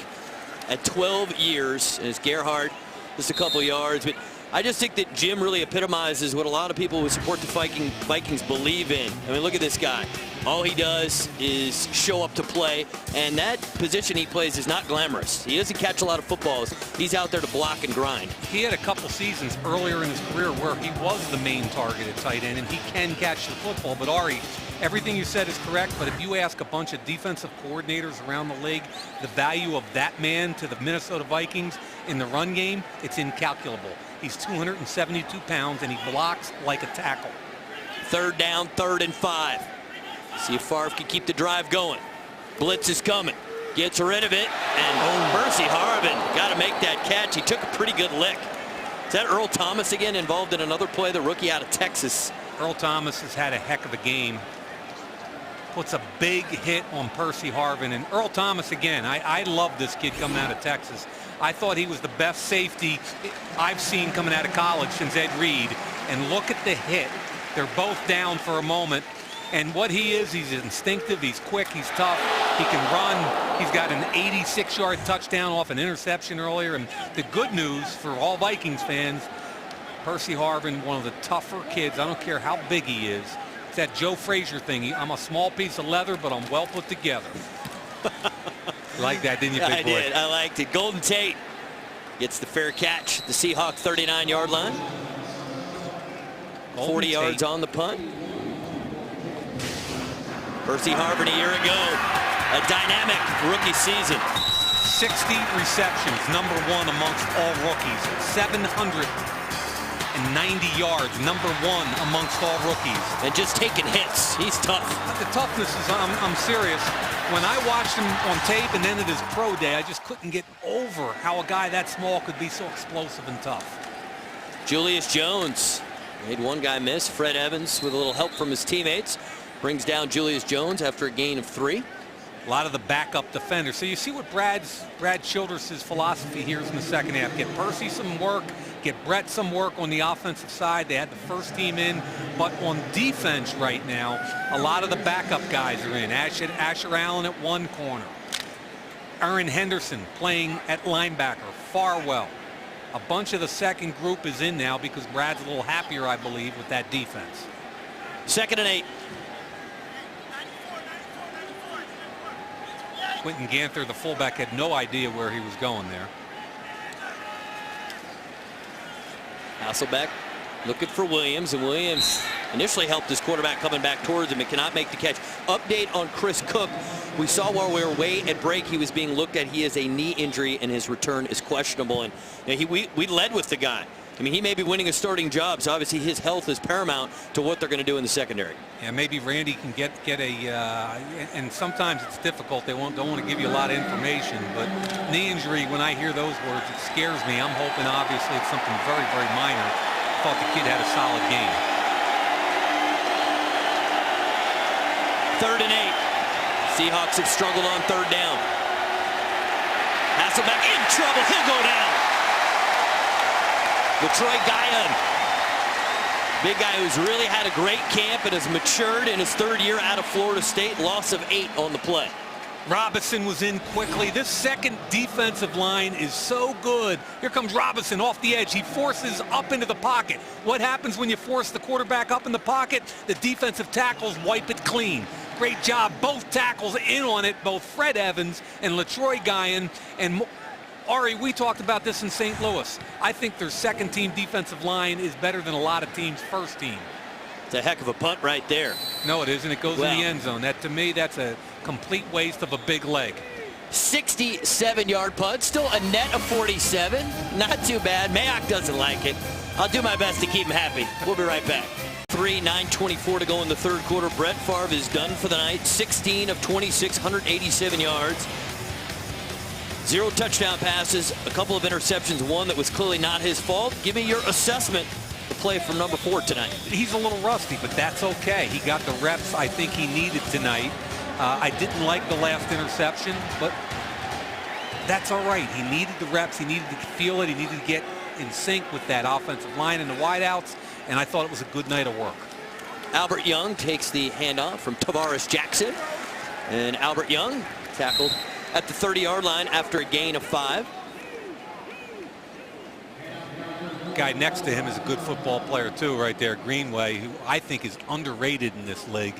at 12 years. And it's Gerhart just a couple yards, but I just think that Jim really epitomizes what a lot of people who support the Vikings believe in. I mean, look at this guy. All he does is show up to play, and that position he plays is not glamorous. He doesn't catch a lot of footballs. He's out there to block and grind. He had a couple seasons earlier in his career where he was the main target at tight end, and he can catch the football. But Ari, everything you said is correct, but if you ask a bunch of defensive coordinators around the league the value of that man to the Minnesota Vikings in the run game, it's incalculable. He's 272 pounds, and he blocks like a tackle. Third down, 3rd and 5. See if Favre can keep the drive going. Blitz is coming. Gets rid of it, and Percy Harvin got to make that catch. He took a pretty good lick. Is that Earl Thomas again involved in another play, the rookie out of Texas? Earl Thomas has had a heck of a game. Puts a big hit on Percy Harvin. And Earl Thomas, again, I love this kid coming out of Texas. I thought he was the best safety I've seen coming out of college since Ed Reed. And look at the hit. They're both down for a moment. And what he is, he's instinctive, he's quick, he's tough, he can run. He's got an 86-yard touchdown off an interception earlier. And the good news for all Vikings fans, Percy Harvin, one of the tougher kids. I don't care how big he is. It's that Joe Frazier thing. I'm a small piece of leather, but I'm well put together. You like that, didn't you, big boy? I did. I liked it. Golden Tate Gets the fair catch at the Seahawks 39-yard line. 40 yards on the punt. Percy Harvin a year ago, a dynamic rookie season. 60 receptions, number 1 amongst all rookies. 790 yards, number 1 amongst all rookies. And just taking hits. He's tough. The toughness is, I'm serious. When I watched him on tape and then at his pro day, I just couldn't get over how a guy that small could be so explosive and tough. Julius Jones made one guy miss. Fred Evans, with a little help from his teammates, brings down Julius Jones after a gain of 3. A lot of the backup defenders. So you see what Brad Childress' philosophy here is in the second half. Get Percy some work, get Brett some work on the offensive side. They had the first team in, but on defense right now, a lot of the backup guys are in. Asher Allen at one corner. Aaron Henderson playing at linebacker. Farwell. A bunch of the second group is in now because Brad's a little happier, I believe, with that defense. 2nd and 8. Quentin Ganther, the fullback, had no idea where he was going there. Hasselbeck looking for Williams, and Williams initially helped his quarterback coming back towards him and cannot make the catch. Update on Chris Cook. We saw while we were away at break, he was being looked at. He has a knee injury, and his return is questionable. And we led with the guy. I mean, he may be winning a starting job, so obviously his health is paramount to what they're going to do in the secondary. Yeah, maybe Randy can get a, and sometimes it's difficult. They don't want to give you a lot of information, but knee injury, when I hear those words, it scares me. I'm hoping, obviously, it's something very, very minor. Thought the kid had a solid game. 3rd and 8. Seahawks have struggled on 3rd down. Hasselbeck in trouble. He'll go down. Troy Guyon, big guy who's really had a great camp and has matured in his 3rd year out of Florida State. Loss of 8 on the play. Robinson was in quickly. This second defensive line is so good. Here comes Robinson off the edge. He forces up into the pocket. What happens when you force the quarterback up in the pocket? The defensive tackles wipe it clean. Great job. Both tackles in on it, both Fred Evans and LaTroy Guyon. And Ari, we talked about this in St. Louis. I think their second team defensive line is better than a lot of teams' first team. It's a heck of a punt right there. No, it isn't. It goes in the end zone. That, to me, that's a complete waste of a big leg. 67-yard punt. Still a net of 47. Not too bad. Mayock doesn't like it. I'll do my best to keep him happy. We'll be right back. 9:24 to go in the 3rd quarter. Brett Favre is done for the night. 16 of 26, 187 yards. 0 touchdown passes, a couple of interceptions, one that was clearly not his fault. Give me your assessment of the play from number 4 tonight. He's a little rusty, but that's okay. He got the reps I think he needed tonight. I didn't like the last interception, but that's all right. He needed the reps. He needed to feel it. He needed to get in sync with that offensive line and the wideouts, and I thought it was a good night of work. Albert Young takes the handoff from Tavares Jackson, and Albert Young tackled at the 30-yard line after a gain of 5. Guy next to him is a good football player too, right there, Greenway, who I think is underrated in this league.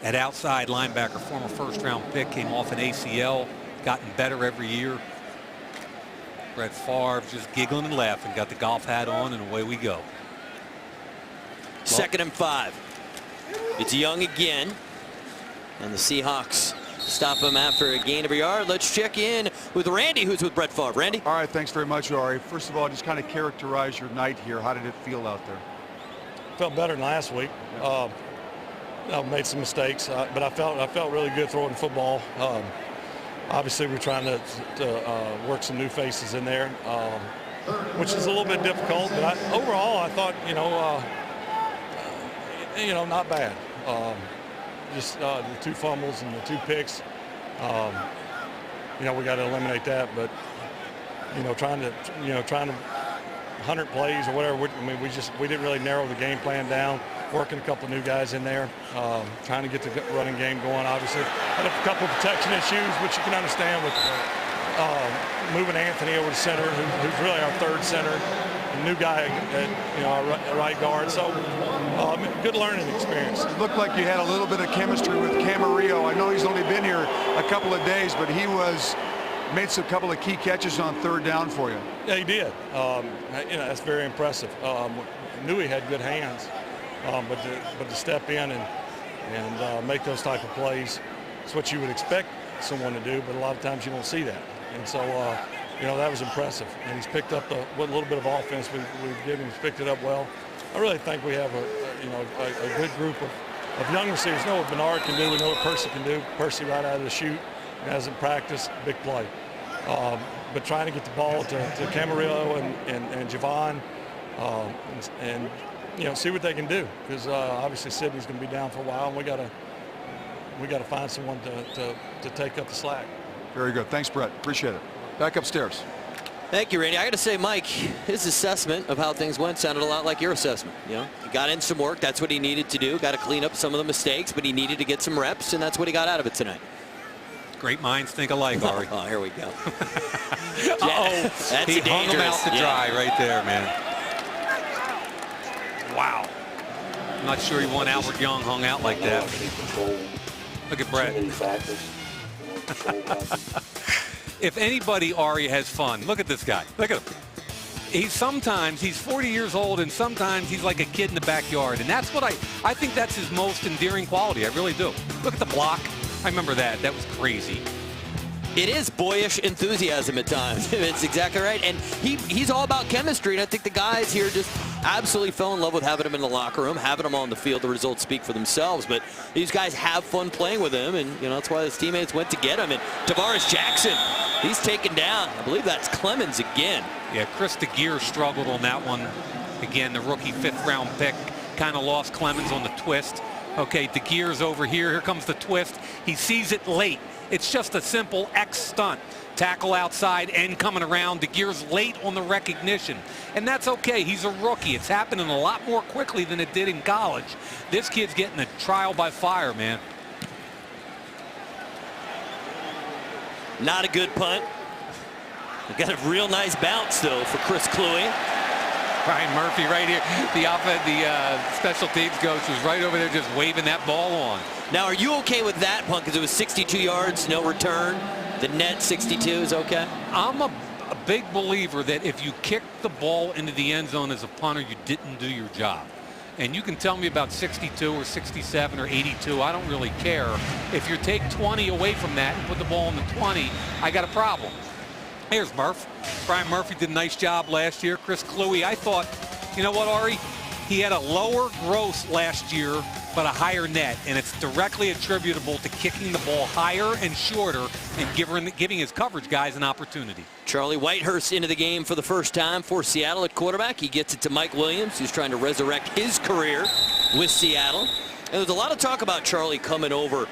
At outside linebacker, former 1st-round pick, came off an ACL, gotten better every year. Brett Favre just giggling and laughing, got the golf hat on, and away we go. 2nd and 5. It's Young again, and the Seahawks stop him after a gain of a yard. Let's check in with Randy, who's with Brett Favre. Randy? All right, thanks very much, Ari. First of all, just kind of characterize your night here. How did it feel out there? Felt better than last week. I made some mistakes, but I felt really good throwing the football. Obviously, we're trying to work some new faces in there, which is a little bit difficult. But overall, I thought, not bad. Just the 2 fumbles and the 2 picks. We got to eliminate that. But trying to 100 plays or whatever. We didn't really narrow the game plan down. Working a couple of new guys in there, trying to get the running game going. Obviously, had a couple of protection issues, which you can understand with moving Anthony over to center, who's really our 3rd center. A new guy at our right guard. So good learning experience. It looked like you had a little bit of chemistry with Camarillo. I know he's only been here a couple of days, but he was made some couple of key catches on third down for you. Yeah, he did. That's very impressive. Knew he had good hands, but to step in and make those type of plays, it's what you would expect someone to do. But a lot of times you don't see that, and so that was impressive. And he's picked up what little bit of offense we've given him. He's picked it up well. I really think we have a good group of young receivers. We know what Bernard can do. We know what Percy can do. Percy right out of the chute, hasn't practiced, big play. But trying to get the ball to Camarillo and Javon and see what they can do, because obviously Sydney's going to be down for a while, and we got to find someone to take up the slack. Very good. Thanks, Brett. Appreciate it. Back upstairs. Thank you, Randy. I got to say, Mike, his assessment of how things went sounded a lot like your assessment. He got in some work. That's what he needed to do. Got to clean up some of the mistakes, but he needed to get some reps, and that's what he got out of it tonight. Great minds think alike, Ari. Oh, here we go. That's he hung him out to dry right there, man. Wow. I'm not sure he want Albert Young hung out like that. Look at Brett. If anybody, Ari, has fun, look at this guy. Look at him. He's 40 years old, and sometimes he's like a kid in the backyard. And that's what I think that's his most endearing quality. I really do. Look at the block. I remember that. That was crazy. It is boyish enthusiasm at times. It's exactly right. And he's all about chemistry. And I think the guys here just absolutely fell in love with having him in the locker room, having him on the field. The results speak for themselves. But these guys have fun playing with him. And, that's why his teammates went to get him. And Tavares Jackson, he's taken down. I believe that's Clemens again. Yeah, Chris DeGear struggled on that one. Again, the rookie 5th-round pick kind of lost Clemens on the twist. Okay, DeGear's over here. Here comes the twist. He sees it late. It's just a simple X stunt. Tackle outside and coming around. DeGear's late on the recognition. And that's okay. He's a rookie. It's happening a lot more quickly than it did in college. This kid's getting a trial by fire, man. Not a good punt. We got a real nice bounce, though, for Chris Kluwe. Ryan Murphy right here. The special teams coach was right over there just waving that ball on. Now, are you okay with that punt? Because it was 62 yards, no return. The net 62 is okay? I'm a big believer that if you kick the ball into the end zone as a punter, you didn't do your job. And you can tell me about 62 or 67 or 82. I don't really care. If you take 20 away from that and put the ball in the 20, I got a problem. Here's Murph. Brian Murphy did a nice job last year. Chris Kluwe, I thought, you know what, Ari? He had a lower gross last year, but a higher net, and it's directly attributable to kicking the ball higher and shorter and giving his coverage guys an opportunity. Charlie Whitehurst into the game for the first time for Seattle at quarterback. He gets it to Mike Williams, who's trying to resurrect his career with Seattle. And there's a lot of talk about Charlie coming over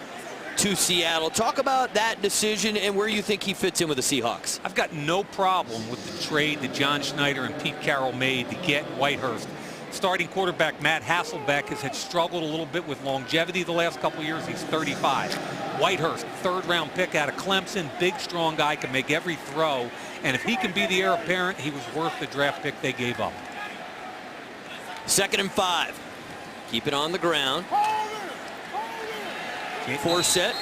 to Seattle. Talk about that decision and where you think he fits in with the Seahawks. I've got no problem with the trade that John Schneider and Pete Carroll made to get Whitehurst. Starting quarterback Matt Hasselbeck has struggled a little bit with longevity the last couple years. He's 35. Whitehurst, 3rd-round pick out of Clemson, big, strong guy, can make every throw. And if he can be the heir apparent, he was worth the draft pick they gave up. 2nd and 5. Keep it on the ground. Forsett,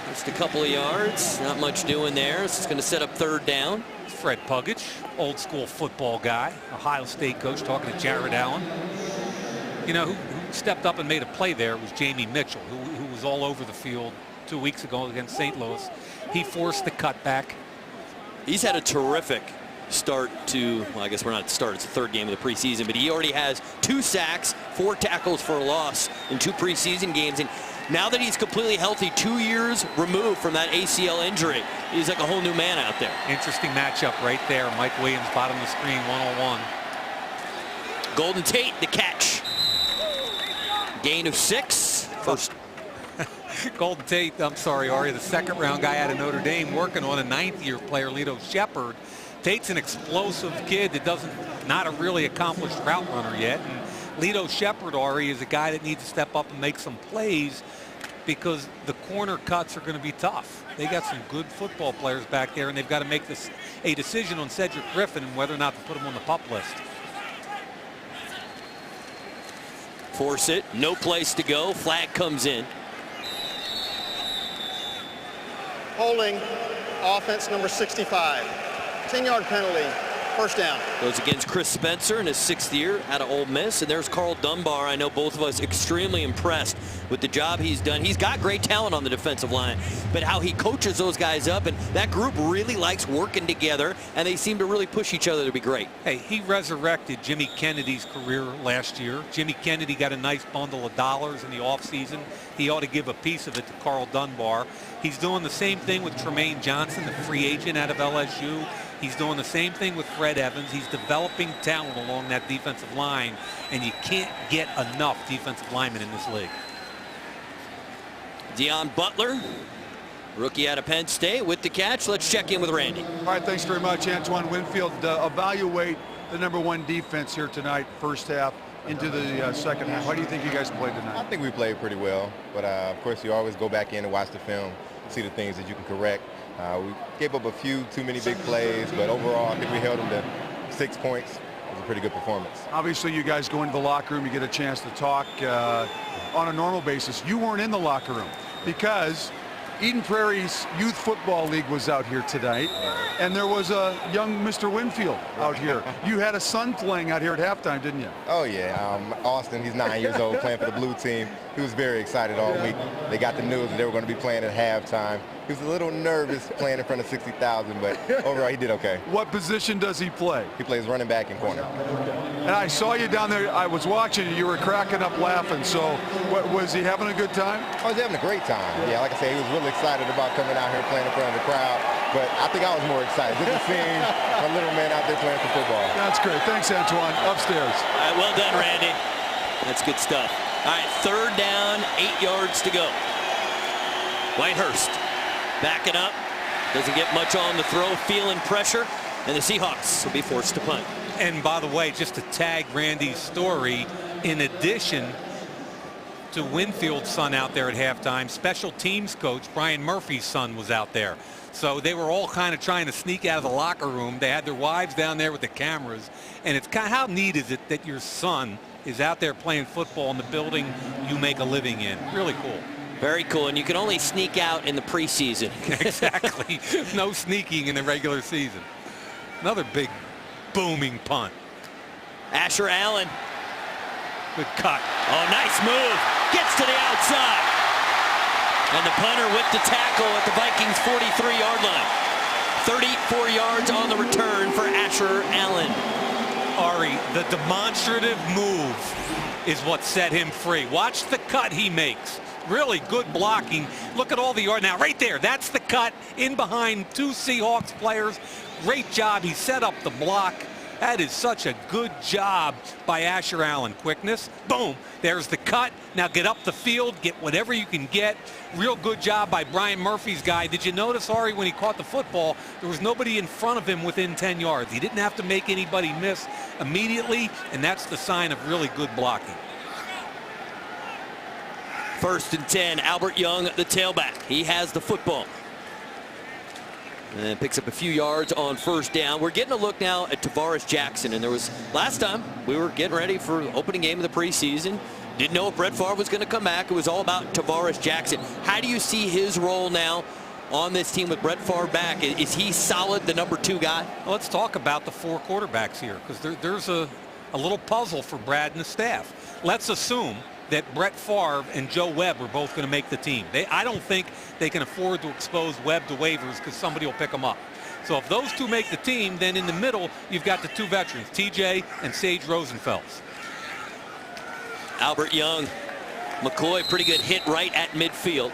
just a couple of yards, not much doing there. So it's going to set up 3rd down. Fred Puggich, old school football guy, Ohio State coach, talking to Jared Allen. You know, who stepped up and made a play there was Jamie Mitchell, who was all over the field 2 weeks ago against St. Louis. He forced the cutback. He's had a terrific start to, well, I guess we're not at start, it's the 3rd game of the preseason, but he already has 2 sacks, 4 tackles for a loss in 2 preseason games. And now that he's completely healthy, 2 years removed from that ACL injury, he's like a whole new man out there. Interesting matchup right there. Mike Williams, bottom of the screen, 1-on-1. Golden Tate, the catch. Gain of 6. First. Golden Tate, I'm sorry, Ari, the 2nd-round guy out of Notre Dame, working on a 9th-year player, Lito Shepard. Tate's an explosive kid that not a really accomplished route runner yet. And Lito Shepard, Ari, is a guy that needs to step up and make some plays because the corner cuts are going to be tough. They got some good football players back there, and they've got to make a decision on Cedric Griffin and whether or not to put him on the PUP list. Force it, no place to go. Flag comes in. Holding offense number 65. 10-yard penalty, first down. Goes against Chris Spencer in his 6th year out of Ole Miss. And there's Carl Dunbar. I know both of us extremely impressed with the job he's done. He's got great talent on the defensive line, but how he coaches those guys up, and that group really likes working together, and they seem to really push each other to be great. Hey, he resurrected Jimmy Kennedy's career last year. Jimmy Kennedy got a nice bundle of dollars in the offseason. He ought to give a piece of it to Carl Dunbar. He's doing the same thing with Tremaine Johnson, the free agent out of LSU. He's doing the same thing with Fred Evans. He's developing talent along that defensive line, and you can't get enough defensive linemen in this league. Deion Butler, rookie out of Penn State, with the catch. Let's check in with Randy. All right, thanks very much, Antoine Winfield. Evaluate the #1 defense here tonight, first half into the second half. How do you think you guys played I tonight? think we played pretty well, but of course you always go back in and watch the film, see the things that you can correct. We gave up a few too many big plays, but overall I think we held them to 6 points. It was a pretty good performance. Obviously, you guys go into the locker room, you get a chance to talk on a normal basis. You weren't in the locker room because Eden Prairie's Youth Football League was out here tonight, and there was a young Mr. Winfield out here. You had a son playing out here at halftime, didn't you? Oh yeah, Austin, he's 9 years old, playing for the blue team. He was very excited all week. They got the news that they were going to be playing at halftime. He was a little nervous playing in front of 60,000, but overall he did okay. What position does he play? He plays running back and corner. And I saw you down there. I was watching you. You were cracking up laughing. So was he having a good time? I was having a great time. Yeah, like I say, he was really excited about coming out here playing in front of the crowd. But I think I was more excited just to see a little man out there playing for football. That's great. Thanks, Antoine. Upstairs. All right, well done, Randy. That's good stuff. All right, 3rd down, 8 yards to go. Whitehurst backing up. Doesn't get much on the throw, feeling pressure, and the Seahawks will be forced to punt. And by the way, just to tag Randy's story, in addition to Winfield's son out there at halftime, special teams coach Brian Murphy's son was out there. So they were all kind of trying to sneak out of the locker room. They had their wives down there with the cameras. And it's kind of, how neat is it that your son is out there playing football in the building you make a living in? Really cool. Very cool, and you can only sneak out in the preseason. Exactly. No sneaking in the regular season. Another big booming punt. Asher Allen. Good cut. Oh, nice move. Gets to the outside. And the punter with the tackle at the Vikings 43-yard line. 34 yards on the return for Asher Allen. Ari, the demonstrative move is what set him free. Watch the cut he makes. Really good blocking. Look at all the yard. Now, right there, that's the cut in behind 2 Seahawks players. Great job. He set up the block. That is such a good job by Asher Allen. Quickness, boom, there's the cut. Now get up the field, get whatever you can get. Real good job by Brian Murphy's guy. Did you notice, Ari, when he caught the football, there was nobody in front of him within 10 yards. He didn't have to make anybody miss immediately, and that's the sign of really good blocking. 1st and 10, Albert Young, the tailback. He has the football. And picks up a few yards on 1st down. We're getting a look now at Tavares Jackson. And there was, last time, we were getting ready for the opening game of the preseason. Didn't know if Brett Favre was going to come back. It was all about Tavares Jackson. How do you see his role now on this team with Brett Favre back? Is he solid, the #2 guy? Well, let's talk about the 4 quarterbacks here, because there's a little puzzle for Brad and the staff. Let's assume that Brett Favre and Joe Webb are both going to make the team. I don't think they can afford to expose Webb to waivers because somebody will pick them up. So if those 2 make the team, then in the middle, you've got the 2 veterans, TJ and Sage Rosenfels. Albert Young, McCoy, pretty good hit right at midfield.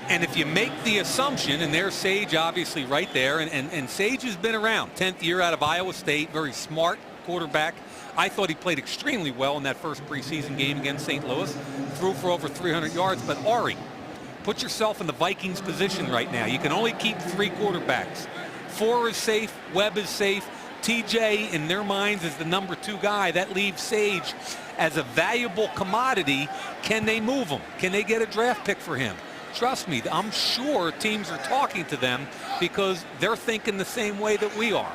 And if you make the assumption, and there's Sage obviously right there, and Sage has been around, 10th year out of Iowa State, very smart quarterback. I thought he played extremely well in that first preseason game against St. Louis. Threw for over 300 yards. But Ari, put yourself in the Vikings position right now. You can only keep 3 quarterbacks. 4 is safe. Webb is safe. TJ, in their minds, is the #2 guy. That leaves Sage as a valuable commodity. Can they move him? Can they get a draft pick for him? Trust me, I'm sure teams are talking to them because they're thinking the same way that we are.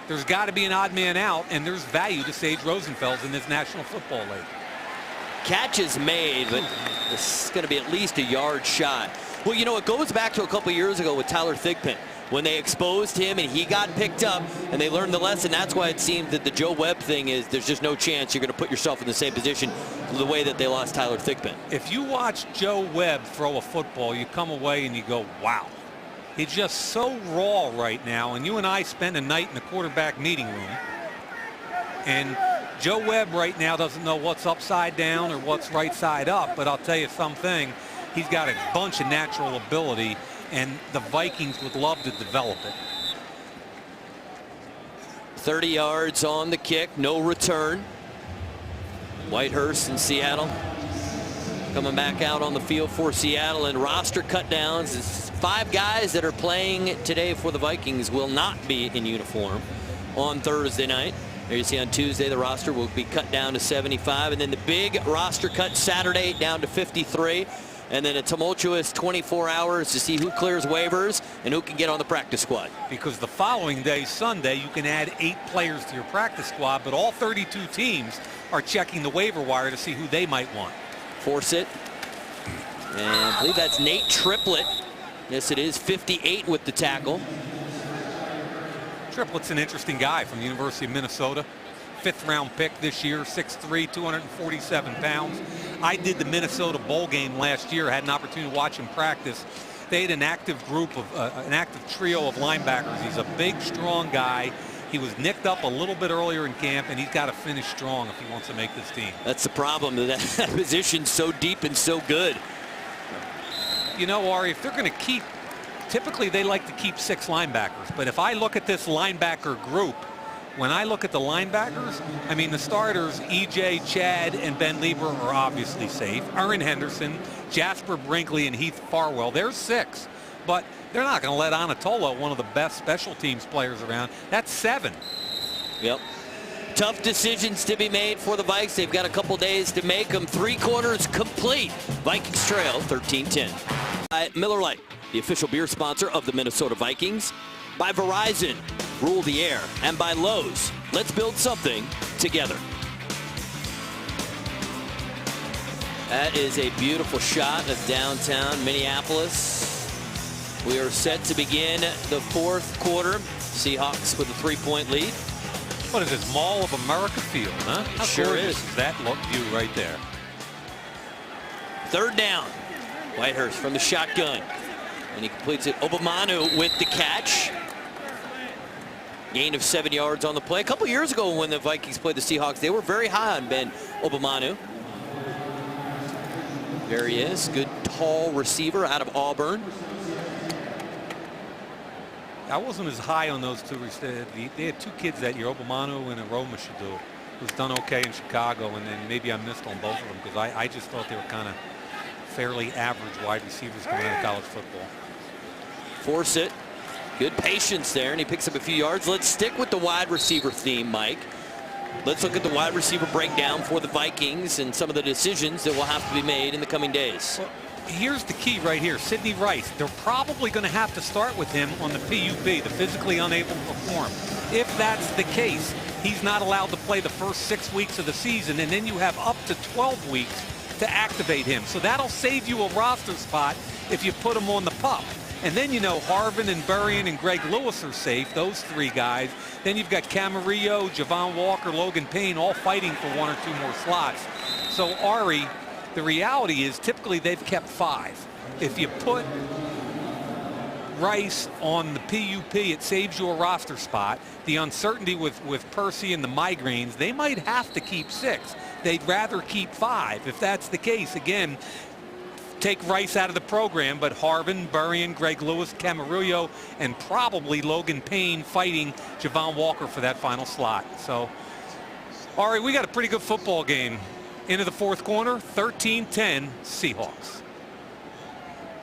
There's got to be an odd man out, and there's value to Sage Rosenfels in this National Football League. Catch is made, but this is going to be at least a yard shot. Well, you know, it goes back to a couple years ago with Tyler Thigpen, when they exposed him and he got picked up and they learned the lesson. That's why it seems that the Joe Webb thing is there's just no chance you're going to put yourself in the same position the way that they lost Tyler Thigpen. If you watch Joe Webb throw a football, you come away and you go, wow. He's just so raw right now. And you and I spent a night in the quarterback meeting room. And Joe Webb right now doesn't know what's upside down or what's right side up. But I'll tell you something. He's got a bunch of natural ability, and the Vikings would love to develop it. 30 yards on the kick, no return. Whitehurst in Seattle coming back out on the field for Seattle, and roster cut downs. 5 guys that are playing today for the Vikings will not be in uniform on Thursday night. There you see on Tuesday the roster will be cut down to 75, and then the big roster cut Saturday down to 53. And then a tumultuous 24 hours to see who clears waivers and who can get on the practice squad. Because the following day, Sunday, you can add 8 players to your practice squad, but all 32 teams are checking the waiver wire to see who they might want. Force it. And I believe that's Nate Triplett. Yes, it is. 58 with the tackle. Triplett's an interesting guy from the University of Minnesota. 5th round pick this year, 6'3", 247 pounds. I did the Minnesota bowl game last year. I had an opportunity to watch him practice. They had an active group of an active trio of linebackers. He's a big, strong guy. He was nicked up a little bit earlier in camp, and he's got to finish strong if he wants to make this team. That's the problem. That position's so deep and so good. You know, Ari, if they're going to keep, typically they like to keep 6 linebackers. But if I look at this linebacker group, when I look at the linebackers, I mean, the starters, EJ, Chad, and Ben Lieber are obviously safe. Aaron Henderson, Jasper Brinkley, and Heath Farwell, there's 6. But they're not going to let Anatola, one of the best special teams players around. That's 7. Yep. Tough decisions to be made for the Vikes. They've got a couple days to make them. 3 quarters complete. Vikings trail 13-10. Miller Lite, the official beer sponsor of the Minnesota Vikings. By Verizon, rule the air. And by Lowe's, let's build something together. That is a beautiful shot of downtown Minneapolis. We are set to begin the 4th quarter. Seahawks with a 3-point lead. What is this, Mall of America field, huh? How sure is. That look view right there. 3rd down. Whitehurst from the shotgun. And he completes it. Obamanu with the catch. Gain of 7 yards on the play. A couple years ago when the Vikings played the Seahawks, they were very high on Ben Obamanu. There he is. Good tall receiver out of Auburn. I wasn't as high on those 2. They had 2 kids that year, Obamanu and Aromashadu, who's done okay in Chicago, and then maybe I missed on both of them because I just thought they were kind of fairly average wide receivers coming out of college football. Force it. Good patience there, and he picks up a few yards. Let's stick with the wide receiver theme, Mike. Let's look at the wide receiver breakdown for the Vikings and some of the decisions that will have to be made in the coming days. Well, here's the key right here. Sidney Rice. They're probably going to have to start with him on the PUP, the physically unable to perform. If that's the case, he's not allowed to play the first 6 weeks of the season, and then you have up to 12 weeks to activate him. So that'll save you a roster spot if you put him on the PUP. And then, you know, Harvin and Burrion and Greg Lewis are safe, those 3 guys. Then you've got Camarillo, Javon Walker, Logan Payne all fighting for 1 or 2 more slots. So, Ari, the reality is typically they've kept 5. If you put Rice on the PUP, it saves you a roster spot. The uncertainty with Percy and the migraines, they might have to keep 6. They'd rather keep 5. If that's the case, again, take Rice out of the program, but Harvin, Burrion, Greg Lewis, Camarillo, and probably Logan Payne fighting Javon Walker for that final slot. So, Ari, we got a pretty good football game. Into the 4th quarter, 13-10 Seahawks.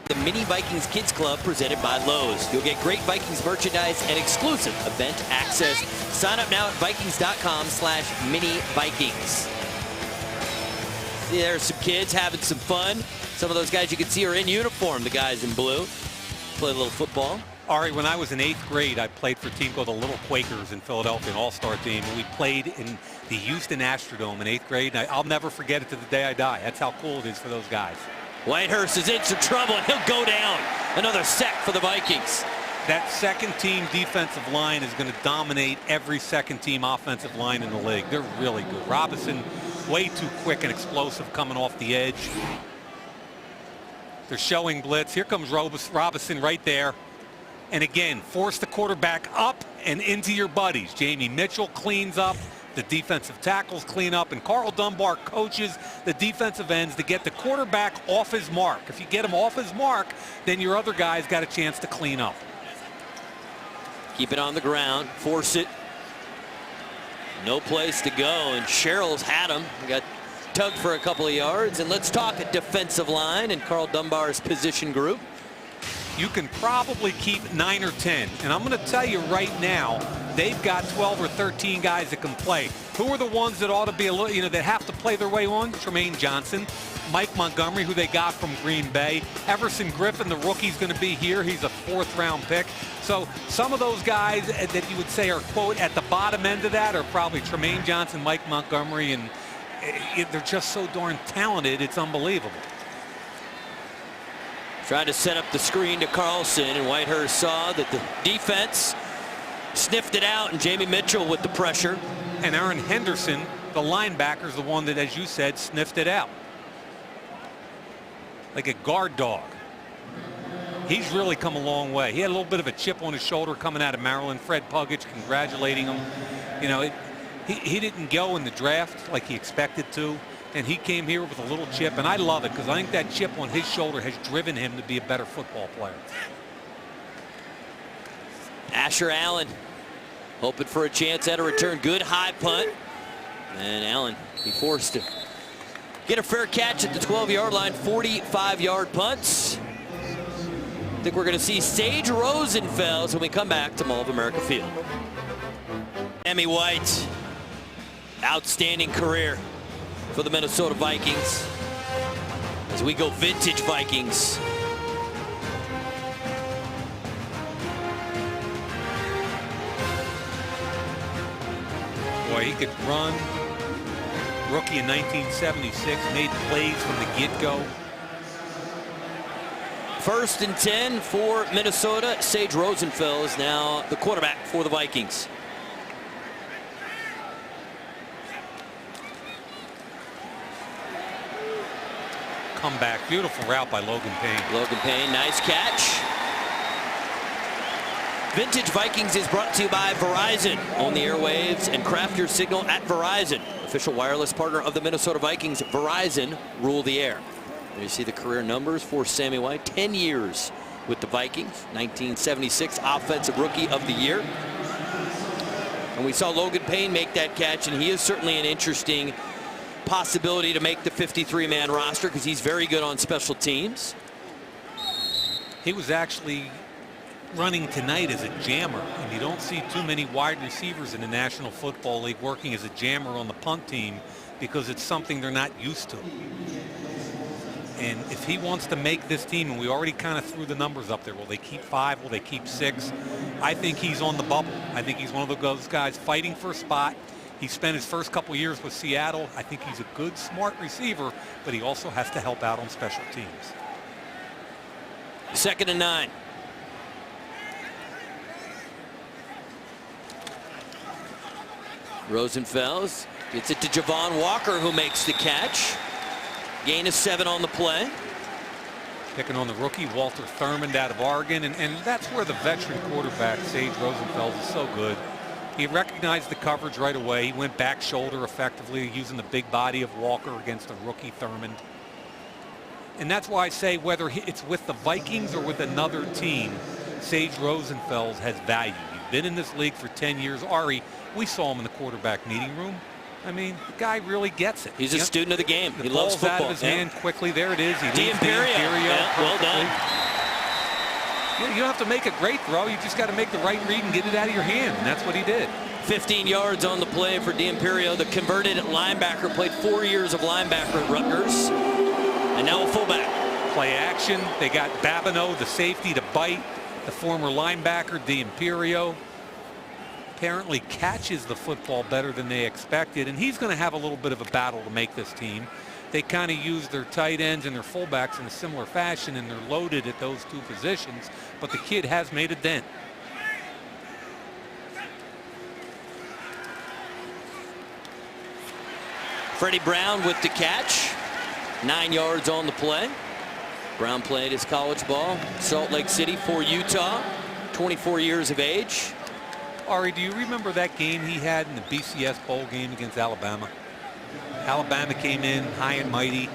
The Mini Vikings Kids Club presented by Lowe's. You'll get great Vikings merchandise and exclusive event access. Sign up now at Vikings.com/mini-Vikings. There's some kids having some fun. Some of those guys you can see are in uniform, the guys in blue. Play a little football. Ari, when I was in 8th grade, I played for a team called the Little Quakers in Philadelphia, an all-star team. And we played in the Houston Astrodome in 8th grade. And I'll never forget it to the day I die. That's how cool it is for those guys. Whitehurst is in some trouble, and he'll go down. Another sack for the Vikings. That second-team defensive line is going to dominate every second-team offensive line in the league. They're really good. Robinson, way too quick and explosive coming off the edge. They're showing blitz. Here comes Robinson right there. And again, force the quarterback up and into your buddies. Jamie Mitchell cleans up. The defensive tackles clean up. And Carl Dunbar coaches the defensive ends to get the quarterback off his mark. If you get him off his mark, then your other guys got a chance to clean up. Keep it on the ground. Force it. No place to go. And Sherrill's had him. He got tugged for a couple of yards. And let's talk a defensive line and Carl Dunbar's position group. You can probably keep 9 or 10. And I'm going to tell you right now, they've got 12 or 13 guys that can play. Who are the ones that ought to be a little, that have to play their way on? Tremaine Johnson, Mike Montgomery, who they got from Green Bay. Everson Griffin, the rookie's going to be here. He's a 4th-round pick. So some of those guys that you would say are, quote, at the bottom end of that are probably Tremaine Johnson, Mike Montgomery, and they're just so darn talented, it's unbelievable. Trying to set up the screen to Carlson, and Whitehurst saw that the defense sniffed it out, and Jamie Mitchell with the pressure. And Aaron Henderson, the linebacker, is the one that, as you said, sniffed it out. Like a guard dog. He's really come a long way. He had a little bit of a chip on his shoulder coming out of Maryland. Fred Puggich congratulating him. He didn't go in the draft like he expected to. And he came here with a little chip, and I love it because I think that chip on his shoulder has driven him to be a better football player. Asher Allen hoping for a chance at a return. Good high punt. And Allen, he forced to get a fair catch at the 12-yard line. 45-yard punts. I think we're going to see Sage Rosenfels when we come back to Mall of America Field. Sammy White, outstanding career for the Minnesota Vikings as we go vintage Vikings. Boy, he could run. Rookie in 1976, made plays from the get-go. 1st and 10 for Minnesota. Sage Rosenfels is now the quarterback for the Vikings. Comeback, beautiful route by Logan Payne. Logan Payne, nice catch. Vintage Vikings is brought to you by Verizon. On the airwaves and craft your signal at Verizon. Official wireless partner of the Minnesota Vikings. Verizon, rule the air. There you see the career numbers for Sammy White. 10 years with the Vikings. 1976 Offensive Rookie of the Year. And we saw Logan Payne make that catch, and he is certainly an interesting possibility to make the 53-man roster because he's very good on special teams. He was actually running tonight as a jammer, and you don't see too many wide receivers in the National Football League working as a jammer on the punt team because it's something they're not used to. And if he wants to make this team, and we already kind of threw the numbers up there, will they keep 5? Will they keep 6? I think he's on the bubble. I think he's one of those guys fighting for a spot. He spent his first couple years with Seattle. I think he's a good, smart receiver, but he also has to help out on special teams. 2nd and 9. Rosenfels gets it to Javon Walker, who makes the catch. Gain of 7 on the play. Picking on the rookie, Walter Thurmond out of Oregon, and that's where the veteran quarterback, Sage Rosenfels, is so good. He recognized the coverage right away. He went back shoulder effectively, using the big body of Walker against a rookie Thurmond. And that's why I say whether it's with the Vikings or with another team, Sage Rosenfels has value. You've been in this league for 10 years. Ari, we saw him in the quarterback meeting room. I mean, the guy really gets it. He's a student of the game. The he loves football. Out of his hand quickly. There it is. He leads D'Imperio. Yeah, well done. You don't have to make a great throw. You just got to make the right read and get it out of your hand. And that's what he did. 15 yards on the play for D'Imperio. The converted linebacker, played 4 years of linebacker at Rutgers. And now a fullback. Play action. They got Babineau, the safety, to bite. The former linebacker, D'Imperio. apparently catches the football better than they expected, and he's going to have a little bit of a battle to make this team. They kind of use their tight ends and their fullbacks in a similar fashion, and they're loaded at those two positions, but the kid has made a dent. Freddie Brown with the catch. 9 yards on the play. Brown played his college ball, Salt Lake City for Utah, 24 years of age. Ari, do you remember that game he had in the BCS Bowl game against Alabama? Alabama came in high and mighty,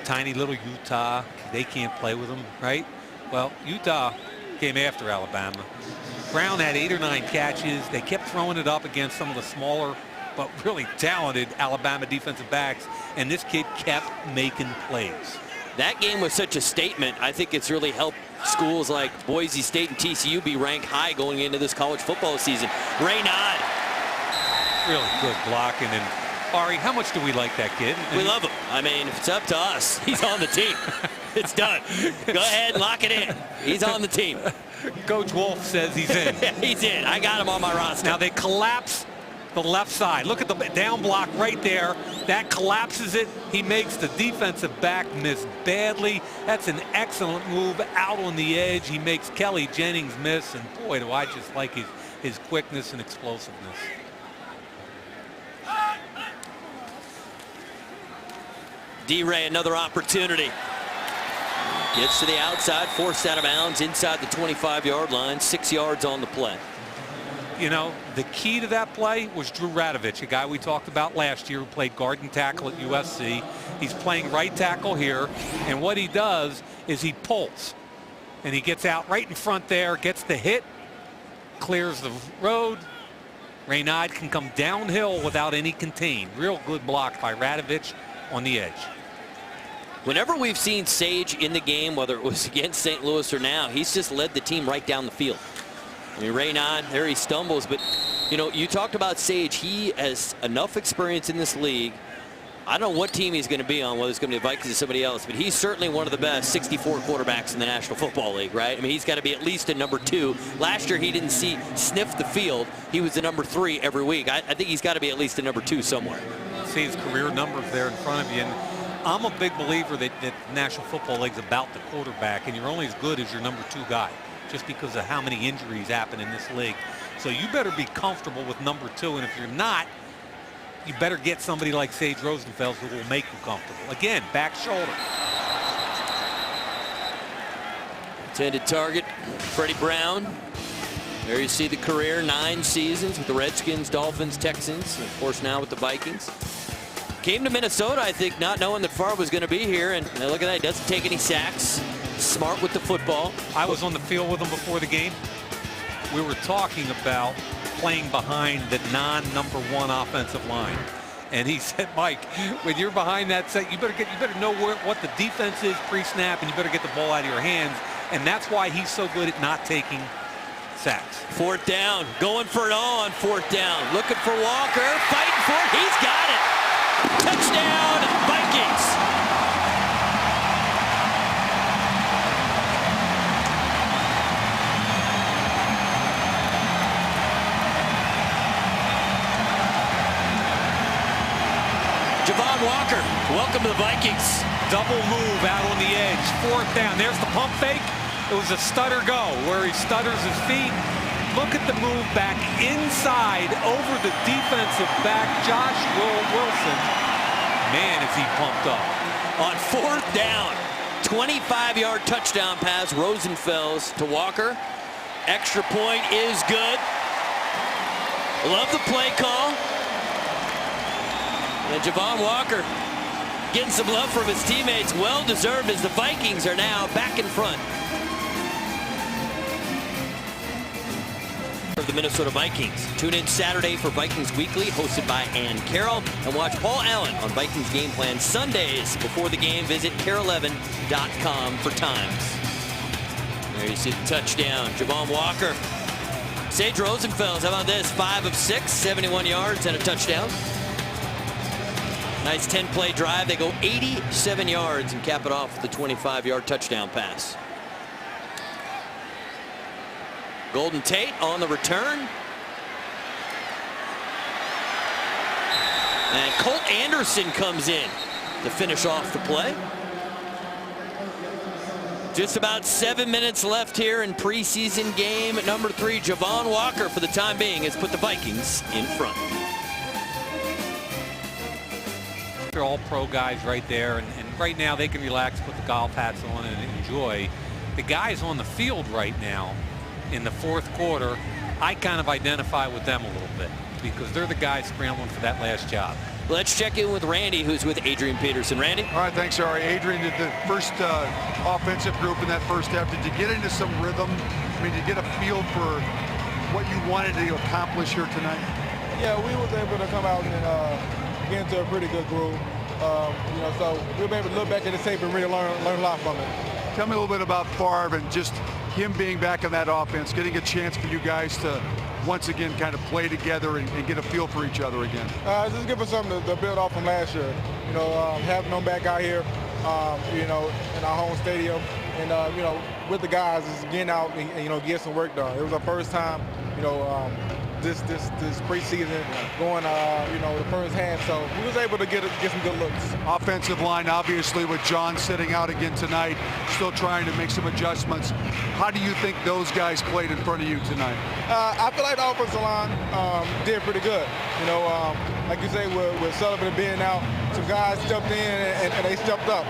tiny little Utah. They can't play with them, right? Well, Utah came after Alabama. Brown had 8 or 9 catches. They kept throwing it up against some of the smaller but really talented Alabama defensive backs, and this kid kept making plays. That game was such a statement. I think it's really helped schools like Boise State and TCU be ranked high going into this college football season. Raynaud. Really good blocking. And Ari, how much do we like that kid? We love him. I mean, if it's up to us, he's on the team. It's done. Go ahead and lock it in. He's on the team. Coach Wolf says he's in. He's in. I got him on my roster. Now they collapse the left side. Look at the down block right there. That collapses it. He makes the defensive back miss badly. That's an excellent move out on the edge. He makes Kelly Jennings miss, and boy, do I just like his quickness and explosiveness. D-Ray, another opportunity. Gets to the outside, forced out of bounds inside the 25-yard line, 6 yards on the play. You know, the key to that play was Drew Radovich, a guy we talked about last year who played guard and tackle at USC. He's playing right tackle here, and what he does is he pulls, and he gets out right in front there, gets the hit, clears the road. Raynaud can come downhill without any contain. Real good block by Radovich on the edge. Whenever we've seen Sage in the game, whether it was against St. Louis or now, he's just led the team right down the field. I mean, Raynaud, there he stumbles, but, you know, you talked about Sage. He has enough experience in this league. I don't know what team he's going to be on, whether it's going to be the Vikings or somebody else, but he's certainly one of the best 64 quarterbacks in the National Football League, right? I mean, he's got to be at least a number 2. Last year, he didn't sniff the field. He was the number 3 every week. I think he's got to be at least a number 2 somewhere. See his career numbers there in front of you. And I'm a big believer that the National Football League's about the quarterback, and you're only as good as your number 2 guy, just because of how many injuries happen in this league. So you better be comfortable with number 2, and if you're not, you better get somebody like Sage Rosenfels who will make you comfortable. Again, back shoulder. Intended target, Freddie Brown. There you see the career, 9 seasons with the Redskins, Dolphins, Texans, and of course now with the Vikings. Came to Minnesota, I think, not knowing that Favre was going to be here, and look at that, he doesn't take any sacks. Smart with the football. I was on the field with him before the game. We were talking about playing behind the non-number 1 offensive line, and he said, Mike, when you're behind that set, you better know what the defense is pre-snap, and you better get the ball out of your hands, and that's why he's so good at not taking sacks. 4th down, going for it all on 4th down. Looking for Walker, fighting for it. He's got it. Touchdown, Vikings. Javon Walker, welcome to the Vikings. Double move out on the edge. 4th down. There's the pump fake. It was a stutter go where he stutters his feet. Look at the move back inside over the defensive back, Josh Wilson. Man, is he pumped up. On 4th down, 25-yard touchdown pass, Rosenfels to Walker. Extra point is good. Love the play call. And Javon Walker getting some love from his teammates. Well deserved, as the Vikings are now back in front of the Minnesota Vikings. Tune in Saturday for Vikings Weekly, hosted by Ann Carroll, and watch Paul Allen on Vikings Game Plan Sundays. Before the game, visit care11.com for times. There you see the touchdown. Javon Walker. Sage Rosenfels, how about this? 5 of 6, 71 yards and a touchdown. Nice 10-play drive. They go 87 yards and cap it off with the 25-yard touchdown pass. Golden Tate on the return. And Colt Anderson comes in to finish off the play. Just about 7 minutes left here in preseason game number 3. Javon Walker, for the time being, has put the Vikings in front. They're all pro guys right there, and right now they can relax, put the golf hats on, and enjoy. The guys on the field right now in the fourth quarter, I kind of identify with them a little bit because they're the guys scrambling for that last job. Let's check in with Randy, who's with Adrian Peterson. Randy? All right, thanks, Ari. Adrian did the first offensive group in that first half. Did you get into some rhythm? I mean, did you get a feel for what you wanted to accomplish here tonight? Yeah, we was able to come out and get into a pretty good groove. So we'll be able to look back at the tape and really learn a lot from it. Tell me a little bit about Favre and just him being back in that offense, getting a chance for you guys to once again kind of play together and get a feel for each other again. Just give us something to build off from last year. Having them back out here, in our home stadium, and with the guys, is getting out and get some work done. It was our first time, this preseason going, the first half, so we was able to get some good looks. Offensive line, obviously, with John sitting out again tonight, still trying to make some adjustments. How do you think those guys played in front of you tonight? I feel like the offensive line did pretty good. Like you say, with Sullivan being out, some guys stepped in and they stepped up.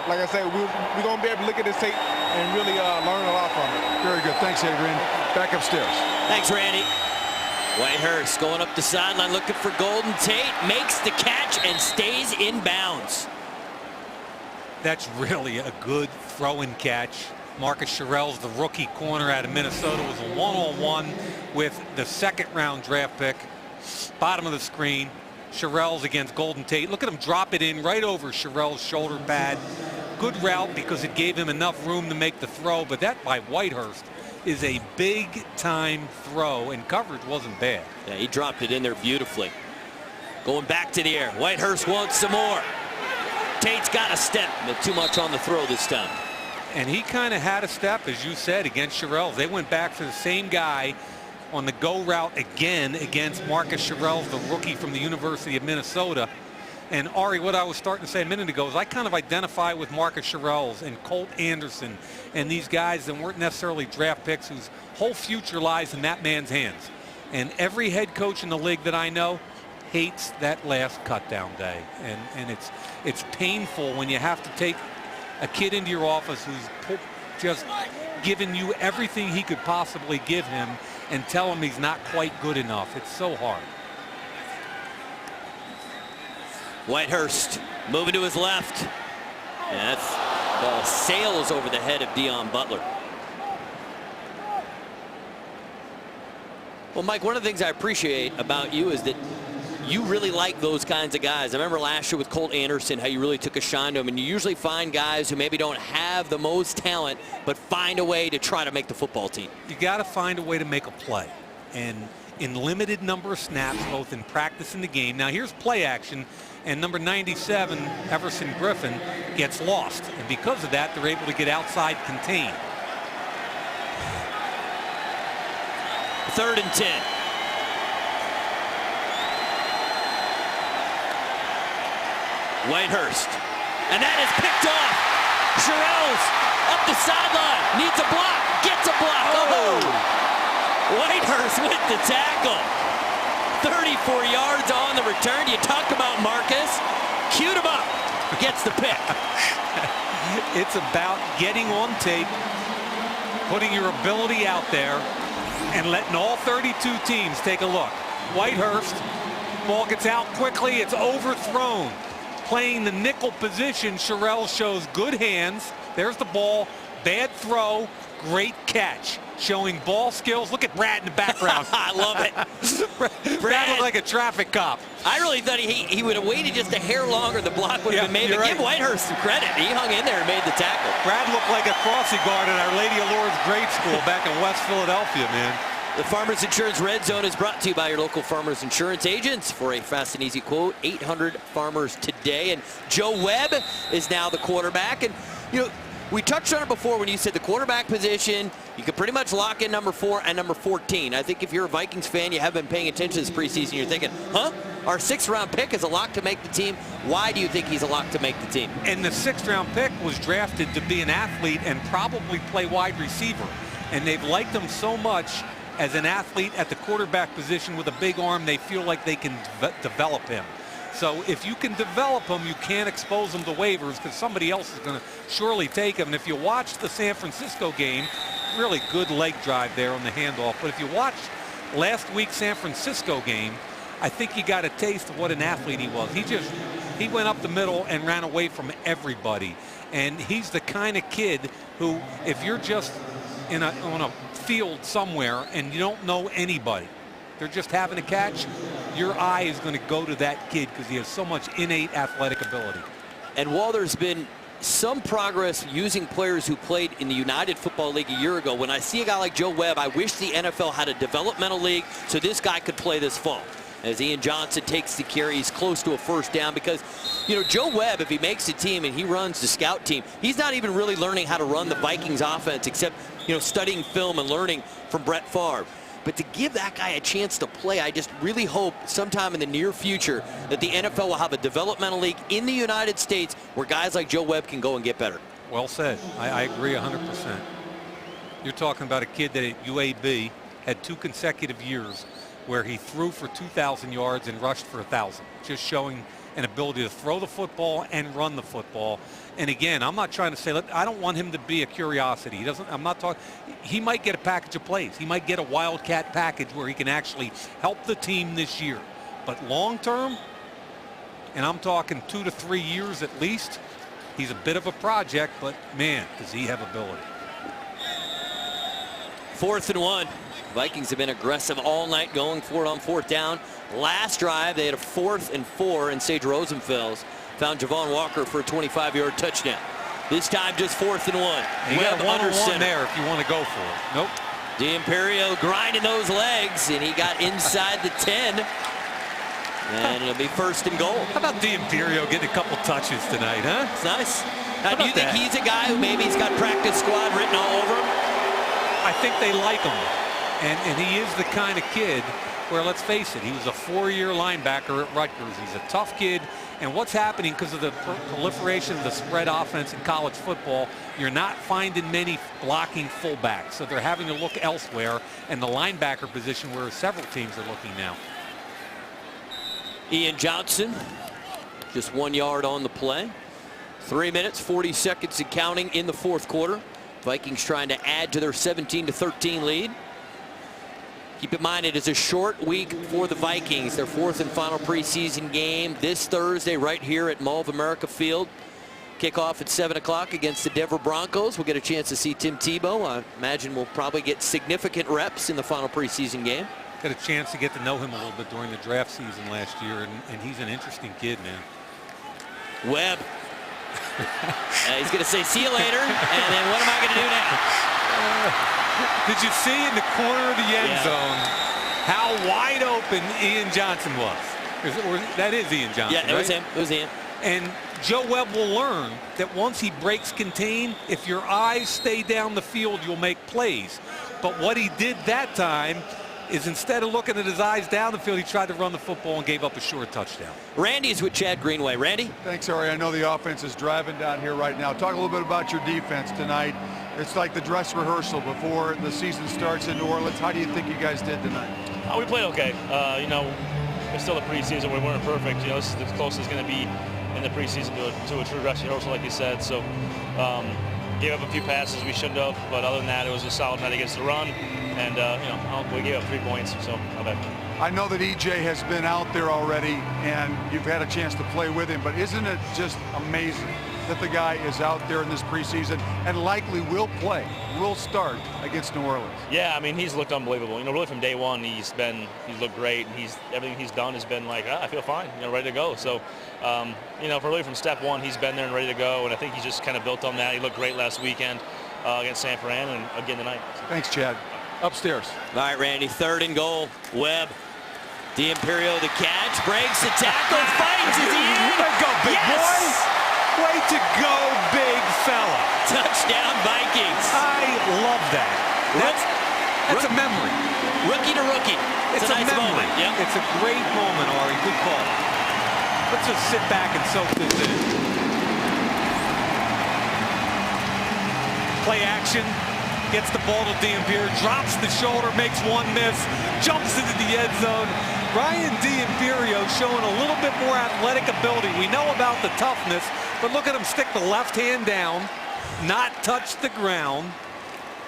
Like I said, we're going to be able to look at this tape and really learn a lot from it. Very good. Thanks, Adrian. Back upstairs. Thanks, Randy. Whitehurst going up the sideline looking for Golden Tate. Makes the catch and stays in bounds. That's really a good throw-in catch. Marcus Sherrell's the rookie corner out of Minnesota, was a one-on-one with the second-round draft pick. Bottom of the screen. Sherrell's against Golden Tate. Look at him drop it in right over Sherrell's shoulder pad. Good route because it gave him enough room to make the throw, but that by Whitehurst is a big-time throw, and coverage wasn't bad. Yeah, he dropped it in there beautifully. Going back to the air. Whitehurst wants some more. Tate's got a step, but too much on the throw this time. And he kind of had a step, as you said, against Sherrell's. They went back to the same guy on the go route again against Marcus Sherrell's, the rookie from the University of Minnesota. And Ari, what I was starting to say a minute ago is I kind of identify with Marcus Sherrell's and Colt Anderson and these guys that weren't necessarily draft picks whose whole future lies in that man's hands. And every head coach in the league that I know hates that last cutdown day. And it's painful when you have to take a kid into your office who's just given you everything he could possibly give him and tell him he's not quite good enough. It's so hard. Whitehurst moving to his left. And that ball sails over the head of Dion Butler. Well, Mike, one of the things I appreciate about you is that you really like those kinds of guys. I remember last year with Colt Anderson, how you really took a shine to him. And you usually find guys who maybe don't have the most talent, but find a way to try to make the football team. You got to find a way to make a play. And in limited number of snaps, both in practice and the game. Now, here's play action. And number 97, Everson Griffin, gets lost. And because of that, they're able to get outside contained. 3rd and 10. Whitehurst. And that is picked off. Sherrell's up the sideline. Needs a block. Gets a block. Oh! Whitehurst with the tackle. 34 yards on the return. You talk about Marcus. Queued him up. Gets the pick. It's about getting on tape, putting your ability out there, and letting all 32 teams take a look. Whitehurst, ball gets out quickly. It's overthrown. Playing the nickel position, Sherrell shows good hands. There's the ball. Bad throw. Great catch. Showing ball skills. Look at Brad in the background. I love it. Brad looked like a traffic cop. I really thought he would have waited just a hair longer. The block would have been made. But right. Give Whitehurst some credit. He hung in there and made the tackle. Brad looked like a crossing guard at Our Lady of Lourdes grade school back in West Philadelphia, man. The Farmers Insurance Red Zone is brought to you by your local Farmers Insurance agents. For a fast and easy quote, 800 Farmers today. And Joe Webb is now the quarterback. And, We touched on it before when you said the quarterback position, you could pretty much lock in number 4 and number 14. I think if you're a Vikings fan, you have been paying attention to this preseason, you're thinking, huh? Our 6th-round pick is a lock to make the team. Why do you think he's a lock to make the team? And the 6th-round pick was drafted to be an athlete and probably play wide receiver. And they've liked him so much as an athlete at the quarterback position with a big arm, they feel like they can develop him. So if you can develop him, you can't expose him to waivers because somebody else is going to surely take him. And if you watch the San Francisco game, really good leg drive there on the handoff. But if you watch last week's San Francisco game, I think you got a taste of what an athlete he was. He went up the middle and ran away from everybody. And he's the kind of kid who, if you're just on a field somewhere and you don't know anybody, they're just having a catch, your eye is going to go to that kid because he has so much innate athletic ability. And while there's been some progress using players who played in the United Football League a year ago, when I see a guy like Joe Webb, I wish the NFL had a developmental league so this guy could play this fall. As Ian Johnson takes the carry, he's close to a 1st down because, you know, Joe Webb, if he makes the team and he runs the scout team, he's not even really learning how to run the Vikings offense except, you know, studying film and learning from Brett Favre. But to give that guy a chance to play, I just really hope sometime in the near future that the NFL will have a developmental league in the United States where guys like Joe Webb can go and get better. Well said. I agree 100%. You're talking about a kid that at UAB had 2 consecutive years where he threw for 2,000 yards and rushed for 1,000, just showing an ability to throw the football and run the football. And again, I'm not trying to say, I don't want him to be a curiosity. I'm not talking, he might get a package of plays. He might get a wildcat package where he can actually help the team this year. But long term, and I'm talking 2 to 3 years at least, he's a bit of a project, but man, does he have ability. 4th and 1. Vikings have been aggressive all night going for it on 4th down. Last drive, they had a 4th and 4 in Sage Rosenfels. Found Javon Walker for a 25-yard touchdown. This time just 4th and 1. You got a one-on-one there if you want to go for it. Nope. D'Imperio grinding those legs, and he got inside the 10. And it'll be 1st and goal. How about D'Imperio getting a couple touches tonight, huh? It's nice. Now, do you think he's a guy who maybe he's got practice squad written all over him? I think they like him. And he is the kind of kid where, let's face it, he was a 4-year linebacker at Rutgers. He's a tough kid. And what's happening because of the proliferation of the spread offense in college football, you're not finding many blocking fullbacks. So they're having to look elsewhere, and the linebacker position where several teams are looking now. Ian Johnson, just 1 yard on the play. 3 minutes, 40 seconds and counting in the 4th quarter. Vikings trying to add to their 17-13 lead. Keep in mind, it is a short week for the Vikings. Their 4th and final preseason game this Thursday right here at Mall of America Field. Kickoff at 7 o'clock against the Denver Broncos. We'll get a chance to see Tim Tebow. I imagine we'll probably get significant reps in the final preseason game. Got a chance to get to know him a little bit during the draft season last year, and he's an interesting kid, man. Webb. He's going to say, see you later, and then what am I going to do now? Did you see in the corner of the end zone how wide open Ian Johnson was? That is Ian Johnson, yeah, it was him. It was him. And Joe Webb will learn that once he breaks contain, if your eyes stay down the field, you'll make plays. But what he did that time is instead of looking at his eyes down the field, he tried to run the football and gave up a short touchdown. Randy's with Chad Greenway. Randy? Thanks, Ari. I know the offense is driving down here right now. Talk a little bit about your defense tonight. It's like the dress rehearsal before the season starts in New Orleans. How do you think you guys did tonight? We played okay. You know, it's still a preseason. We weren't perfect. You know, this is the closest it's going to be in the preseason to a true dress rehearsal, like you said. So, gave up a few passes we shouldn't have, but other than that, it was a solid night against the run. And, you know, we gave up 3 points, so not bad. I know that EJ has been out there already, and you've had a chance to play with him, but isn't it just amazing that the guy is out there in this preseason and likely will play, will start against New Orleans? Yeah, I mean, he's looked unbelievable. You know, really from day one, he's looked great, and everything he's done has been like, I feel fine, you know, ready to go. So, you know, really from step one, he's been there and ready to go, and I think he just kind of built on that. He looked great last weekend against San Fran, and again tonight. Thanks, Chad. Upstairs. All right, Randy, 3rd and goal. Webb. D'Imperio the catch, breaks the tackle, fights. Is he in? Let's go, big boy. Way to go, big fella. Touchdown, Vikings. I love that. That's a memory. Rookie to rookie. It's a nice memory. moment. Yep. It's a great moment, Ari. Good call. Let's just sit back and soak this in. Play action. Gets the ball to D'Ampiero. Drops the shoulder. Makes one miss. Jumps into the end zone. Ryan D'Ampiero showing a little bit more athletic ability. We know about the toughness, but look at him stick the left hand down, not touch the ground,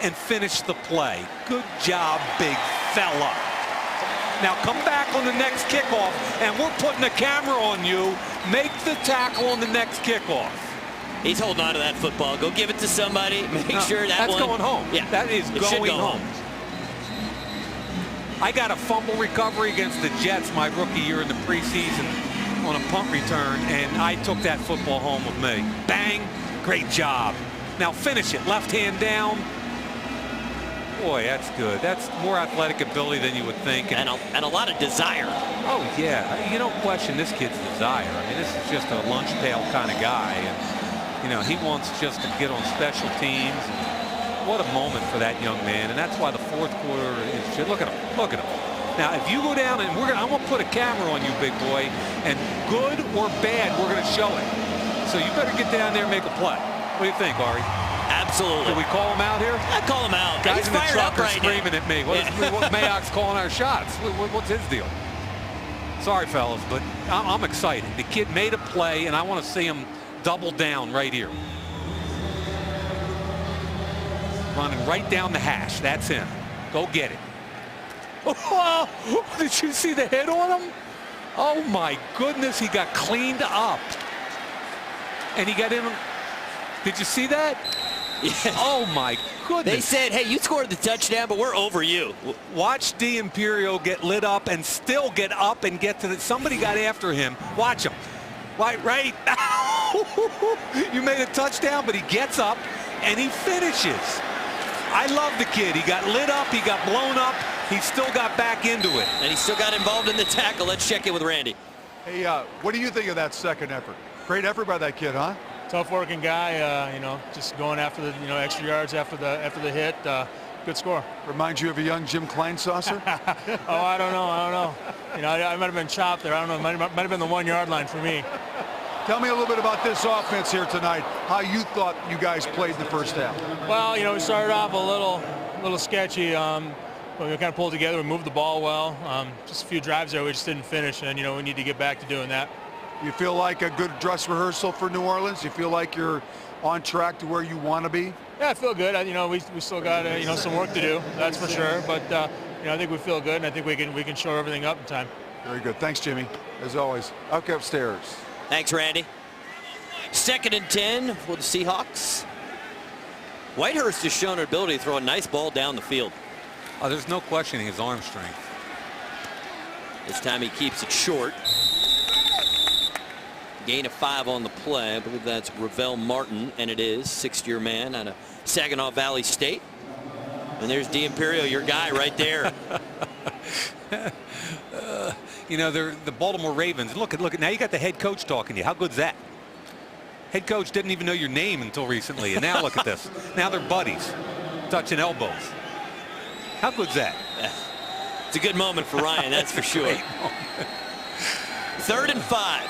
and finish the play. Good job, big fella. Now come back on the next kickoff, and we're putting a camera on you. Make the tackle on the next kickoff. He's holding on to that football. Go give it to somebody. Make sure that's one. Going home. Yeah, that is going home. I got a fumble recovery against the Jets my rookie year in the preseason on a punt return, and I took that football home with me. Bang, great job. Now finish it, left hand down. Boy, that's good. That's more athletic ability than you would think. And a lot of desire. Oh, yeah. You don't question this kid's desire. I mean, this is just a lunch pail kind of guy. And, you know, he wants just to get on special teams. What a moment for that young man. And that's why the fourth quarter is, look at him. Look at him. Now, if you go down and I'm going to put a camera on you, big boy, and good or bad, we're going to show it. So you better get down there and make a play. What do you think, Ari? Absolutely. Do we call him out here? I call him out. Guys He's in the fired truck up are right screaming now. at me. What Mayock's calling our shots? What's his deal? Sorry, fellas, but I'm excited. The kid made a play, and I want to see him double down right here. Running right down the hash. That's him. Go get it. Oh, did you see the hit on him? Oh, my goodness. He got cleaned up. And he got in. Did you see that? Yes. Oh, my goodness. They said, hey, you scored the touchdown, but we're over you. Watch D'Ampiero get lit up and still get up and get to the. Somebody got after him. Watch him. Right. You made a touchdown, but he gets up and he finishes. I love the kid. He got lit up. He got blown up. He still got back into it. And he still got involved in the tackle. Let's check in with Randy. Hey, what do you think of that second effort? Great effort by that kid, huh? Tough working guy, you know, just going after the, extra yards after the hit. Good score. Reminds you of a young Jim Kleinsasser? Oh, I don't know. You know, I might have been chopped there. I don't know. Might have been the 1 yard line for me. Tell me a little bit about this offense here tonight. How you thought you guys played in the first half? Well, we started off a little sketchy. But we kind of pulled together. We moved the ball well. Just a few drives there we just didn't finish, and we need to get back to doing that. You feel like a good dress rehearsal for New Orleans? You feel like you're on track to where you want to be? Yeah, I feel good. We still got some work to do. That's for sure. But I think we feel good, and I think we can show everything up in time. Very good. Thanks, Jimmy. As always. Okay, upstairs. Thanks, Randy. 2nd and 10 for the Seahawks. Whitehurst has shown an ability to throw a nice ball down the field. Oh, there's no questioning his arm strength. This time he keeps it short. Gain of 5 on the play. I believe that's Ravel Martin, and it is 6th-year man out of Saginaw Valley State. And there's D'Ampiero, your guy right there. They're the Baltimore Ravens. Look at now you got the head coach talking to you. How good's that? Head coach didn't even know your name until recently, and now look at this. Now they're buddies, touching elbows. How good's that? It's a good moment for Ryan, that's for sure. 3rd and 5.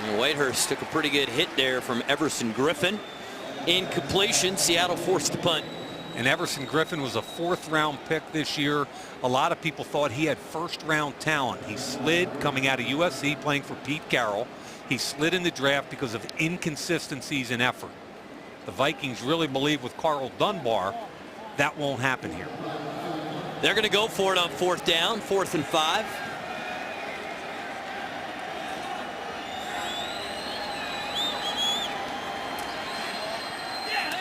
And Whitehurst took a pretty good hit there from Everson Griffin. Incompletion. Seattle forced the punt. And Everson Griffin was a 4th-round pick this year. A lot of people thought he had 1st-round talent. He slid coming out of USC playing for Pete Carroll. He slid in the draft because of inconsistencies in effort. The Vikings really believe with Carl Dunbar that won't happen here. They're going to go for it on 4th down, 4th and 5.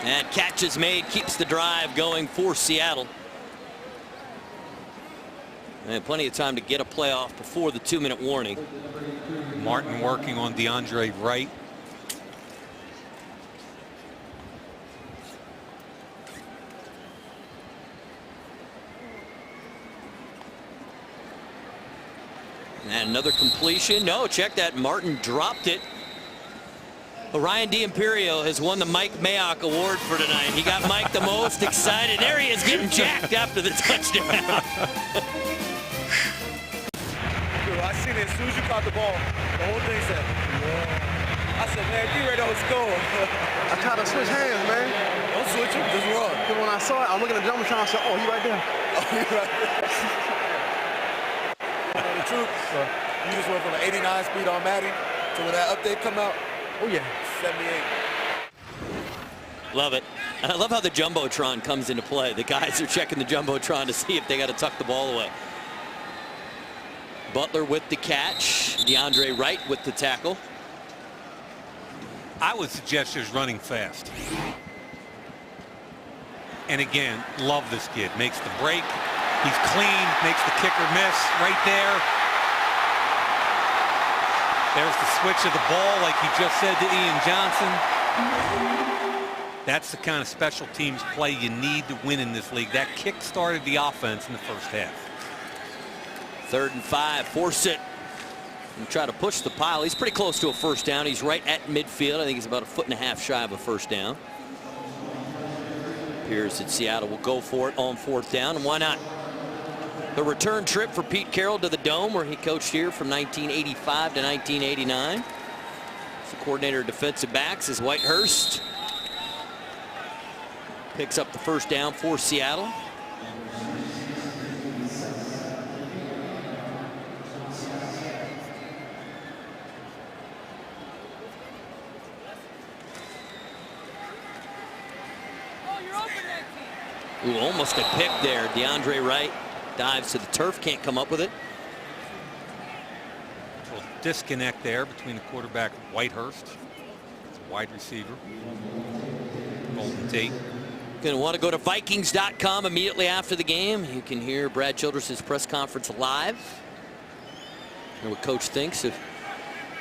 And catch is made, keeps the drive going for Seattle. And plenty of time to get a play off before the 2-minute warning. Martin working on DeAndre Wright. And another completion. No, check that. Martin dropped it. Ryan D'Imperio has won the Mike Mayock Award for tonight. He got Mike the most excited. There he is getting jacked after the touchdown. Dude, I seen it as soon as you caught the ball. The whole thing said, yeah. I said, man, get ready to score. I tried to switch hands, man. Don't switch him, just run. Because when I saw it, I'm looking at the jumbotron. I said, oh, he right there. Oh, he right there. The truth, you just went from an 89 speed on Madden to when that update come out. Oh, yeah. 78. Love it. And I love how the jumbotron comes into play. The guys are checking the jumbotron to see if they got to tuck the ball away. Butler with the catch. DeAndre Wright with the tackle. I would suggest just running fast. And again, love this kid. Makes the break. He's clean. Makes the kicker miss right there. There's the switch of the ball, like you just said to Ian Johnson. That's the kind of special teams play you need to win in this league. That kick started the offense in the first half. 3rd and 5. Force it. And try to push the pile. He's pretty close to a first down. He's right at midfield. I think he's about 1.5 feet shy of a first down. Appears that Seattle will go for it on 4th down. And why not? The return trip for Pete Carroll to the Dome, where he coached here from 1985 to 1989. As the coordinator of defensive backs is Whitehurst. Picks up the first down for Seattle. Ooh, almost a pick there. DeAndre Wright dives to the turf, can't come up with it. A little disconnect there between the quarterback Whitehurst. It's a wide receiver. Golden Tate. Going to want to go to Vikings.com immediately after the game. You can hear Brad Childress' press conference live. And what Coach thinks of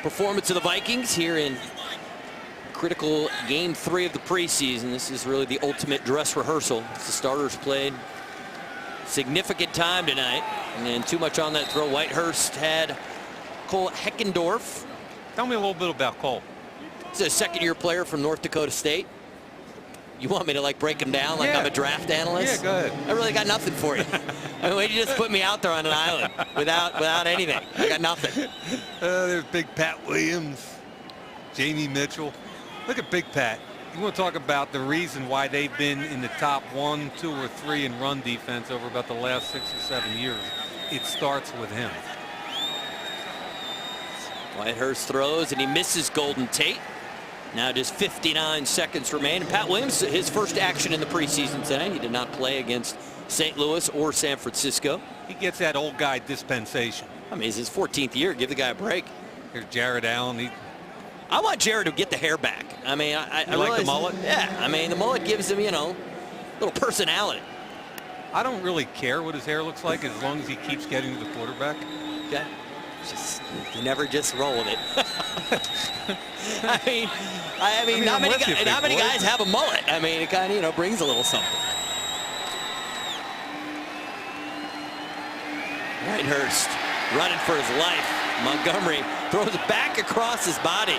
performance of the Vikings here in critical game 3 of the preseason. This is really the ultimate dress rehearsal. The starters played significant time tonight, and too much on that throw. Whitehurst had Cole Heckendorf. Tell me a little bit about Cole. He's a 2nd-year player from North Dakota State. You want me to like break him down like I'm a draft analyst? Yeah, go ahead. I really got nothing for you. I mean, you just put me out there on an island without anything. I got nothing. There's Big Pat Williams, Jamie Mitchell. Look at Big Pat. You want to talk about the reason why they've been in the top 1, 2, or 3 in run defense over about the last 6 or 7 years. It starts with him. Whitehurst throws and he misses Golden Tate. Now just 59 seconds remain. And Pat Williams, his first action in the preseason tonight. He did not play against St. Louis or San Francisco. He gets that old guy dispensation. I mean, it's his 14th year. Give the guy a break. Here's Jared Allen. I want Jared to get the hair back. I mean, I like realize, the mullet? Yeah, I mean, the mullet gives him, you know, a little personality. I don't really care what his hair looks like as long as he keeps getting to the quarterback. Okay. Just, you never just roll with it. I mean, not many guys have a mullet. I mean, it kind of, you know, brings a little something. Whitehurst running for his life. Montgomery throws it back across his body.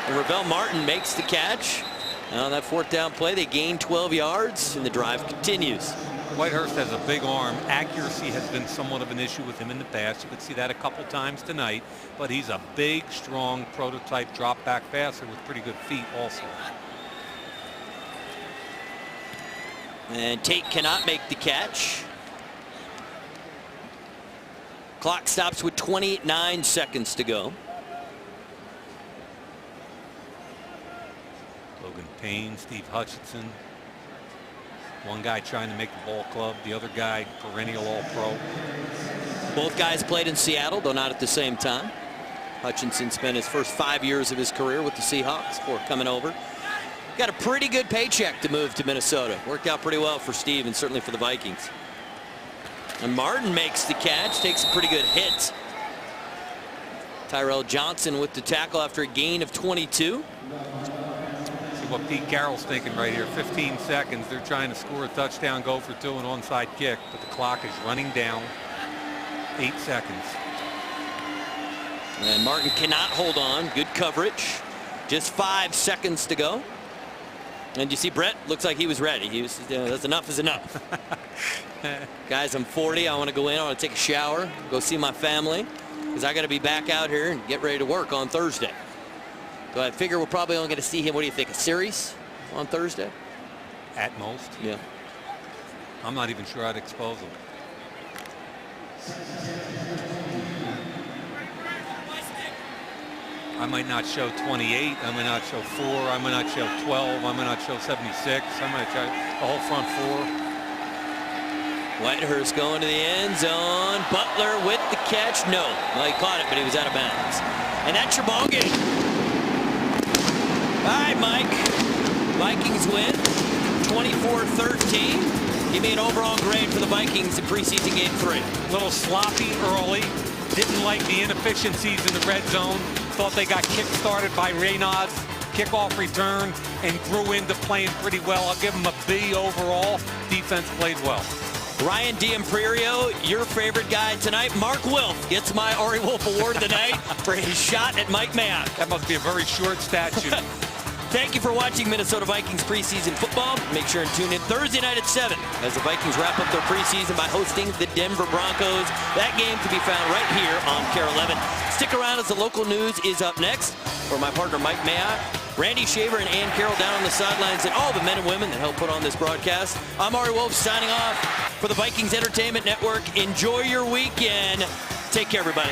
And Ravel Martin makes the catch. And on that 4th down play, they gain 12 yards, and the drive continues. Whitehurst has a big arm. Accuracy has been somewhat of an issue with him in the past. You could see that a couple times tonight. But he's a big, strong prototype drop-back passer with pretty good feet also. And Tate cannot make the catch. Clock stops with 29 seconds to go. Logan Payne, Steve Hutchinson. One guy trying to make the ball club, the other guy perennial All-Pro. Both guys played in Seattle, though not at the same time. Hutchinson spent his first 5 years of his career with the Seahawks before coming over. Got a pretty good paycheck to move to Minnesota. Worked out pretty well for Steve and certainly for the Vikings. And Martin makes the catch, takes a pretty good hit. Tyrell Johnson with the tackle after a gain of 22. See what Pete Carroll's thinking right here. 15 seconds. They're trying to score a touchdown, go for 2, an onside kick, but the clock is running down. 8 seconds. And Martin cannot hold on. Good coverage. Just 5 seconds to go. And you see Brett looks like he was ready. He was, that's enough is enough. Guys, I'm 40. I want to go in. I want to take a shower, go see my family, because I got to be back out here and get ready to work on Thursday. So I figure we're probably only going to see him, what do you think, a series on Thursday? At most. Yeah. I'm not even sure I'd expose him. I might not show 28. I might not show 4. I might not show 12. I might not show 76. I might show the whole front 4. Whitehurst going to the end zone. Butler with the catch. No. Well, he caught it, but he was out of bounds. And that's your ball game. All right, Mike. Vikings win 24-13. Give me an overall grade for the Vikings in preseason game 3. A little sloppy early. Didn't like the inefficiencies in the red zone. Thought they got kick-started by Reynolds. Kickoff return and grew into playing pretty well. I'll give them a B overall. Defense played well. Ryan D'Imperio, your favorite guy tonight. Mark Wilf gets my Ari Wolf Award tonight for his shot at Mike Mayock. That must be a very short statue. Thank you for watching Minnesota Vikings preseason football. Make sure and tune in Thursday night at 7 as the Vikings wrap up their preseason by hosting the Denver Broncos. That game can be found right here on KARE 11. Stick around as the local news is up next. For my partner Mike Mayock, Randy Shaver, and Ann Carroll down on the sidelines, and all the men and women that help put on this broadcast, I'm Ari Wolf signing off for the Vikings Entertainment Network. Enjoy your weekend. Take care, everybody.